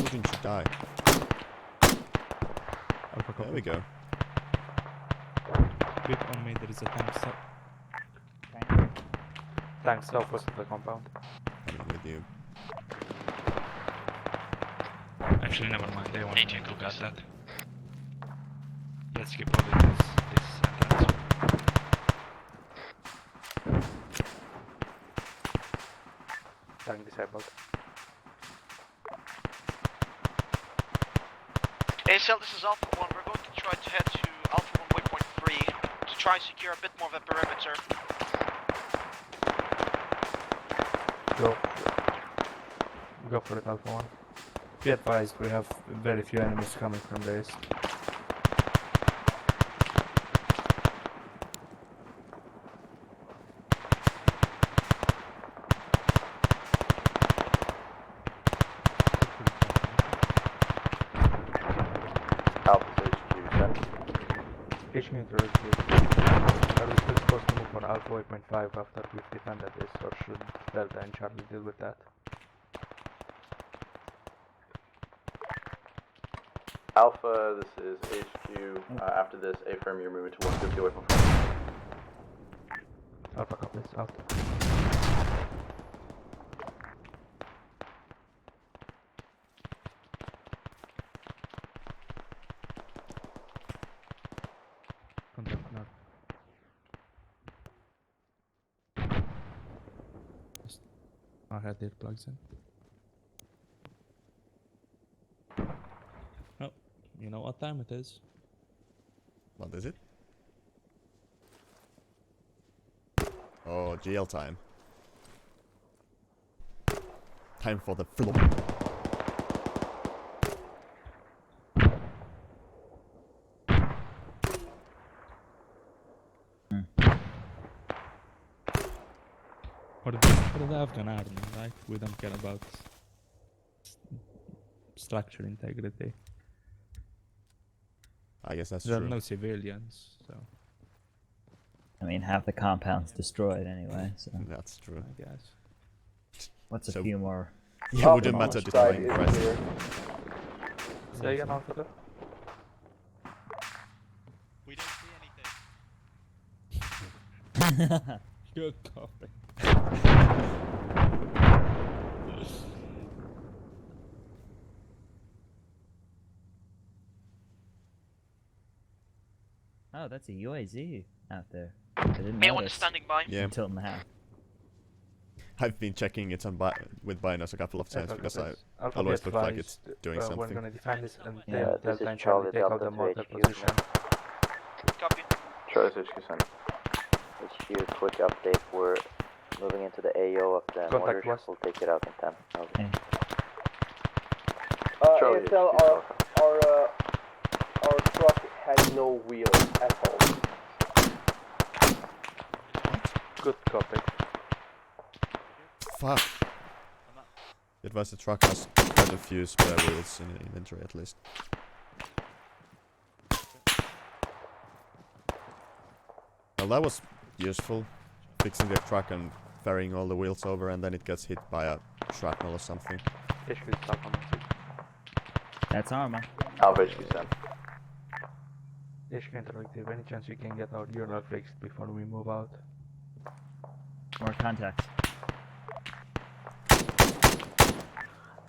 Looking should die. There we go. Big on me, there is a tank stop. Tank southwest of the compound. Coming with you. Actually, never mind. They want to got that. Let's keep holding this sentence. Tank disabled. ASL, this is Alpha 1. We're going to try to head to Alpha 1 waypoint 3 to try and secure a bit more of a perimeter. Go for it, Alpha 1. Be advised, we have very few enemies coming from the east. Alpha HQ, send. HQ interrogate. Are we still supposed to move on Alpha waypoint 5 after we've defended this, or should Delta and Charlie deal with that? Alpha, this is HQ. After this, A-firm, you're moving to 150 away from front. Alpha copies, out. Contact north. I had the plugs in. Oh, you know what time it is? What is it? Oh, GL time. Time for the flop. For the Afghan army, right? We don't care about structure integrity. I guess that's there true. There are no civilians, so... I mean, half the compound's destroyed anyway, so... That's true. I guess. What's a few more... Yeah, it wouldn't matter destroying the rest. Say again, officer. We don't see anything. Good copy. Oh, that's a UAZ out there. I didn't May one notice standing by. Yeah. until now. I've been checking it on with binos a couple of times because I Alpha always be look like advised, it's doing We're something. gonna defend this and Yeah, then this is Delta and Charlie Charlie take out Delta the to mortar HQ. position. Copy. Charlie's HQ sent. HQ, quick update. We're moving into the AO of the Contact mortars. west. We'll take it out in 10. Okay. Charlie, ASL, our truck has no wheels at all. Good copy. Fuck. Advise the truck has quite a few spare wheels in inventory at least. Well, that was useful. Fixing the truck and ferrying all the wheels over, and then it gets hit by a shrapnel or something. That's Arma. Alpha HQ sent. HQ interactive, any chance we can get our urinal fixed before we move out? More contacts.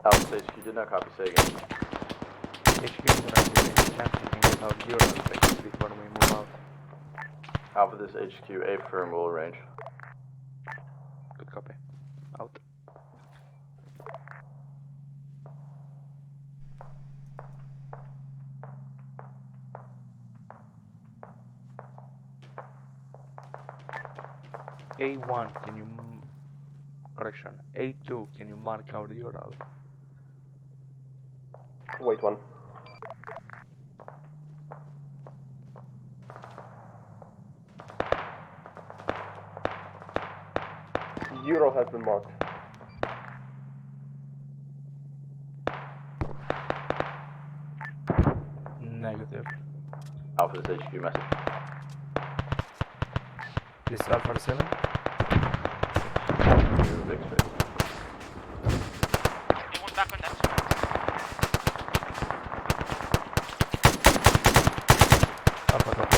Alpha HQ did not copy, say again. HQ interactive, any chance we can get our urinal fixed before we move out? Alpha, this HQ, A firm will arrange. Good copy. Out. A1, can you... correction. A2, can you mark out the URL? Wait one. Euro has been marked. Negative. Alpha, this HQ message. This is Alpha 7. Big space. Anyone back on that? Alpha copy.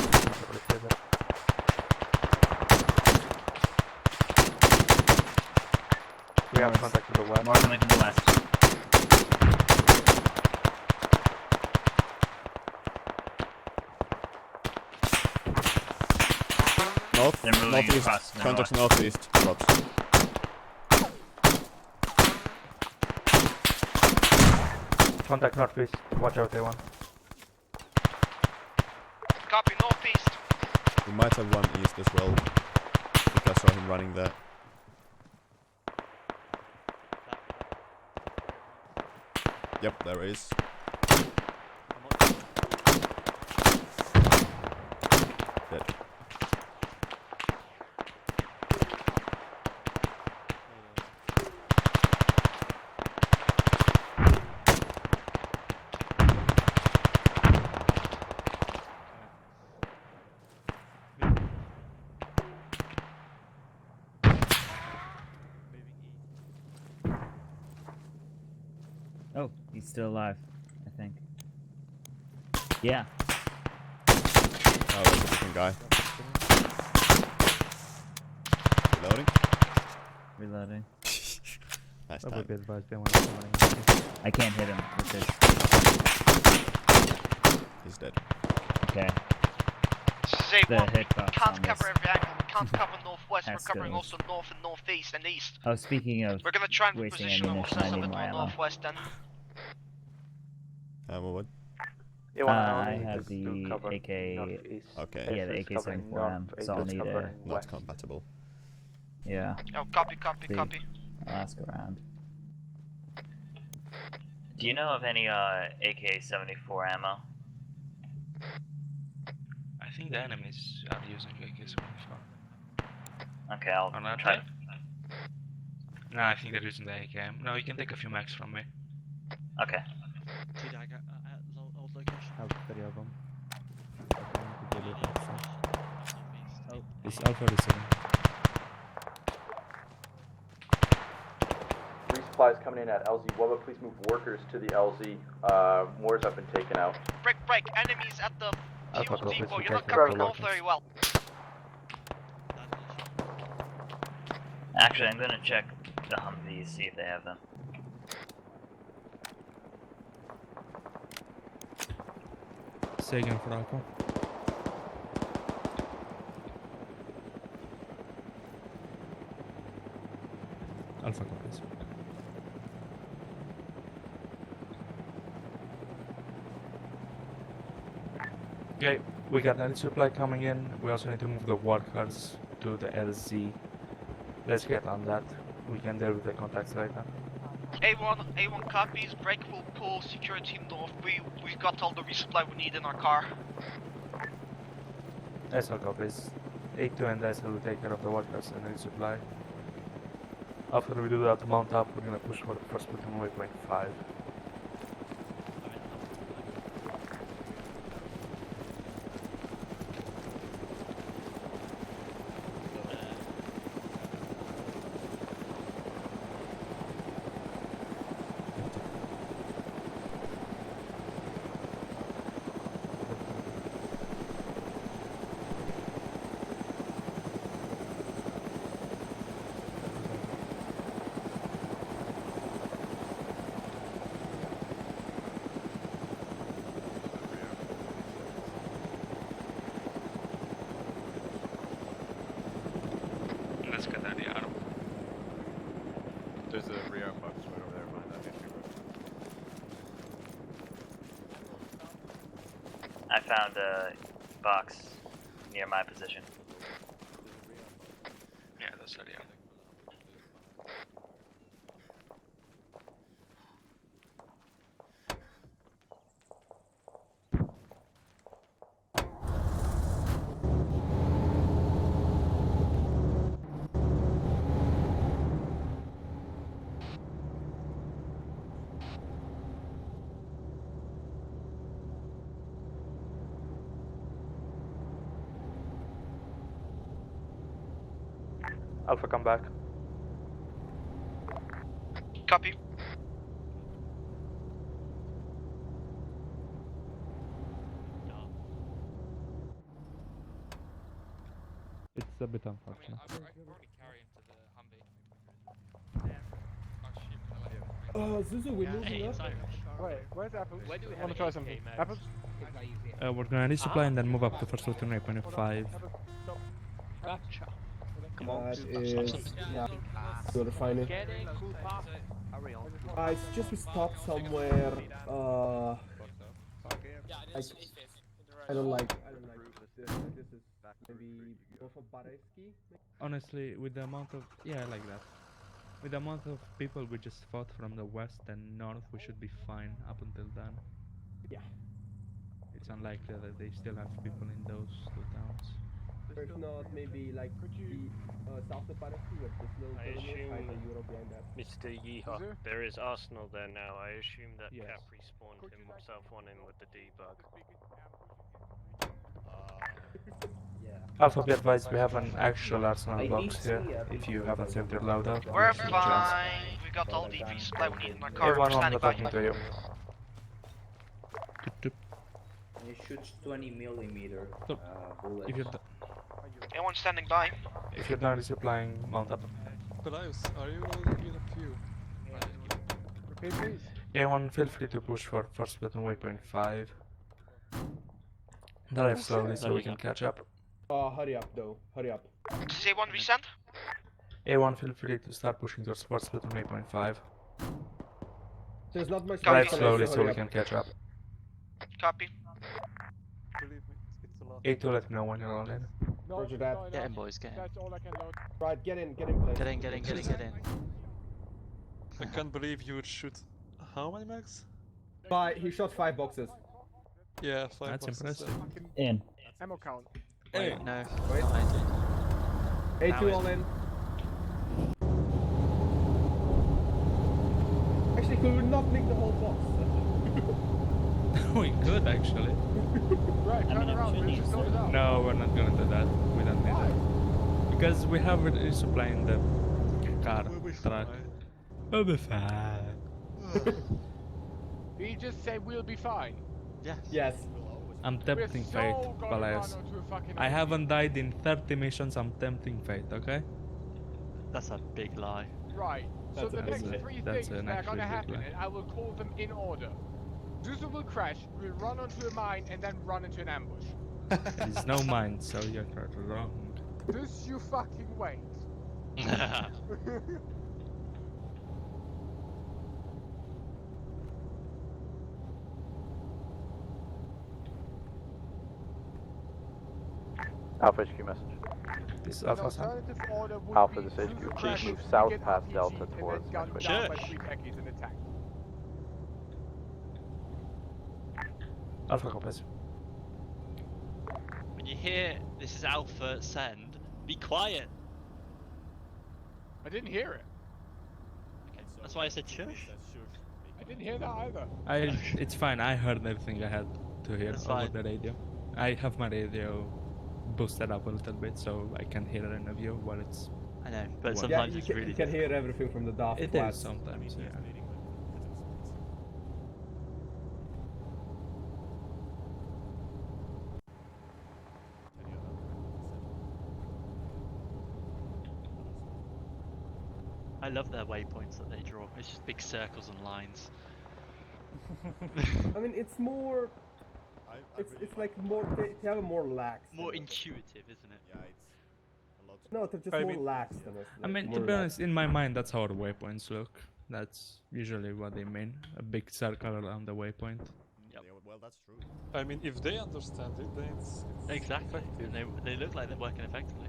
We have contact with the west. More coming from the west. North, They're moving northeast, across the contacts north. northeast, drops. Contact northeast. Watch out, A1. Copy, northeast. We might have one east as well. I think I saw him running there. Yep, there is. Dead. Oh, he's still alive, I think. Yeah. Oh, there's a different guy. Reloading. Reloading. Nice I time. would be advised they want I can't hit him with this. He's dead. Okay. The A1, we hitbox can't on cover this. every angle. We can't cover northwest. We're That's covering good. also north and northeast and east. Oh, speaking of We're gonna try and wasting reposition ammunition, ourselves I a need bit more more ammo. northwest then. What? I have the AK. Okay. Yeah, the AK-74M. So I'll need a. Not compatible. Yeah. Oh, copy, copy, copy. I'll ask around. Do you know of any AK-74 ammo? I think the enemies are using AK-74. Okay, I'll On that try. side? No, I think they're using the AKM. No, you can take a few max from me. Okay. T-Dag at old location. I have 3 of them. It's Alpha 47. Resupplies coming in at LZ. Wubba, please move workers to the LZ. Moors have been taken out. Break, enemies at the fuel Alpha, depot. please You're not protect covering the north locals. very well. Actually, I'm gonna check the Humvees, see if they have them. Say again for Alpha. Alpha copies. Okay, we got any supply coming in. We also need to move the workers to the LZ. Let's get on that. We can deal with the contacts right now. A1 copies. Break will pull security north. We've got all the resupply we need in our car. SL copies. A2 and SL will take care of the workers and the supply. After we do that, mount up, we're gonna push for the first platoon waypoint 5. Let's get that Arma. There's a rear box right over there behind that entry road. I found a box near my position. Yeah, that's the Arma. Alpha, come back. Copy. It's a bit unfortunate. Zuzu, we're moving up. Wait, where's Apples? I want to try something. Apples? We're gonna resupply and then move up to first platoon waypoint 5. Come on. Yeah. We'll refine it. It's just we stopped somewhere. Like, I don't like this. This is maybe both of Bareski. Honestly, with the amount of like that. With the amount of people we just fought from the west and north, we should be fine up until then. Yeah. It's unlikely that they still have people in those 2 towns. If not, maybe like the south of Bareski with this little colony the Euro behind that. Mr. Yeehaw, there is Arsenal there now. I assume that Cap respawned himself one in with the debug. Alpha, be advised, we have an actual arsenal box here. If you haven't saved your loadout, We're fine. We got all the resupply we need in our car. We're Everyone on standing the by. talking to you. It shoots 20mm bullets. If you're Anyone standing by? If you're done resupplying, mount up. Klaus, are you willing to get a few? Okay, please. Anyone, feel free to push for first platoon waypoint 5. Drive slowly so we can catch up. Hurry up though. Hurry up. This is A1 resend. A1, feel free to start pushing towards sports platoon 8.5. There's not much Drive space on it, slowly so so hurry we up. can catch up. Copy. Believe me, it's a lot. A2, let me know when you're all in. No, Roger it's that. not Get enough. in, boys, get in. That's all I can load. Right, get in place. Get in, get in, get in, get in. I can't believe you would shoot. How many mags? He shot 5 boxes. Yeah, 5 That's boxes, impressive. yeah. In. Ammo count. Wait, no. Wait. not A2. A2 Now all in. in. Actually, could we not nick the whole box? We could actually. Right, turn around. We'll just load it out. No, we're not gonna do that. We don't need Why? it. Because we have it supplying the car truck. We'll be fine. He just said we'll be fine. Yeah. Yes. I'm tempting We're fate, so gonna Palace. run onto a fucking I RPG. haven't died in 30 missions, I'm tempting fate, okay? That's a big lie. Right. So That's the a next big lie. 3 That's things an that are actually gonna big happen, lie. and I will call them in order. Zeus will crash, we'll run onto a mine, and then run into an ambush. There's no mind, so you're wrong. This you fucking wait. Alpha HQ message. This is An Alpha Sam. alternative order would Alpha, be this Zeus HQ, crashes, please move we south get past RPG, Delta and towards then gunned Maxwich. down by Shush. 3 techies and attacked. Alpha copies. When you hear this is Alpha send, be quiet. I didn't hear it. That's why I said shush. I didn't hear that either. It's fine, I heard everything I had to hear That's over fine. the radio. I have my radio boosted up a little bit so I can hear it in the view while it's... I know, but Well, sometimes you it's can, really you can difficult. hear everything from the daft It flats. is sometimes, yeah. I love their waypoints that they draw. It's just big circles and lines. I mean, it's more... It's like more... They have a more lax. More intuitive, isn't it? Yeah, it's a lot. No, they're just I more mean- lax than us. I like, mean, more to be lax. honest, in my mind, that's how the waypoints look. That's usually what they mean. A big circle around the waypoint. Yeah, well, that's true. I mean, if they understand it, then it's Exactly. effective. And they look like they're working effectively.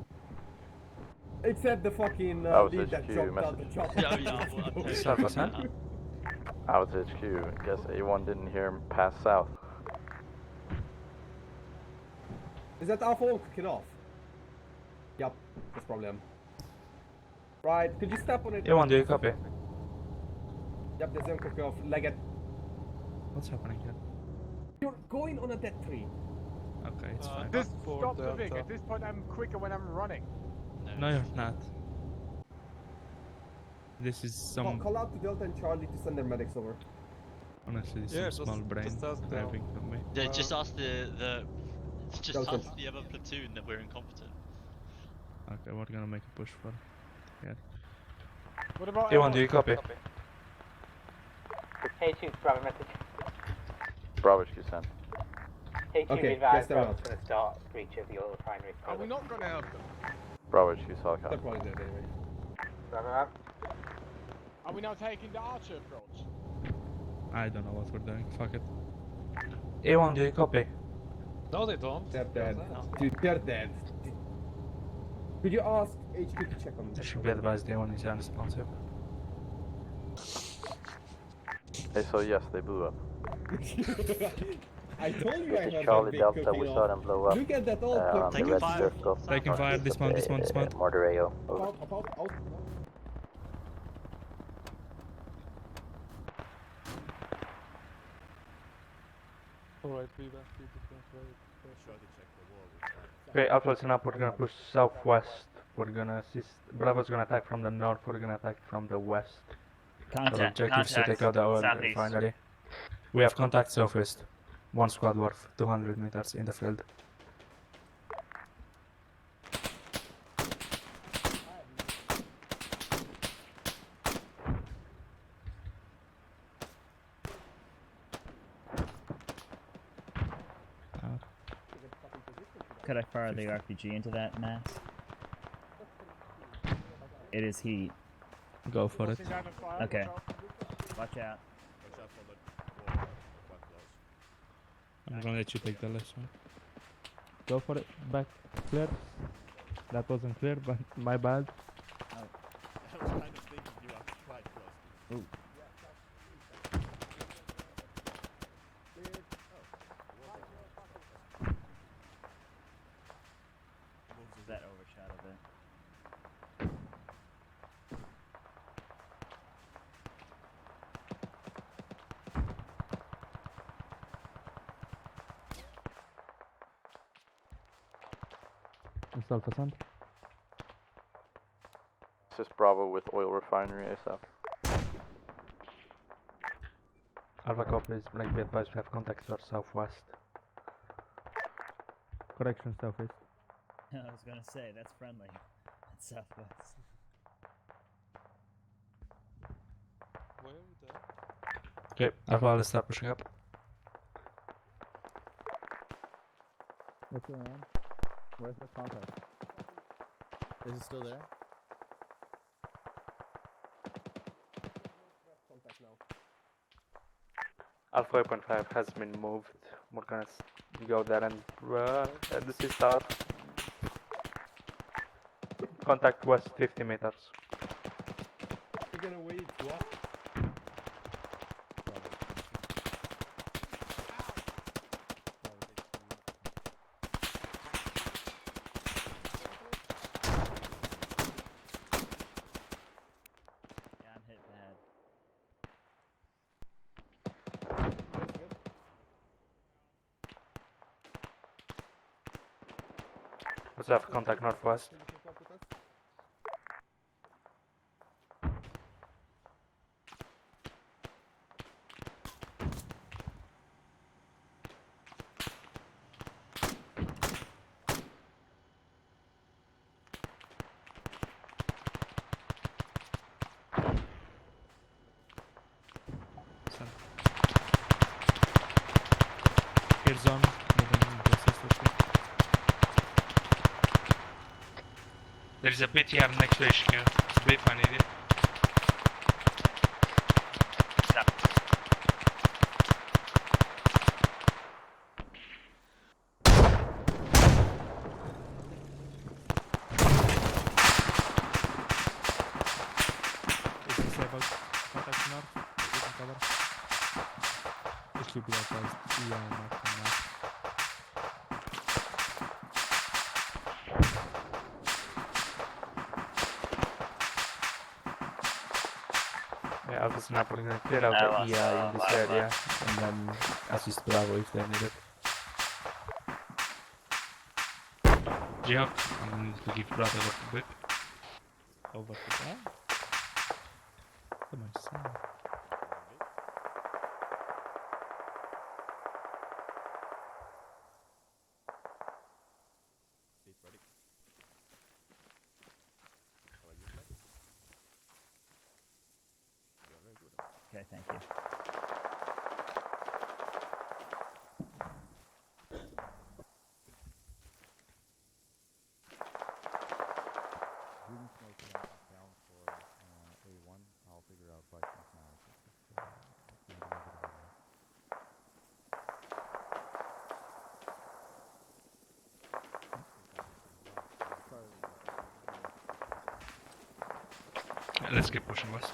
Except the fucking was dude that HQ jumped out the message. chopper. Yeah, yeah, well, I'm totally Alpha agree Sam. with that. Alpha HQ, guess A1 didn't hear him pass south. Is that Alpha 1 kicking off? Yup, that's probably him. Right, could you step on it? A1, do you copy? Yep, there's him kicking off. Leg it. What's happening here? You're going on a dead tree. Okay, it's fine. This for stop the Vic. Delta. At this point, I'm quicker when I'm running. No, you're not. This is some... Call out to Delta and Charlie to send their medics over. Honestly, this Yeah, is some small just brain ask them. driving from me. Yeah, just ask just Delta. ask the other platoon that we're incompetent. Okay, we're gonna make a push for... Yeah. What about A1, do you copy? Hey2, Bravo message. Bravo HQ sent. Hey2, Okay, advise yes, they're Bravo's out. going to start breach of your primary. Are we not gonna help them? Bravo HQ They're Solcon. probably dead anyway. Bravo out. Are we now taking the archer approach? I don't know what we're doing. Fuck it. A1, do you copy? No, they don't. They're dead. Dude, they're dead. Could you ask HQ to check on I them? should be advised A1 is unresponsive. Hey, so yes, they blew up. I told you I had Charlie that big Delta, cooking we off. saw them blow up. Look at that all on plugged the Taking red fire. circle. Taking fire, dismount, dismount, dismount. Mortareo. Over. Out. Alright, we back to different way. Okay, Alpha, listen up. We're gonna push southwest. We're gonna assist. Bravo's gonna attack from the north. We're gonna attack from the west. Our Contact. objective is to take out the oil Southeast. refinery. We have contact southwest. One squad worth 200 meters in the field. Could I fire the RPG into that mass? It is heat. Go for it. Okay. Watch out. I'm gonna let you take the last one. Go for it. Back. Clear. That wasn't clear, but my bad. I was kind of thinking you are quite close. Ooh. That overshadowed it. It's Alpha Sand. This is Bravo with oil refinery ASAP. Alpha copies, Black be advised we have contacts towards southwest. Correction, southeast. I was gonna say, that's friendly. That's southwest. Where are we there? Okay, Alpha, let's start pushing up. What's going on? Where's the contact? Is it still there? Contact now. Alpha 8.5 has been moved. We're gonna go there and the sea start. Contact west 50 meters. We're gonna wait, what? Yeah, I'm hit bad. Let's have contact northwest. Here's zone. There is a BTR next to HQ. It's be fine, idiot. Is this about contact north? You can cover. It should be outside. Yeah, not north. Yeah, Alpha Snap, we're gonna clear out the EI in this area and then assist Bravo if they need it. Jihad, I'm going to give brother a whip. Over to that. Come on, son. Okay, thank you. A1, I'll figure out Vikings now. Let's keep pushing west.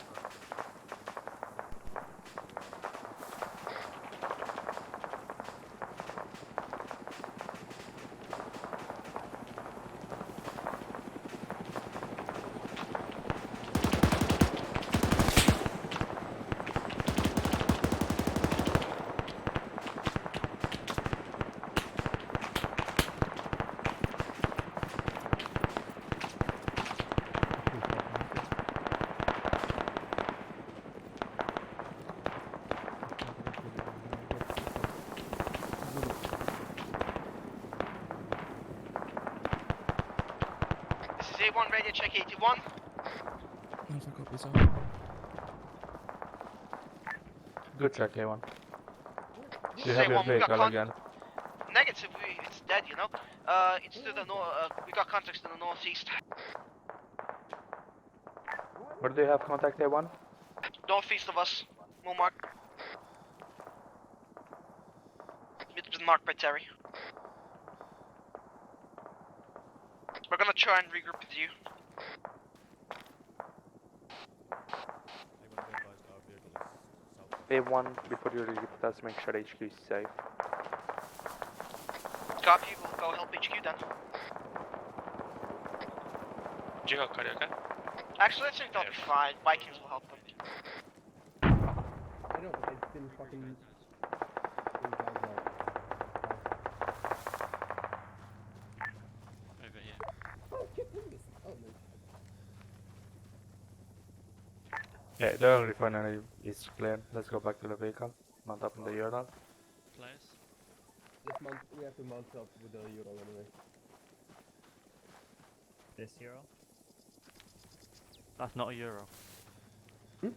A1 radio check 81. Alpha copies out. Good check, A1. This You is have your A1, we got vehicle again. Negative, it's dead, you know? It's to the we got contacts to the northeast. Where do you have contact, A1? Northeast of us. More mark. It's been marked by Terry. We're gonna try and regroup with you. A1, before you leave, let's make sure HQ is safe. Copy, we'll go help HQ then. Jiho, are you okay? Actually, I think they'll be fine. Vikings will help them. I know, but I didn't fucking... Over here. Oh, shit, look at this. Oh, no. Yeah, the refinery is clear. Let's go back to the vehicle. Mount up in the Ural. Players? We have to mount up with the Ural anyway. This Euro? That's not a Euro. We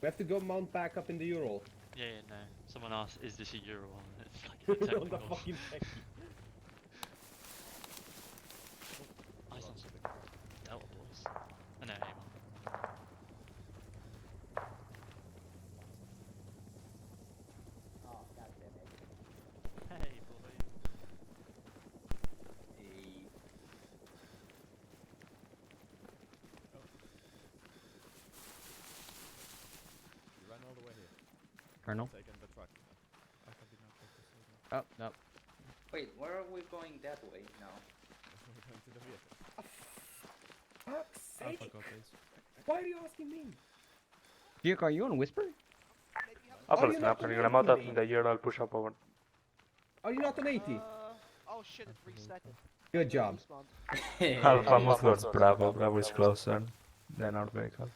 have to go mount back up in the Ural. Yeah, no. Someone asked, is this a Euro? It's like a On the technical. fucking deck. I sound so big. Delta boys. I know, hey, Oh, god damn it. Hey, boy. You run all the way here. Colonel? Taking the truck. Oh, no. Wait, where are we going that way now? We're going to the vehicle. Fuck's Alpha sake! go, please. Why are you asking me? Duke, are you on Whisper? Alpha you is not not you're on gonna mount up 80? in the Ural, push up over. Are you not an 80? Oh shit, it reset. Good job. Alpha move towards Bravo. Bravo is closer than our vehicle.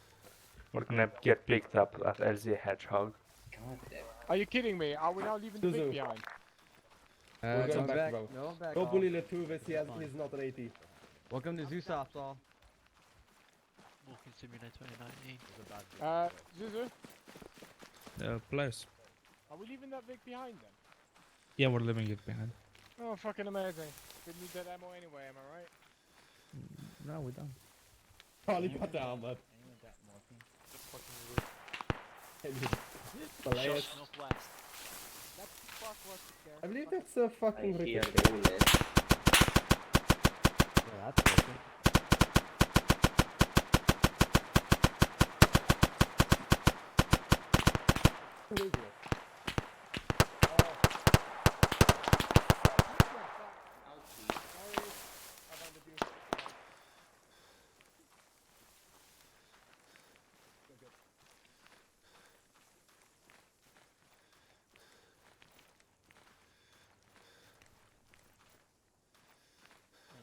We're gonna get picked up at LZ Hedgehog. God damn. Are you kidding me? Are we now leaving the Vic behind? We're going back, back. bro. No, back Don't off. bully Letuvis, he's not an 80. Welcome to Zeus Opsol. Walking Simulator 2019. Zuzu? Players. Are we leaving that Vic behind then? Yeah, we're leaving it behind. Oh, fucking amazing. Didn't need that ammo anyway, am I right? No, we don't. Charlie got the armor. Players. Northwest. I believe that's a fucking I hear repeat. bullets. Yeah, that's working. Who is it?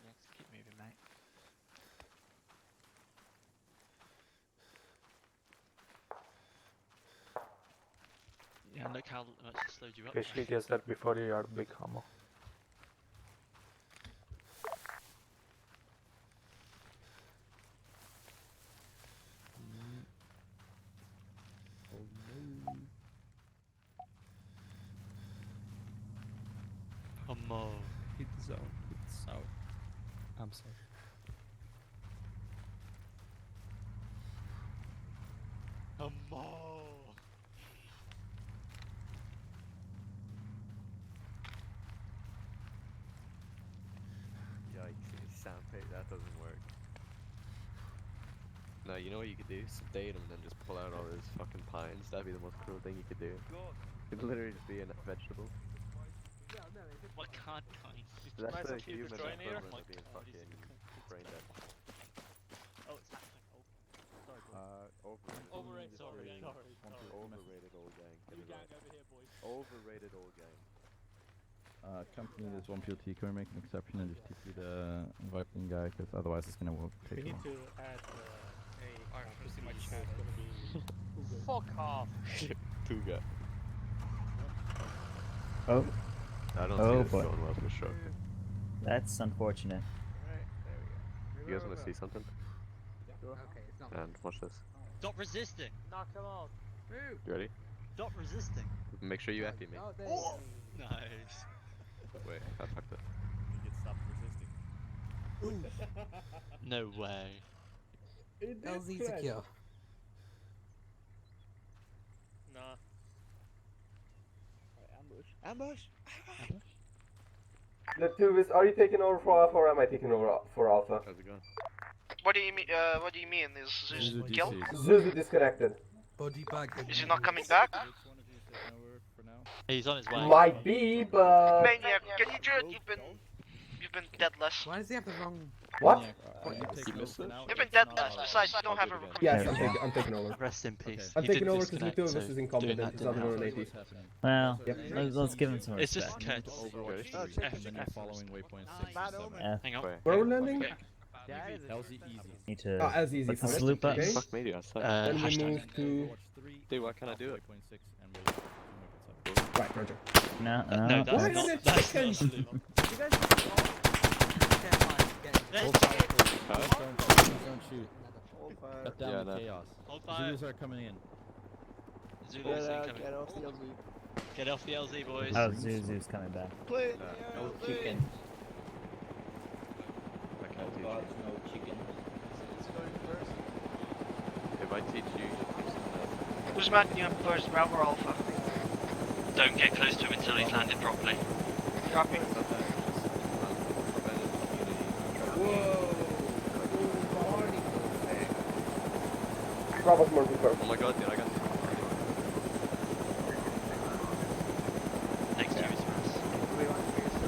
Next, keep moving, mate. Yeah, look how much it slowed you up. Especially just that before you are big ammo. Hit the zone. Hit the zone. I'm sorry. Yikes, sandpit, that doesn't work. No, you know what you could do? Sedate him and then just pull out all his fucking pines. That'd be the most cruel thing you could do. It'd literally just be a vegetable. What can't kind? That's the human equivalent of being fucking brain dead. Oh, it's happening. Oh, sorry, boy. Overrated. Sorry. Overrated old gang. New gang over here, boys. Overrated old gang. Company, there's one PLT. Can we make an exception and just TP the VIKING guy? Because otherwise it's gonna take long. to add a to my chat. It's gonna be fuck off. Tuga. Oh. I don't Oh, see this boy. going well for sure. That's unfortunate. You guys want to see something? Okay, it's not. And watch this. Stop resisting. Knock him out. You ready? Stop resisting. Make sure you FE me. Oh, there Oh! Nice. Wait, I fucked up. You get stopped resisting. No way. LZ secure. Nah. Ambush! Latuvis, are you taking over for Alpha or am I taking over for Alpha? How's it going? What do you mean? What do you mean? Is Zeus Zuzu killed? Zuzu disconnected. Body bag. Is he not coming back? Which one of you is taking over for now? He's on his way. Might be, but... Maniac, can you do it? You've been deadless. Why does he have the wrong? What? You've been deadless. Besides, you don't have a recruit. Yes, I'm taking over. Rest in peace. I'm He taking did over because disconnect, Latuvis so is doing incompetent. that He's not didn't an help. 80. Well, Yep. let's give him some It's respect. just courtesy. And then you're following waypoint 6 and 7. Hang on. Where are we landing? LZ easy. Need to. Ah, as easy Let's for us. loop up. Okay. Fuck me, I suck. Then we Hashtag. move to... Dude, why can't I do it? Waypoint 6 and waypoint 7. Right, Roger. No, No, no. that's Why not. is it That's chicken? not salute. You guys Hold fire, please. Don't shoot. Cut down Yeah, the no. chaos. Hold fire. Zulus are coming in. Zulu's incoming. Get off the LZ. Get off the LZ, boys. Oh, Zuzu's coming back. Play No chicken. I can't teach Gods, you. no chicken. If I teach you, you'll teach someone else. Who's marking up first, Bravo or Alpha? Don't get close to him until he's landed properly. Dropping. Bravo's more confirmed. Oh my god, dude, I got Next to you is for us.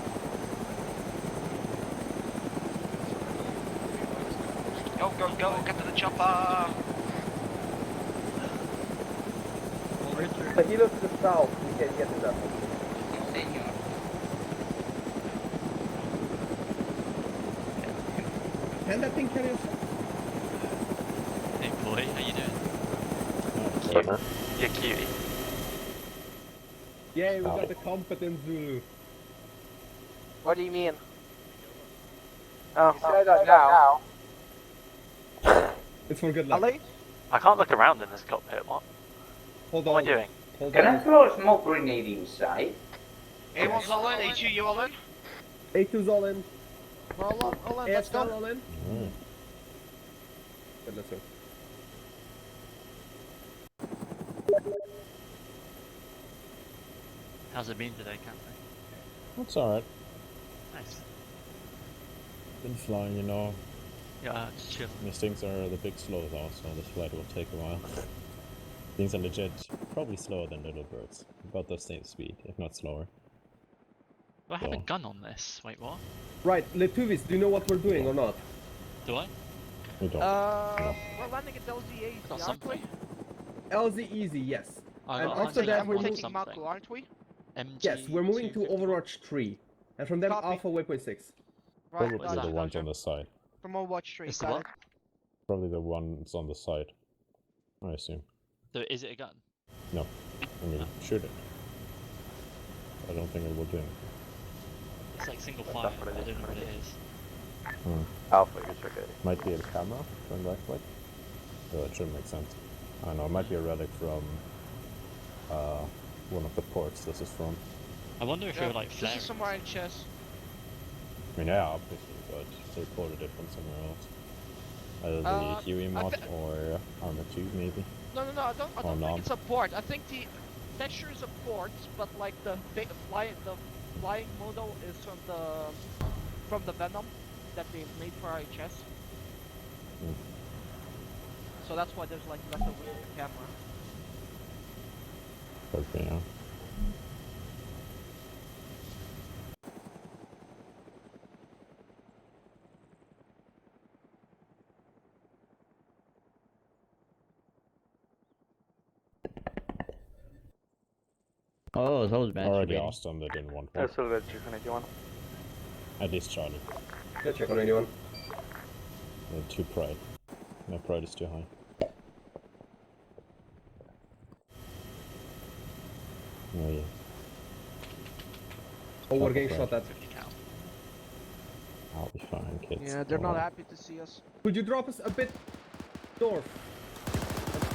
Go, go, go, get to the chopper! But he looks to the south, we can get to that one. Senor. Can that thing carry us? Hey boy, how you doing? Yeah, cutie. Yay, we got the competent Zulu. What do you mean? Oh, Say that now. It's for good luck. Ali? I can't look around in this cockpit. What? Hold What on. am I doing? Hold Can on. I throw a smoke grenade inside? A1's all in, A2 you all in? A2's all in. All in, let's ASL go. all in. Good, let's go. How's it been today, Captain? That's alright. Nice. Been flying, you know. Yeah, it's chill. These things are the big slow though, so this flight will take a while. Things are legit probably slower than little birds. About the same speed, if not slower. Do I have a So- gun on this? Wait, what? Right, Latuvis, do you know what we're doing or not? Do I? We don't. We're landing at LZA, I got aren't we? something. LZ easy, yes. I And got after something. that, I'm we're taking moving. Taking Mako, aren't we? MG Yes, we're moving to 254. Overwatch 3. And from them, Copy. Alpha Waypoint 6. Right, Probably got the it, ones Roger. on the side. From Overwatch 3, It's the got what? it. Probably the ones on the side. I assume. So is it a gun? No. I mean, shoot it. I don't think it will do anything. It's like single fire. I don't know what it is. Alpha, you're tricky. Might be a camera from right click. So it should make sense. I don't know, it might be a relic from one of the ports this is from. I wonder if it would like This flare. is somewhere in chess. I mean, yeah, obviously, but they ported it from somewhere else. Either the Huey mod or Arma 2, maybe. No, I don't Or think not. it's a port. I think the texture is a port, but like the flying model is from the Venom that they made for IHS. Hmm. So that's why there's like leftover in the camera. Okay, yeah. Oh, those bad. Already asked them, they didn't want one. That's all good, check on 81. At least Charlie. Yeah, check on anyone. They're too pride. My pride is too high. Oh yeah. Oh, we're getting shot at. I'll be fine, kids. Yeah, they're not happy to see us. Could you drop us a bit north?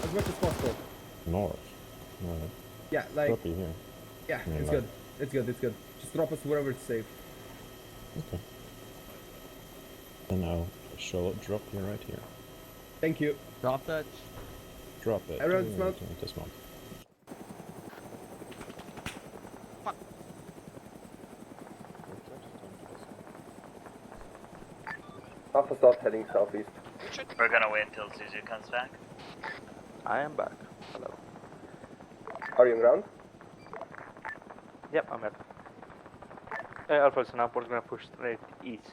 As much as possible. North. Alright. Yeah, like. Drop you here. Yeah, I mean, it's like- good. It's good, it's good. Just drop us wherever it's safe. Okay. Then I'll drop you right here. Thank you. Drop that. Drop it. Everyone dismount. Dismount. Alpha start heading southeast. We're gonna wait until Zuzu comes back. I am back. Hello. Are you on ground? Yep, I'm here. Alpha is now, we're gonna push straight east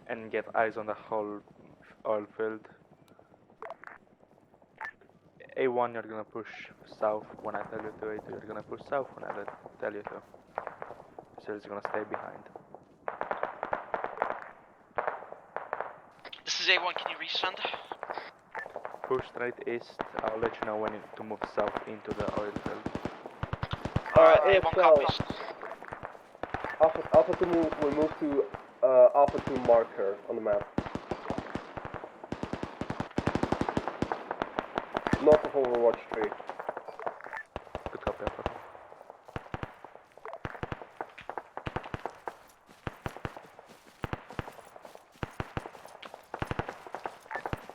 and get eyes on the whole oil field. A1, you're gonna push south when I tell you to. A2, you're gonna push south when I tell you to. So it's gonna stay behind. This is A1, can you resend? Push straight east. I'll let you know when to move south into the oil field. A1 AFL. copies. Alpha 2 will move to Alpha 2 marker on the map. North of Overwatch 3. Good copy, Alpha 2.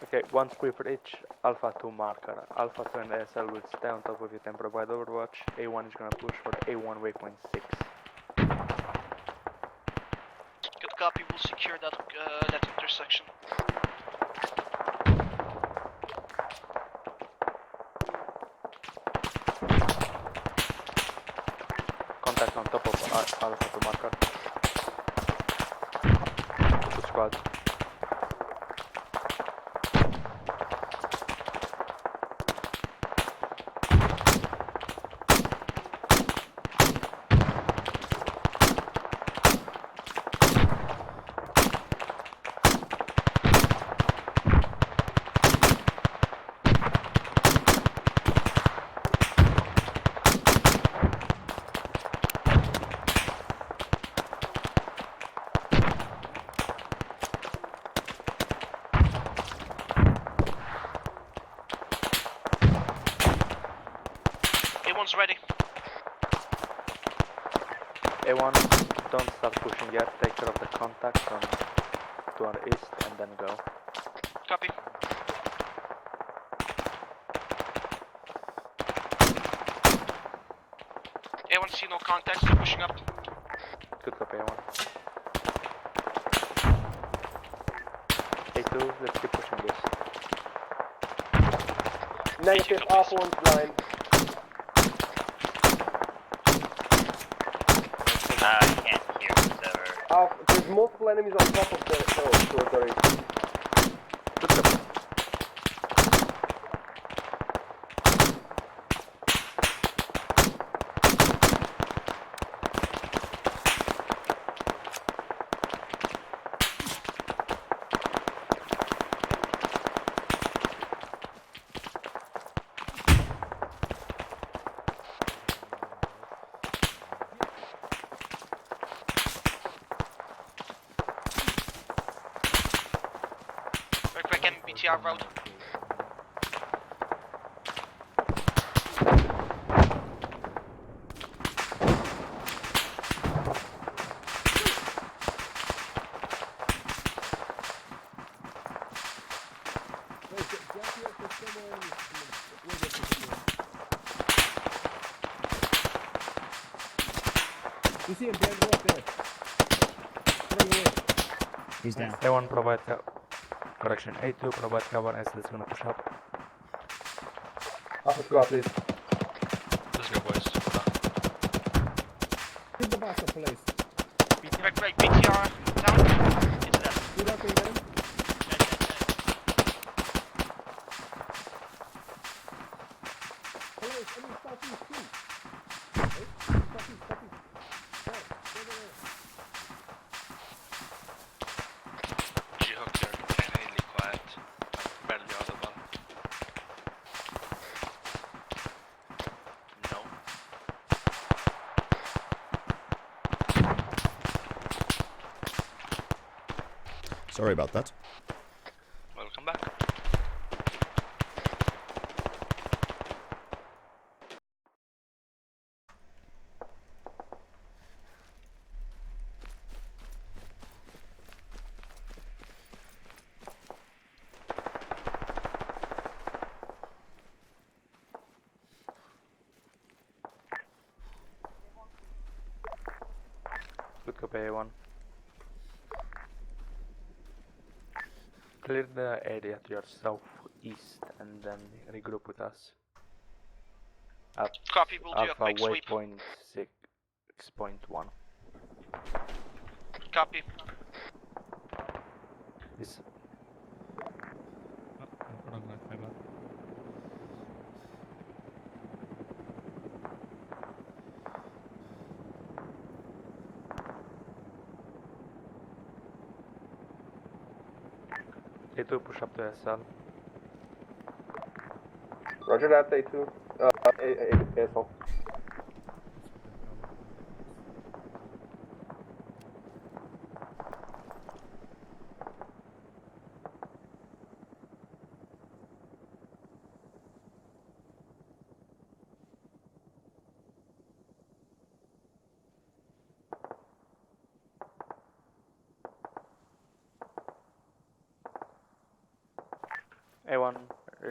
Okay, one sweep for each Alpha 2 marker. Alpha 2 and ASL will stay on top of you and provide overwatch. A1 is gonna push for A1 waypoint 6. Good copy, we'll secure that intersection. Contact on top of Alpha 2 marker. 2 squads. A1's ready. A1, don't start pushing yet. Take care of the contact to our east and then go. Copy. A1 see no contacts, they're pushing up. Good copy, A1. A2, let's keep pushing this. Negative, Alpha 1's blind. I can't hear whatever. Alpha, there's multiple enemies on top of the hill towards our east. Good copy. BTR road. You see him, Dan, go up there. He's down. A1 provide correction. A2 provide cover as it's gonna push up. Alpha squad, please. Let's go, boys. Keep the bus up, please. Break, BTR down. Into that. Do that thing, man. Police, I mean, southeast, too. Southeast. G-Hooks are really quiet. Barely audible. No. Sorry about that. Welcome back. Copy A1. Clear the area to your southeast and then regroup with us. At Copy, we'll do a Alpha quick sweep. waypoint 6.1. Copy. This Wrong line, my bad. A2 push up to SL. Roger that, A2. ASL. A1,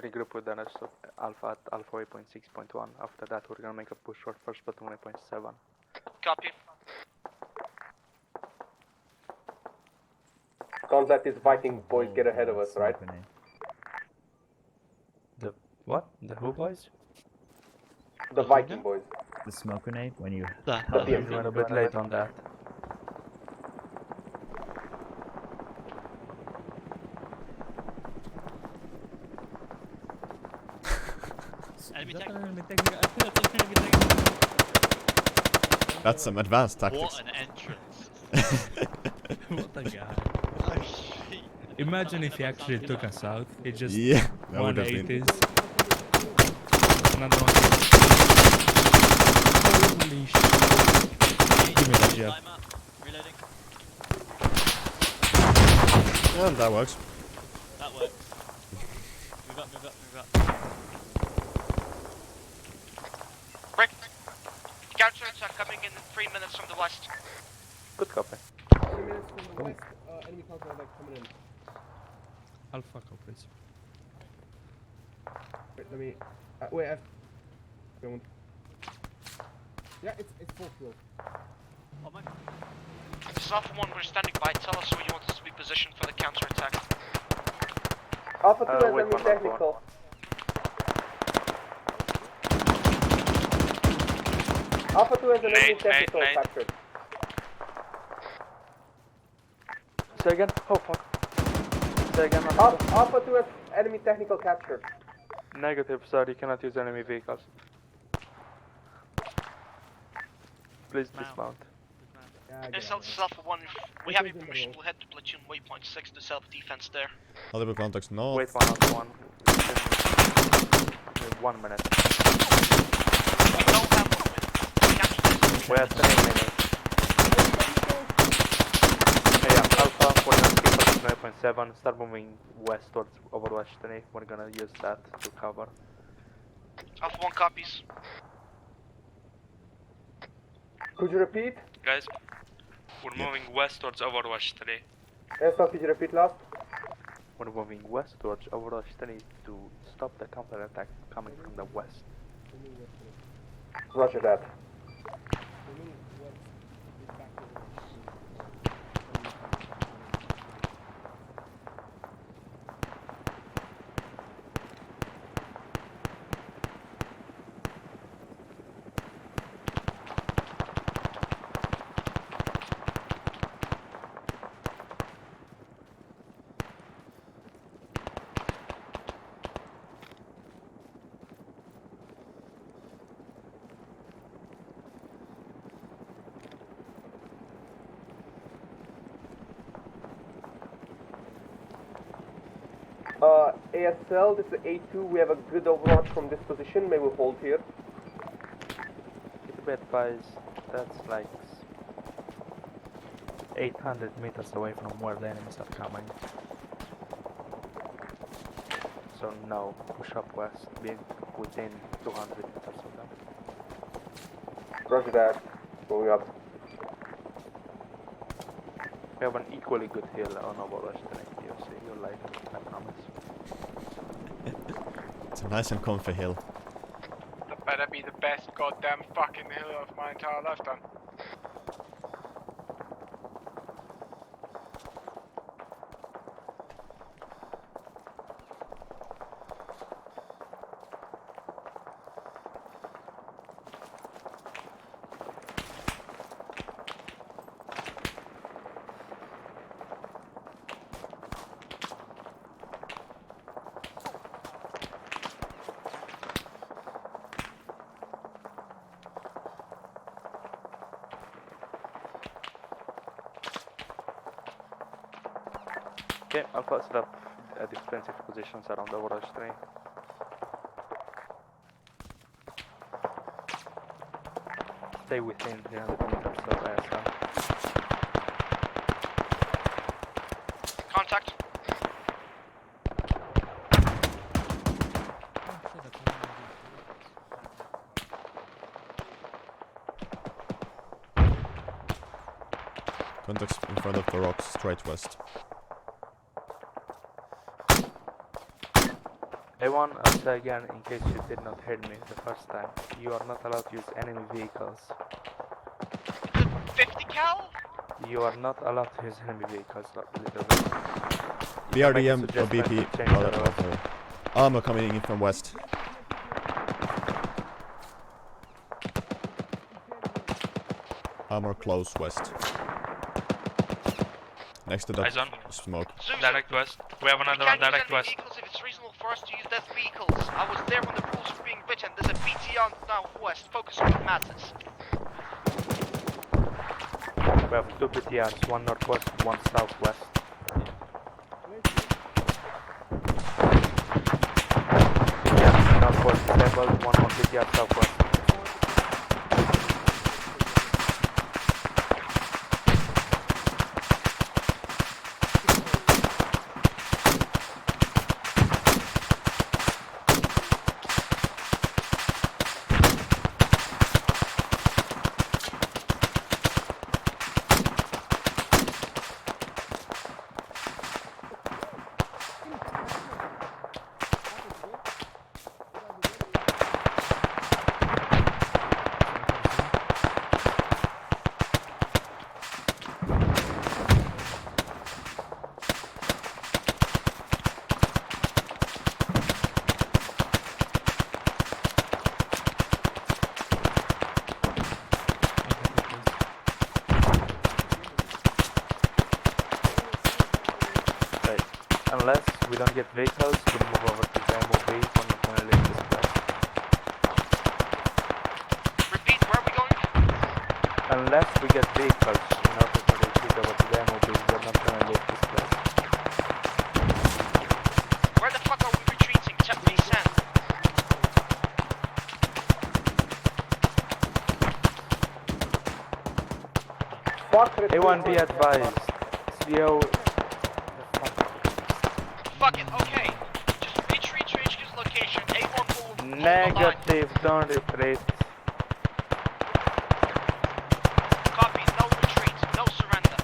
regroup with the rest of Alpha at Alpha waypoint 6.1. After that, we're gonna make a push for first platoon waypoint 7. Copy. Can't let these Viking boys get ahead of us, right? The what? The who boys? The Viking boys. The smoke grenade when you. The We PMC. were a bit late on that. That's some advanced tactics. What an entrance. What a guy. Oh shit. Imagine if he actually took us out. He just Yeah, that would have been. 180s. Another one. Holy shit. Give me that jet. Reloading. Yeah, that works. That works. Move up, move up, move up. Rick, counters are coming in 3 minutes from the west. Good copy. 3 minutes from the west, enemy counter like coming in. Alpha copies. Wait, let me. Wait, don't. Yeah, it's full fuel. Oh my. This is Alpha 1, we're standing by. Tell us where you want us to be positioned for the counter-attack. Alpha 2 has wait, enemy one, technical. Alpha 2 has an enemy technical captured. Say again? Oh fuck. Say again. Alpha 2 has enemy technical captured. Negative, sir. You cannot use enemy vehicles. Please dismount. SL, this is Alpha 1. We have your permission. We'll head to platoon waypoint 6 to self-defense there. Audible contacts north. Wait, Alpha 1. 1 minute. We don't have 1 minute. We have 10 minutes. Yeah, Alpha, we're gonna keep us 9.7. Start moving west towards Overwatch 20. We're gonna use that to cover. Alpha 1 copies. Could you repeat? Guys, we're moving west towards Overwatch 3. SL, could you repeat last? We're moving west towards Overwatch 20 to stop the counter-attack coming from the west. Roger that. ASL, this is A2. We have a good overwatch from this position. May we hold here? Keep a bit advised, that's like 800 meters away from where the enemies are coming. So no, push up west, be within 200 meters of them. Roger that. Moving up. We have an equally good hill on Overwatch than ATOC, you'll like it, I promise. It's a nice and comfy hill. That better be the best goddamn fucking hill of my entire lifetime. Okay, Alpha, set up defensive positions around the Overwatch 3. Stay within 300 meters of ASL. Contact. Contacts in front of the rocks, straight west. A1, I'll say again, in case you did not hear me the first time, you are not allowed to use enemy vehicles. 50 cal? You are not allowed to use enemy vehicles, literally. BRDM or BP, sorry. Arma coming in from west. Armor close west. Next to the Eyes on. smoke. Zeus, Direct west. We have another one direct west. vehicles if it's reasonable for us to use those vehicles. I was there when the rules were being written. There's a BT on southwest. Focus on what matters. We have 2 PTRs, one northwest, one southwest. PTR northwest disabled, one more PTR southwest. Unless we don't get vehicles, we'll move over to the MOV for not gonna leave this place. Repeat, where are we going? Unless we get vehicles in order to retreat over to the MOV, we're not gonna leave this place. Where the fuck are we retreating? Check me, send. A1, be advised. CO. Fuck it, okay. Just retreat to HQ's location. A1 will hold the line. Negative, don't retreat. Copy, no retreat, no surrender.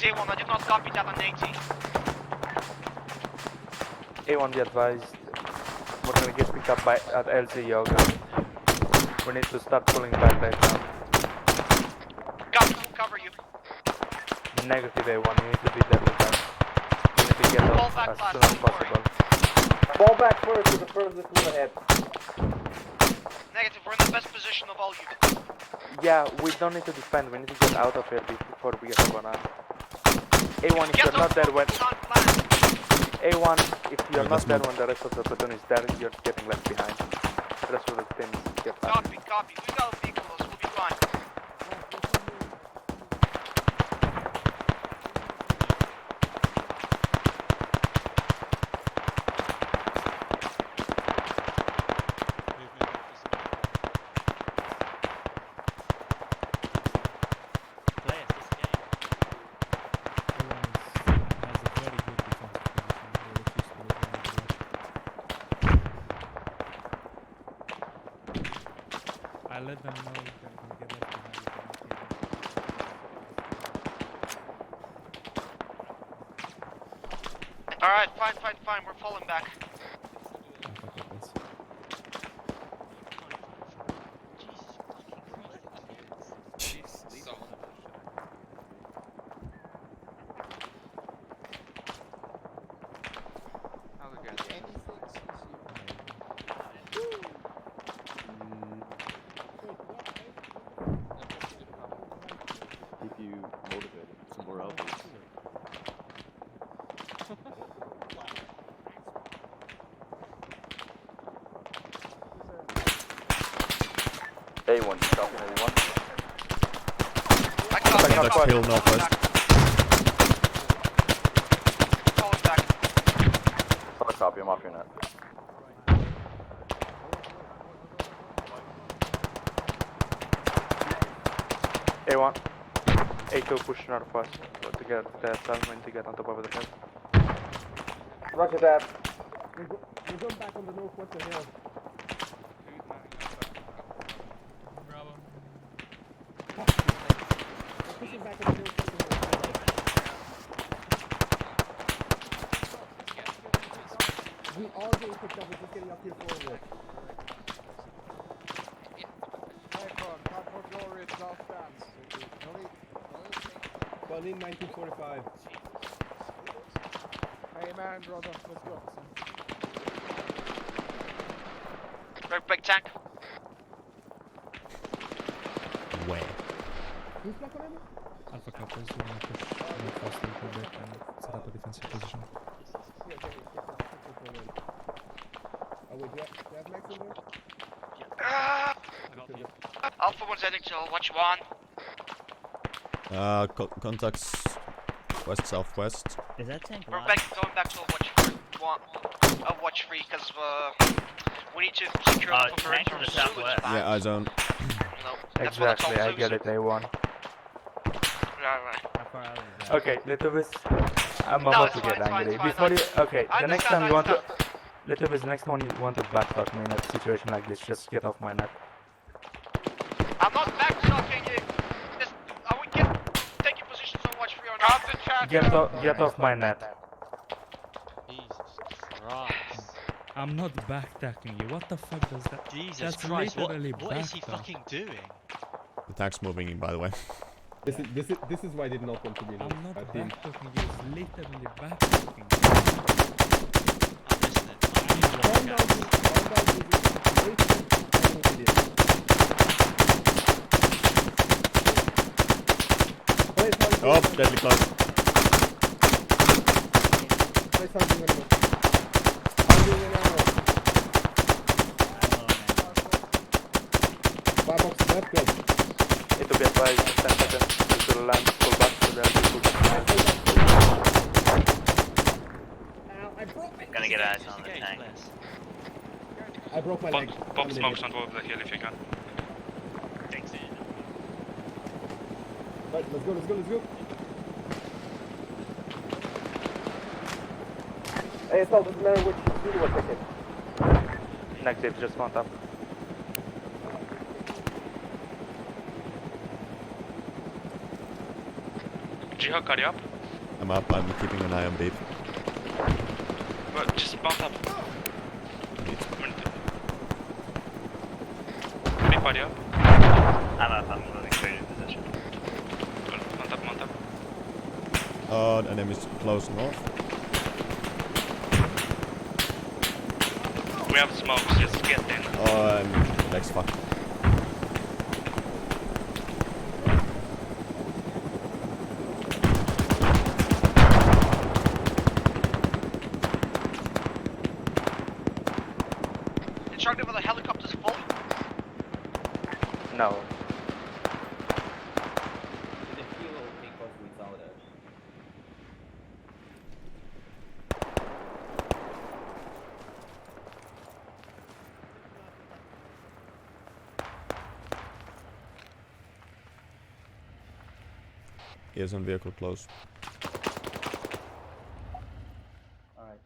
A1, I did not copy that on 80. A1, be advised. We're gonna get picked up by at LZ Yoga. We need to start pulling back right now. Copy, we'll cover you. Negative A1, you need to be there with us. You need to get Fall off back as last, soon as don't worry. possible. Fall back first to the furthest move ahead. Negative, we're in the best position of all you. Yeah, we don't need to defend, we need to get out of here before we get over on. A1, if you're not there when... A1, if you're not there when the rest of the platoon is there, you're getting left behind. The rest of the team get back. Copy, copy. We got vehicles, we'll be fine. I let them know that we get left behind. Alright, fine. We're falling back. If you A1, you copy A1. I copy. Contact hill northwest. Falling back. Solid copy, I'm off your net. A1. A2 push northwest to get the settlement to get on top of the hill. Roger that. We're going back on the northwestern hill. Bravo. We're pushing back on the northwestern hill. We are getting picked up, we're just getting up here forward. Time for glorious last dance. Well, in 1945. Hey man, brother, let's go. Big tank. Where? Who's back on it? Alpha Coppers, we want to push northwest a little bit and set up a defensive position. Oh wait, do you have Max in there? Alpha 1's heading to watch 1. Contacts west southwest. Is that tank We're live? going back to watch 3 because we need to secure the tank to the southwest. Yeah, I zone. Exactly, I get it, A1. Right. Okay, Litubis, I'm about to get angry. Before you, okay, the next time you want to, Litubis, the next time you want to backtalk me in a situation like this, just get off my net. I'm not backtalking you. Are we taking positions on watch 3 or not? Get off my net. Jesus Christ. I'm not backtracking you. What the fuck does that? Jesus That's Christ, literally what is he backtalk. fucking doing? The tank's moving in, by the way. This is why I did not want to be in I'm not I think. backtalking you. It's literally backtalking. I'm listening. Oh, deadly close. Play something on it. I'm doing an arrow. Fire box is left, good. It will be advised 10 seconds. We will land, pull back to the altitude. Gonna get eyes on the tank. I broke my leg. Pop smokes on top of the hill if you can. Thanks, in. Right, let's go. Hey, it's all doesn't matter which unit was taken. Negative, just mount up. Jihad, carry up. I'm up, I'm keeping an eye on beat. But just mount up. Me party up. I'm up, I'm moving straight in position. Mount up. Oh, the enemy's close north. We have smokes, just get in. Oh, legs fucked. Instructed whether the helicopter's full. No. The fuel will take off without it. Ears on vehicle close. Alright.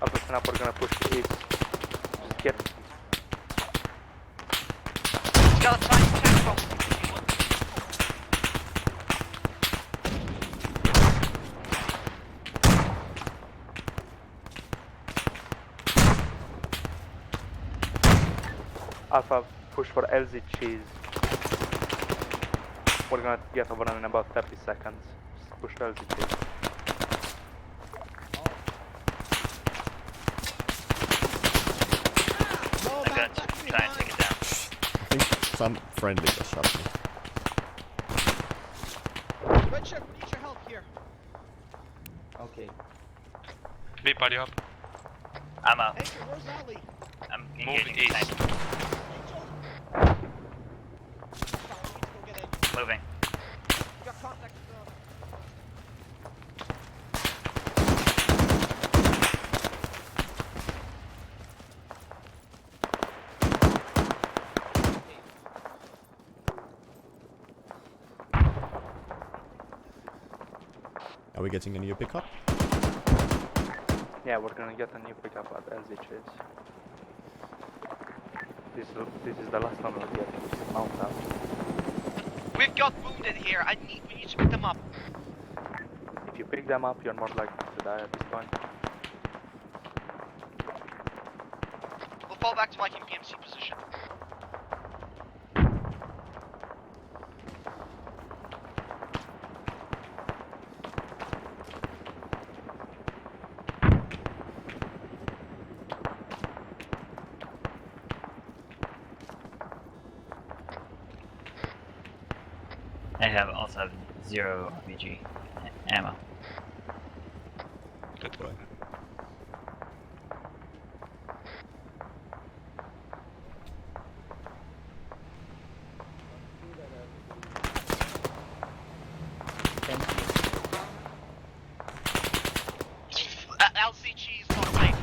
Alpha snap, we're gonna push to east. Just get. He's got a tiny tank bomb. Alpha, push for LZ cheese. We're gonna get over in about 30 seconds. Just push to LZ cheese. I'm gonna try and take it down. I think some friendly just shot me. Red Chef, we need your help here. Okay. Big body up. I'm up. Angel, where's Ali? I'm Moving engaging east. tank. Moving. You got contact. Are we getting a new pickup? Yeah, we're gonna get a new pickup at LZH's. This is the last one we'll get. Just mount up. We've got wounded here. We need to pick them up. If you pick them up, you're more likely to die at this point. We'll fall back to Viking PMC position. I also have 0 RPG ammo. Good boy. LCG is not safe.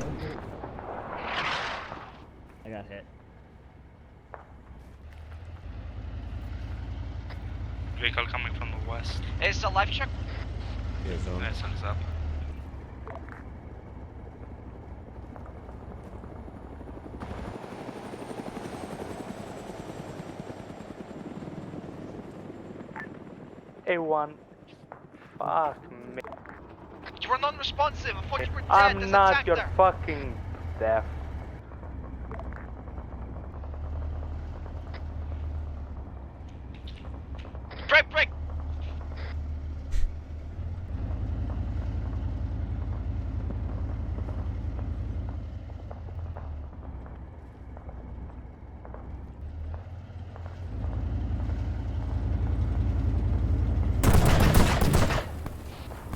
I got hit. Vehicle coming from the west. Is a life check? Yeah, zone. Yeah, sun's up. A1. Fuck me. You were non-responsive. I thought you were dead. I'm There's a not tank your there. fucking death. Break, break.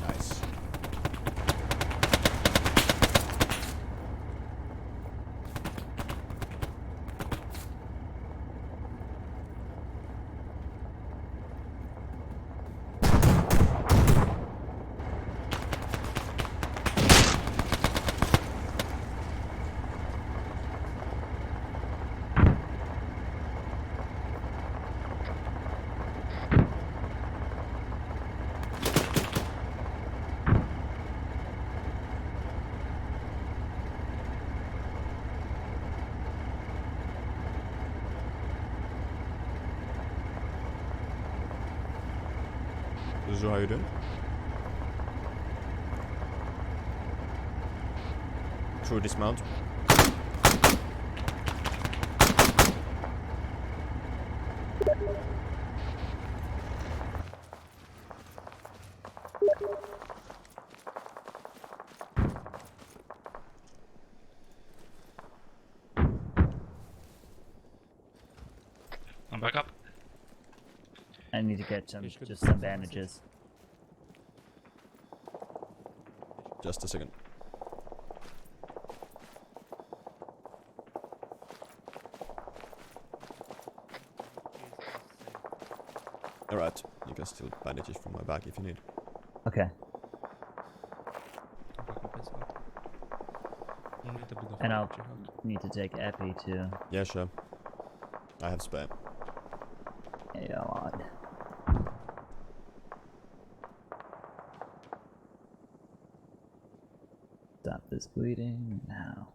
Nice. Zuzu, how you doing? Through dismount. I'm back up. I need to get just some bandages. Just a second. Alright, you can still bandages from my back if you need. Okay. And I'll need to take epi too. Yeah, sure. I have spare. Yeah, odd. Stop this bleeding now.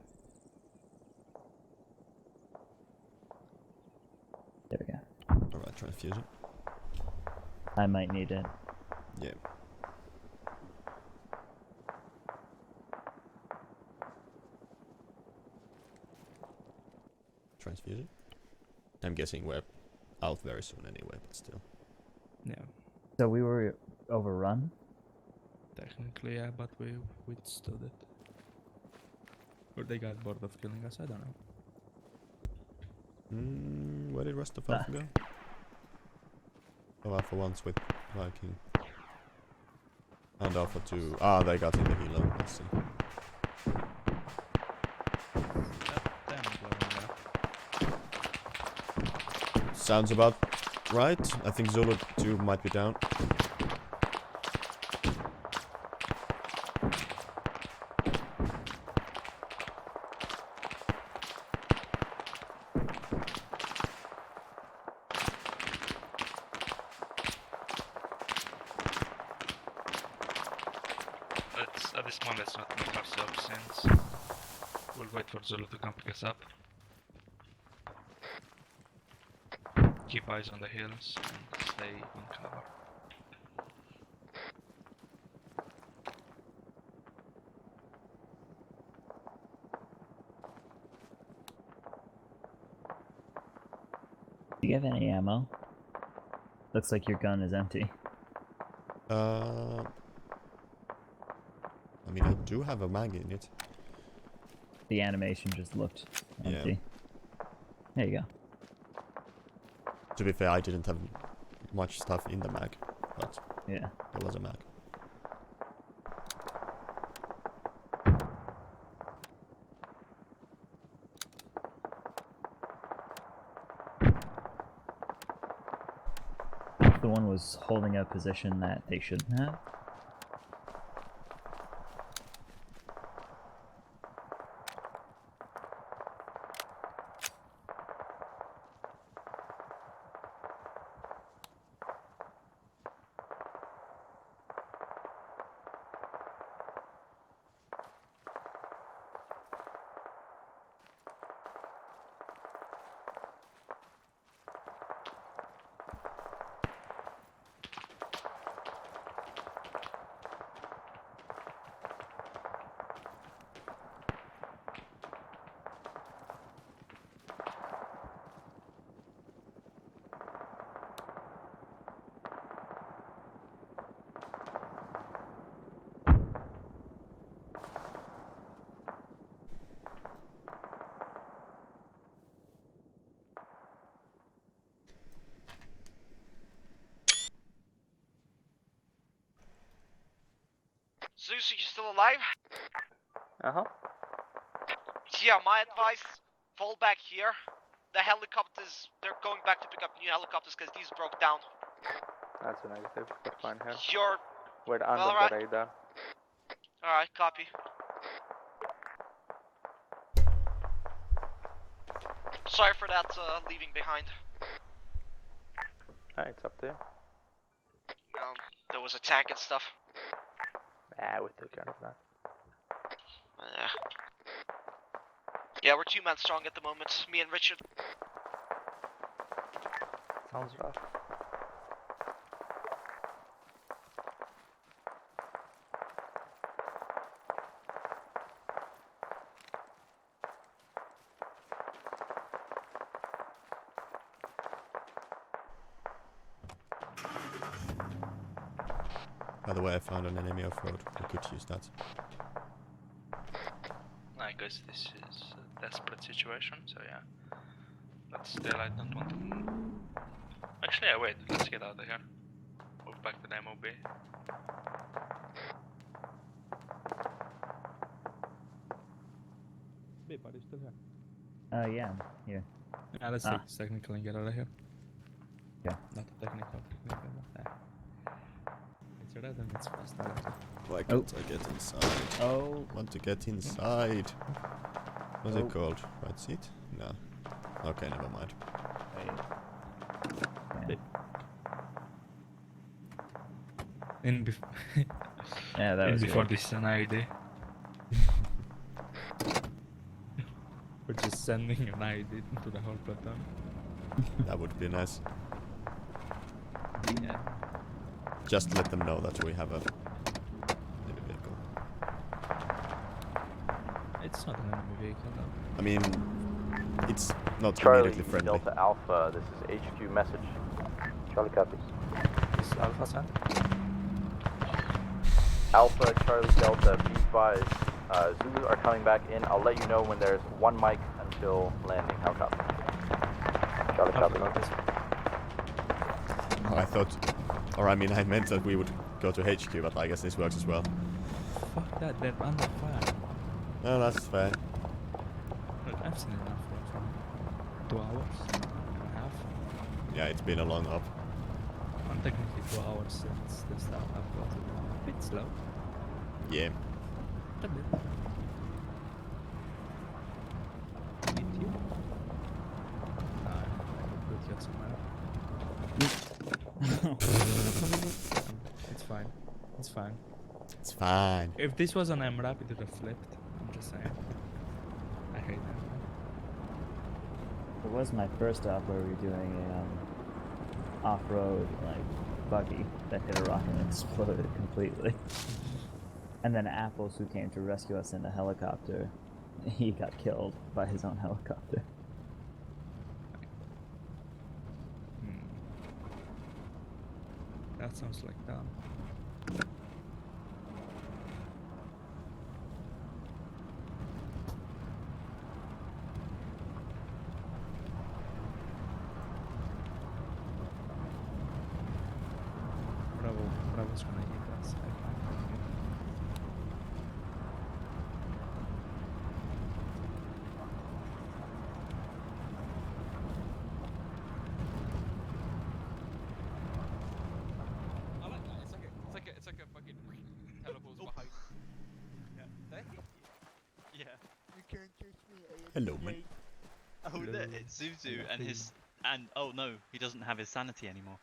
There we go. Alright, transfusion. I might need it. Yeah. Transfusion? I'm guessing we're out very soon anyway, but still. Yeah. So we were overrun? Technically, yeah, but we withstood it. Or they got bored of killing us, I don't know. Where did rest of Alpha go? Oh, Alpha 1's with Viking. And Alpha 2. Ah, they got in the helo, let's see. Sounds about right. I think Zulu 2 might be down. At this moment, let's not make ourselves since we'll wait for Zulu to come pick us up. Keep eyes on the hills and stay in cover. Do you have any ammo? Looks like your gun is empty. I mean, I do have a mag in it. The animation just looked empty. Yeah. There you go. To be fair, I didn't have much stuff in the mag, but yeah, there was a mag. The one was holding a position that they shouldn't have. Zeus, are you still alive? Uh-huh. Yeah, my advice, fall back here. The helicopters, they're going back to pick up new helicopters because these broke down. That's a negative, but fine here. You're... We're under Alright. the radar. Alright, copy. Sorry for that, leaving behind. It's up to you. There was a tank and stuff. Yeah, we took care of that. Yeah, we're 2 men strong at the moment. Me and Richard. Sounds rough. By the way, I found an enemy off-road. We could use that. I guess this is a desperate situation, so yeah. But still, I don't want to... Actually, yeah, wait, let's get out of here. Move back to the MOB. Babe, are you still here? Yeah, I'm here. Yeah, let's take this technical and get out of here. Yeah. Not a technical. It's red and it's fast. Why can't I get inside? Oh. Want to get inside. What's it called? Right seat? No. Okay, never mind. In yeah, that was before good. this is an ID. We're just sending an ID to the whole platoon. That would be nice. Yeah. Just let them know that we have a enemy vehicle. It's not an enemy vehicle though. I mean, it's not Charlie, immediately friendly. Delta Alpha, this is HQ message. Charlie copies. Is Alpha sent? Alpha, Charlie, Delta, be advised. Zulus are coming back in. I'll let you know when there's one mic until landing. How copy? Charlie, copy. Oh, I thought... Or I mean, I meant that we would go to HQ, but I guess this works as well. Fuck that, they're under fire. No, that's fair. Look, I've seen enough from 2 hours and a half. Yeah, it's been a long up. And technically 2 hours since the start up was a bit slow. Yeah. A bit. Meet you. I could put you somewhere. It's fine. It's fine. It's fine. If this was an MRAP, it would have flipped. I'm just saying. I hate that. It was my first op where we were doing a off-road buggy that hit a rock and exploded completely. And then Apples, who came to rescue us in a helicopter, he got killed by his own helicopter. That sounds like dumb. Bravo's gonna hit us. I like that. It's like a fucking teleports behind. Yeah. Yeah. You can't catch me. Hello, man. Oh look, it's Zuzu and his oh no, he doesn't have his sanity anymore.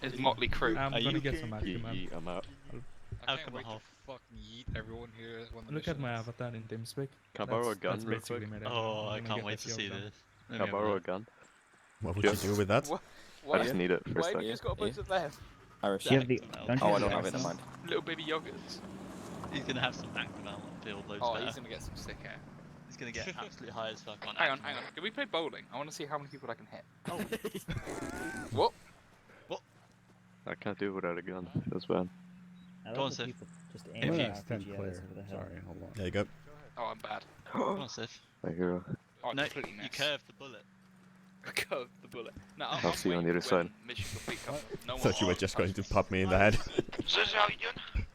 His motley crew. I'm gonna get some action, man. I'm out. I can't wait to fucking yeet everyone here. Look at my avatar in TeamSpeak. Can I borrow a gun that's real basically quick? my Oh, I I'm gonna can't get wait the to see field done. this. Can I borrow a gun? What would you do with that? I just need it for a Why have sec. you just got a bunch of them? Irish. You have the, don't you Oh, I have don't the have it, never arsenal? mind. Little baby yogurts. He's gonna have some active ammo on field loads Oh, better. he's gonna get some sick hair. He's gonna get absolutely high as fuck on Hang on, active hang on. ammo. Can we play bowling? I want to see how many people I can hit. Oh. What? What? I can't do it without a gun. Feels bad. I Go on, love the Sif. people just If aiming you at stand RPGs clear. over the hill. Sorry, hold on. There you go. Oh, I'm bad. Come on, Sif. My hero. Oh, I No, completely you missed. curved the bullet. I curved the bullet. No, I'll see you on the other side. Mission complete comes. No one Thought you were just going to pop me in the head. Zuzu, how you doing?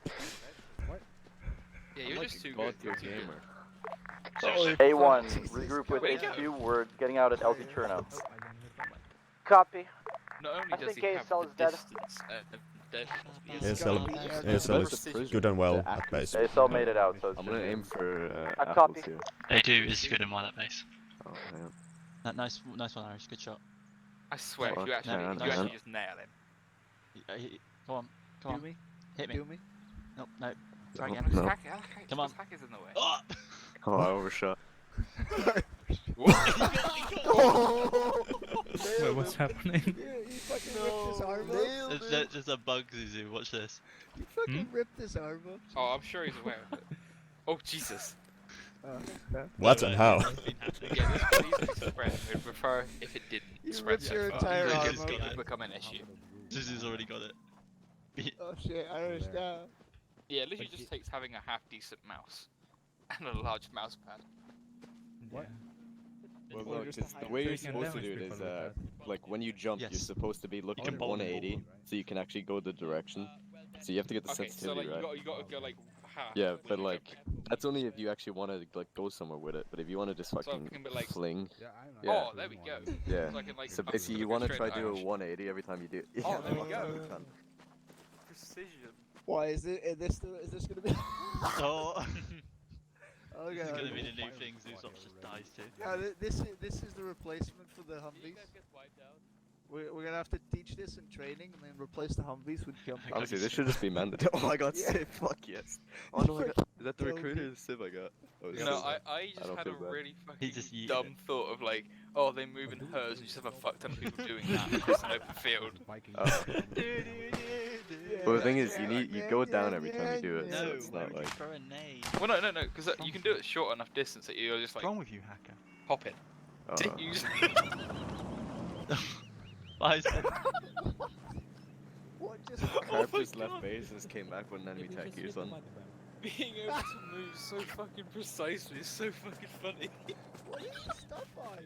Yeah, you're I'm just like too a good. god tier gamer. A1, regroup with HQ. We're getting out at LT Cherno. Copy. Not only I does think he have ASL the is dead. distance, dead. ASL is good and well at base. ASL made it out, so it's I'm gonna aim for I apples copy. here. A2 is good and well at base. Oh man. Nice one, Irish. Good shot. I swear, if you actually, man, if you man. actually just nail him. Come on, come on. Do me? Hit me. Do me? Nope, no. Try No, again. no. Come on. Hack is in the way. Oh! Oh, I overshot. Wait, what's happening? He fucking ripped his arm off. It's just a bug, Zuzu. Watch this. He fucking ripped his arm off. Oh, I'm sure he's aware of it. Oh, Jesus. What and how? Again, this please spread. We'd prefer if it didn't You spread ripped your so far. entire Because arm it off. would become an issue. Zuzu's already got it. Oh shit, Irish now. Yeah, it literally just takes having a half-decent mouse. And a large mouse pad. What? Well, Or look, just 'cause a the high- way so you're you can supposed to do damage it is, people with like when you jump, you're Yes. supposed to be looking can at bowl 180, so you can actually go the direction. So you have to get the Okay, so sensitivity like right. you gotta go like half. Yeah, when but you like jump. that's only if you actually want to like go somewhere with it. But if you want to just So I fucking can be like- fling, Yeah, I know. yeah, Oh, there we go. yeah. So I can, like, So I'm basically, you looking want to straight try at do a Irish. 180 every time you do it. Oh, Yeah, there we fuck, go. you can. Precision. Why is this gonna be? Oh. Okay. This is gonna be the new thing Zeus Ops just dies to. Yeah, this is the replacement for the Humvees. We're gonna have to teach this in training and then replace the Humvees with Humvees. Honestly, this should just be mandatory. Oh, I got Yeah. Civ. Fuck yes. Oh no, I got. Is that the recruiter? Or Civ I got. Oh, it's No, Civ. I just don't had a feel bad. really fucking just yeeted dumb it. thought of like, oh, they move in hers and just have a fuck ton of people doing that across an open field. Oh. Well, the thing is, you go down every time you do it, so No, it's why not would you like. throw a nade? Well, no, because you can do it short enough distance that you're just like What's wrong with you, hacker? hop it. Oh. You just Why is it? What just? Carp just left base and just came back with an enemy tech gears on. being able to move so fucking precisely is so fucking funny. What is the stuff on?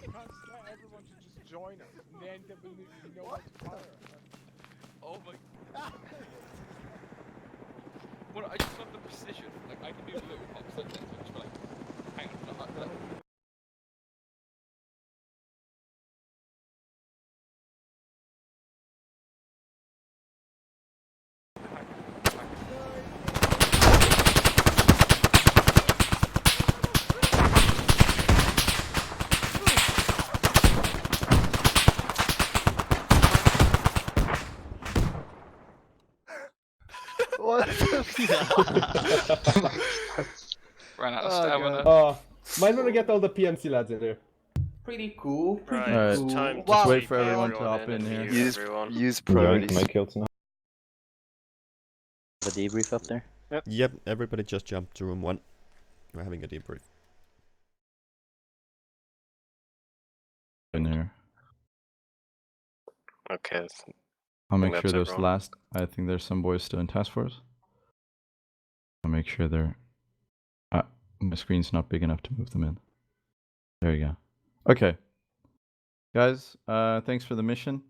You can't get everyone to just join us, and then they believe you know what to fire. Oh my. Well, I just love the precision. Like I can do little hops like that, so I just be like, hang on, Ran out of Oh, stamina. God. Might want to get all the PMC lads in here. Pretty cool. Pretty Alright, cool. let's wait for everyone to hop in here. Use Going, priorities. can I kill tonight? The debrief up there? Yep, everybody just jumped to room 1. We're having a debrief. In there. Okay. I'll I make think sure that's those everyone. last. I think there's some boys still in task force. I'll make sure they're. My screen's not big enough to move them in. There you go. Okay. Guys, thanks for the mission.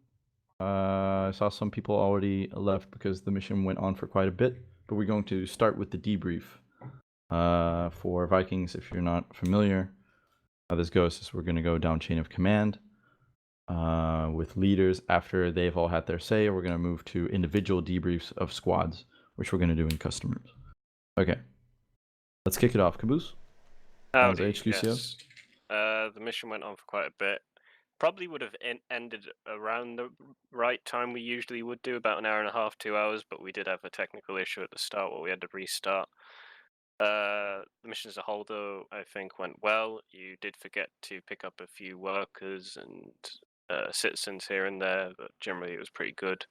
I saw some people already left because the mission went on for quite a bit, but we're going to start with the debrief. For Vikings, if you're not familiar, how this goes is we're going to go down chain of command with leaders. After they've all had their say, we're going to move to individual debriefs of squads, which we're going to do in customers. Okay. Let's kick it off. Caboose? Howdy, HQCO? yes. The mission went on for quite a bit. Probably would have ended around the right time we usually would do, about an hour and a half, 2 hours, but we did have a technical issue at the start where we had to restart. The mission as a whole, though, I think went well. You did forget to pick up a few workers and citizens here and there, but generally it was pretty good.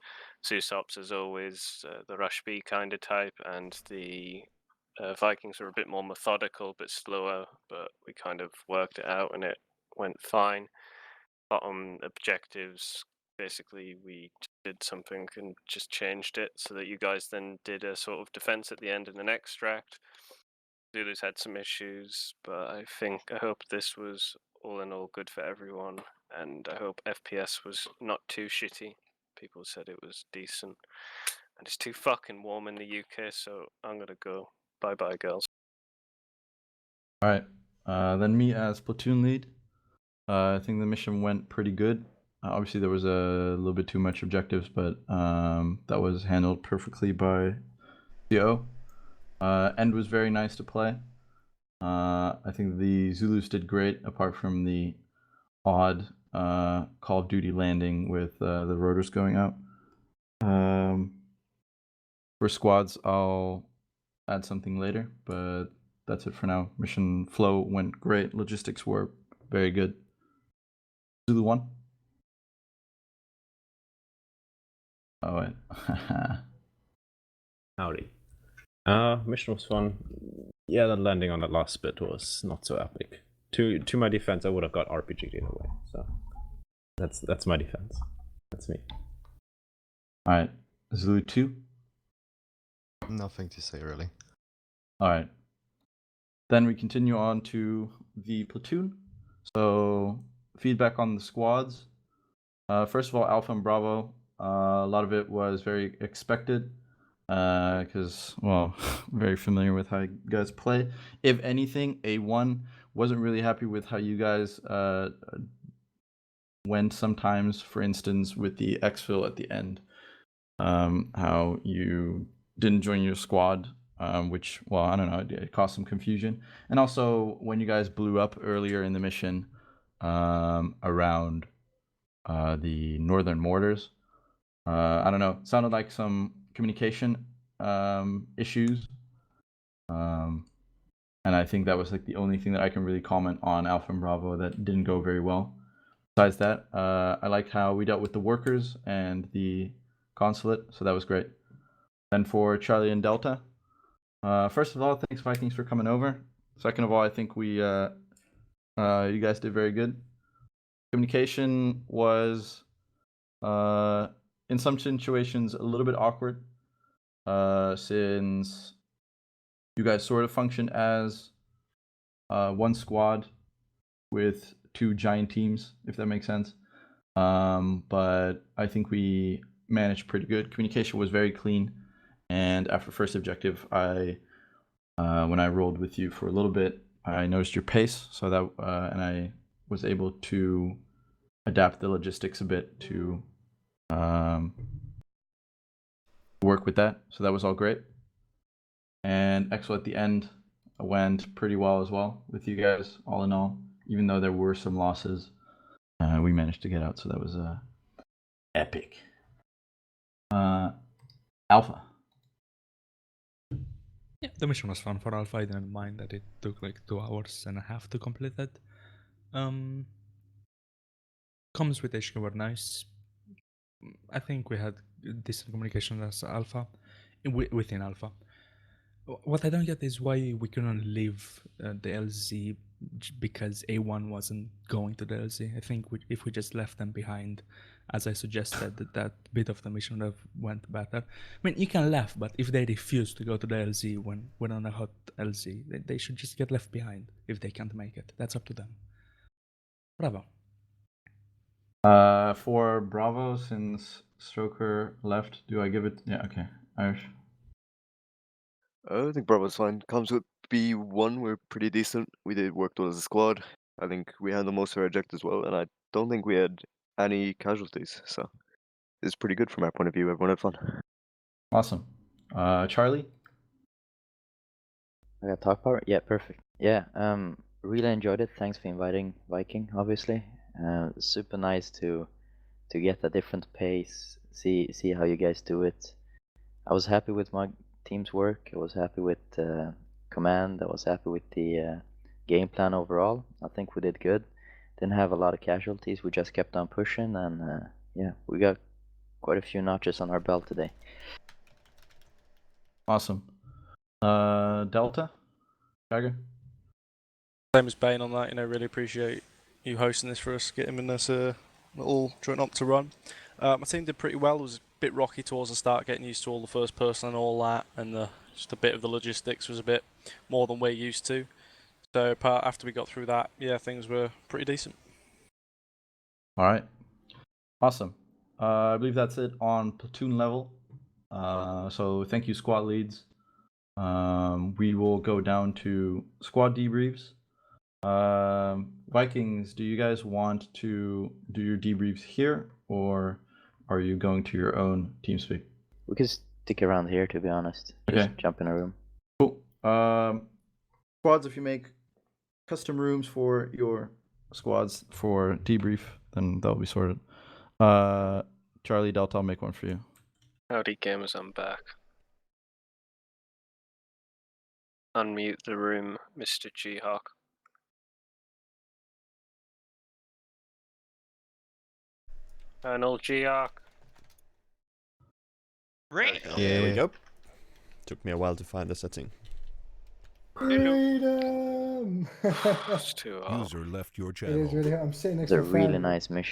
Zeus Ops, as always, the Rush B kind of type, and the Vikings were a bit more methodical, but slower, but we kind of worked it out and it went fine. Bottom objectives, basically we did something and just changed it so that you guys then did a sort of defense at the end and an extract. Zulus had some issues, but I hope this was all in all good for everyone, and I hope FPS was not too shitty. People said it was decent, and it's too fucking warm in the UK, so I'm gonna go. Bye bye, girls. Alright. Then me as platoon lead. I think the mission went pretty good. Obviously, there was a little bit too much objectives, but that was handled perfectly by CO. End was very nice to play. I think the Zulus did great, apart from the odd Call of Duty landing with the rotors going out. For squads, I'll add something later, but that's it for now. Mission flow went great. Logistics were very good. Zulu 1. Oh, wait. Howdy. Mission was fun. Yeah, the landing on that last bit was not so epic. To my defense, I would have got RPG'd either way. So that's my defense. That's me. Alright. Zulu 2. Nothing to say, really. Alright. Then we continue on to the platoon. So, feedback on the squads. First of all, Alpha and Bravo. A lot of it was very expected. Because, well, very familiar with how you guys play. If anything, A1 wasn't really happy with how you guys went sometimes, for instance, with the exfil at the end. How you didn't join your squad, which, well, I don't know, it caused some confusion. And also, when you guys blew up earlier in the mission around the northern mortars, I don't know, it sounded like some communication issues. And I think that was like the only thing that I can really comment on Alpha and Bravo that didn't go very well. Besides that, I like how we dealt with the workers and the consulate, so that was great. Then for Charlie and Delta, first of all, thanks Vikings for coming over. Second of all, I think we you guys did very good. Communication was in some situations a little bit awkward, since you guys sort of function as one squad with two giant teams, if that makes sense. But I think we managed pretty good. Communication was very clean, and after first objective, when I rolled with you for a little bit, I noticed your pace, so that and I was able to adapt the logistics a bit to work with that. So that was all great. And Exo at the end went pretty well as well with you guys, all in all. Even though there were some losses, we managed to get out, so that was epic. Alpha. Yeah, the mission was fun for Alpha. I didn't mind that it took like 2 hours and a half to complete it. Comms with HQ were nice. I think we had decent communication as Alpha, within Alpha. What I don't get is why we couldn't leave the LZ because A1 wasn't going to the LZ. I think if we just left them behind, as I suggested, that bit of the mission would have went better. I mean, you can laugh, but if they refuse to go to the LZ when we're on a hot LZ, they should just get left behind if they can't make it. That's up to them. Bravo. For Bravo, since Stroker left, do I give it? Yeah, okay. Irish. I think Bravo's fine. Comes with B1, we're pretty decent. We did work well as a squad. I think we handled most of our objectives well, and I don't think we had any casualties, so it's pretty good from our point of view. Everyone had fun. Awesome. Charlie? I got talk power? Yeah, perfect. Yeah, really enjoyed it. Thanks for inviting Viking, obviously. Super nice to get a different pace, see how you guys do it. I was happy with my team's work. I was happy with command. I was happy with the game plan overall. I think we did good. Didn't have a lot of casualties. We just kept on pushing, and yeah, we got quite a few notches on our belt today. Awesome. Delta? Jagger? Same as Bane on that, really appreciate you hosting this for us, getting in this little joint up to run. My team did pretty well. It was a bit rocky towards the start, getting used to all the first person and all that, and just a bit of the logistics was a bit more than we're used to. So after we got through that, yeah, things were pretty decent. Alright. Awesome. I believe that's it on platoon level. So thank you, squad leads. We will go down to squad debriefs. Vikings, do you guys want to do your debriefs here, or are you going to your own TeamSpeak? We could stick around here, to be honest. Just jump in a room. Cool. Squads, if you make custom rooms for your squads for debrief, then that'll be sorted. Charlie, Delta, I'll make one for you. Howdy gamers, I'm back. Unmute the room, Mr. G-Hawk. Colonel G-Hawk. Right. There we go. Took me a while to find the setting. Freedom! It's too hard. User left your It channel. is really hard. I'm sitting next It's to a a really fan. nice mission.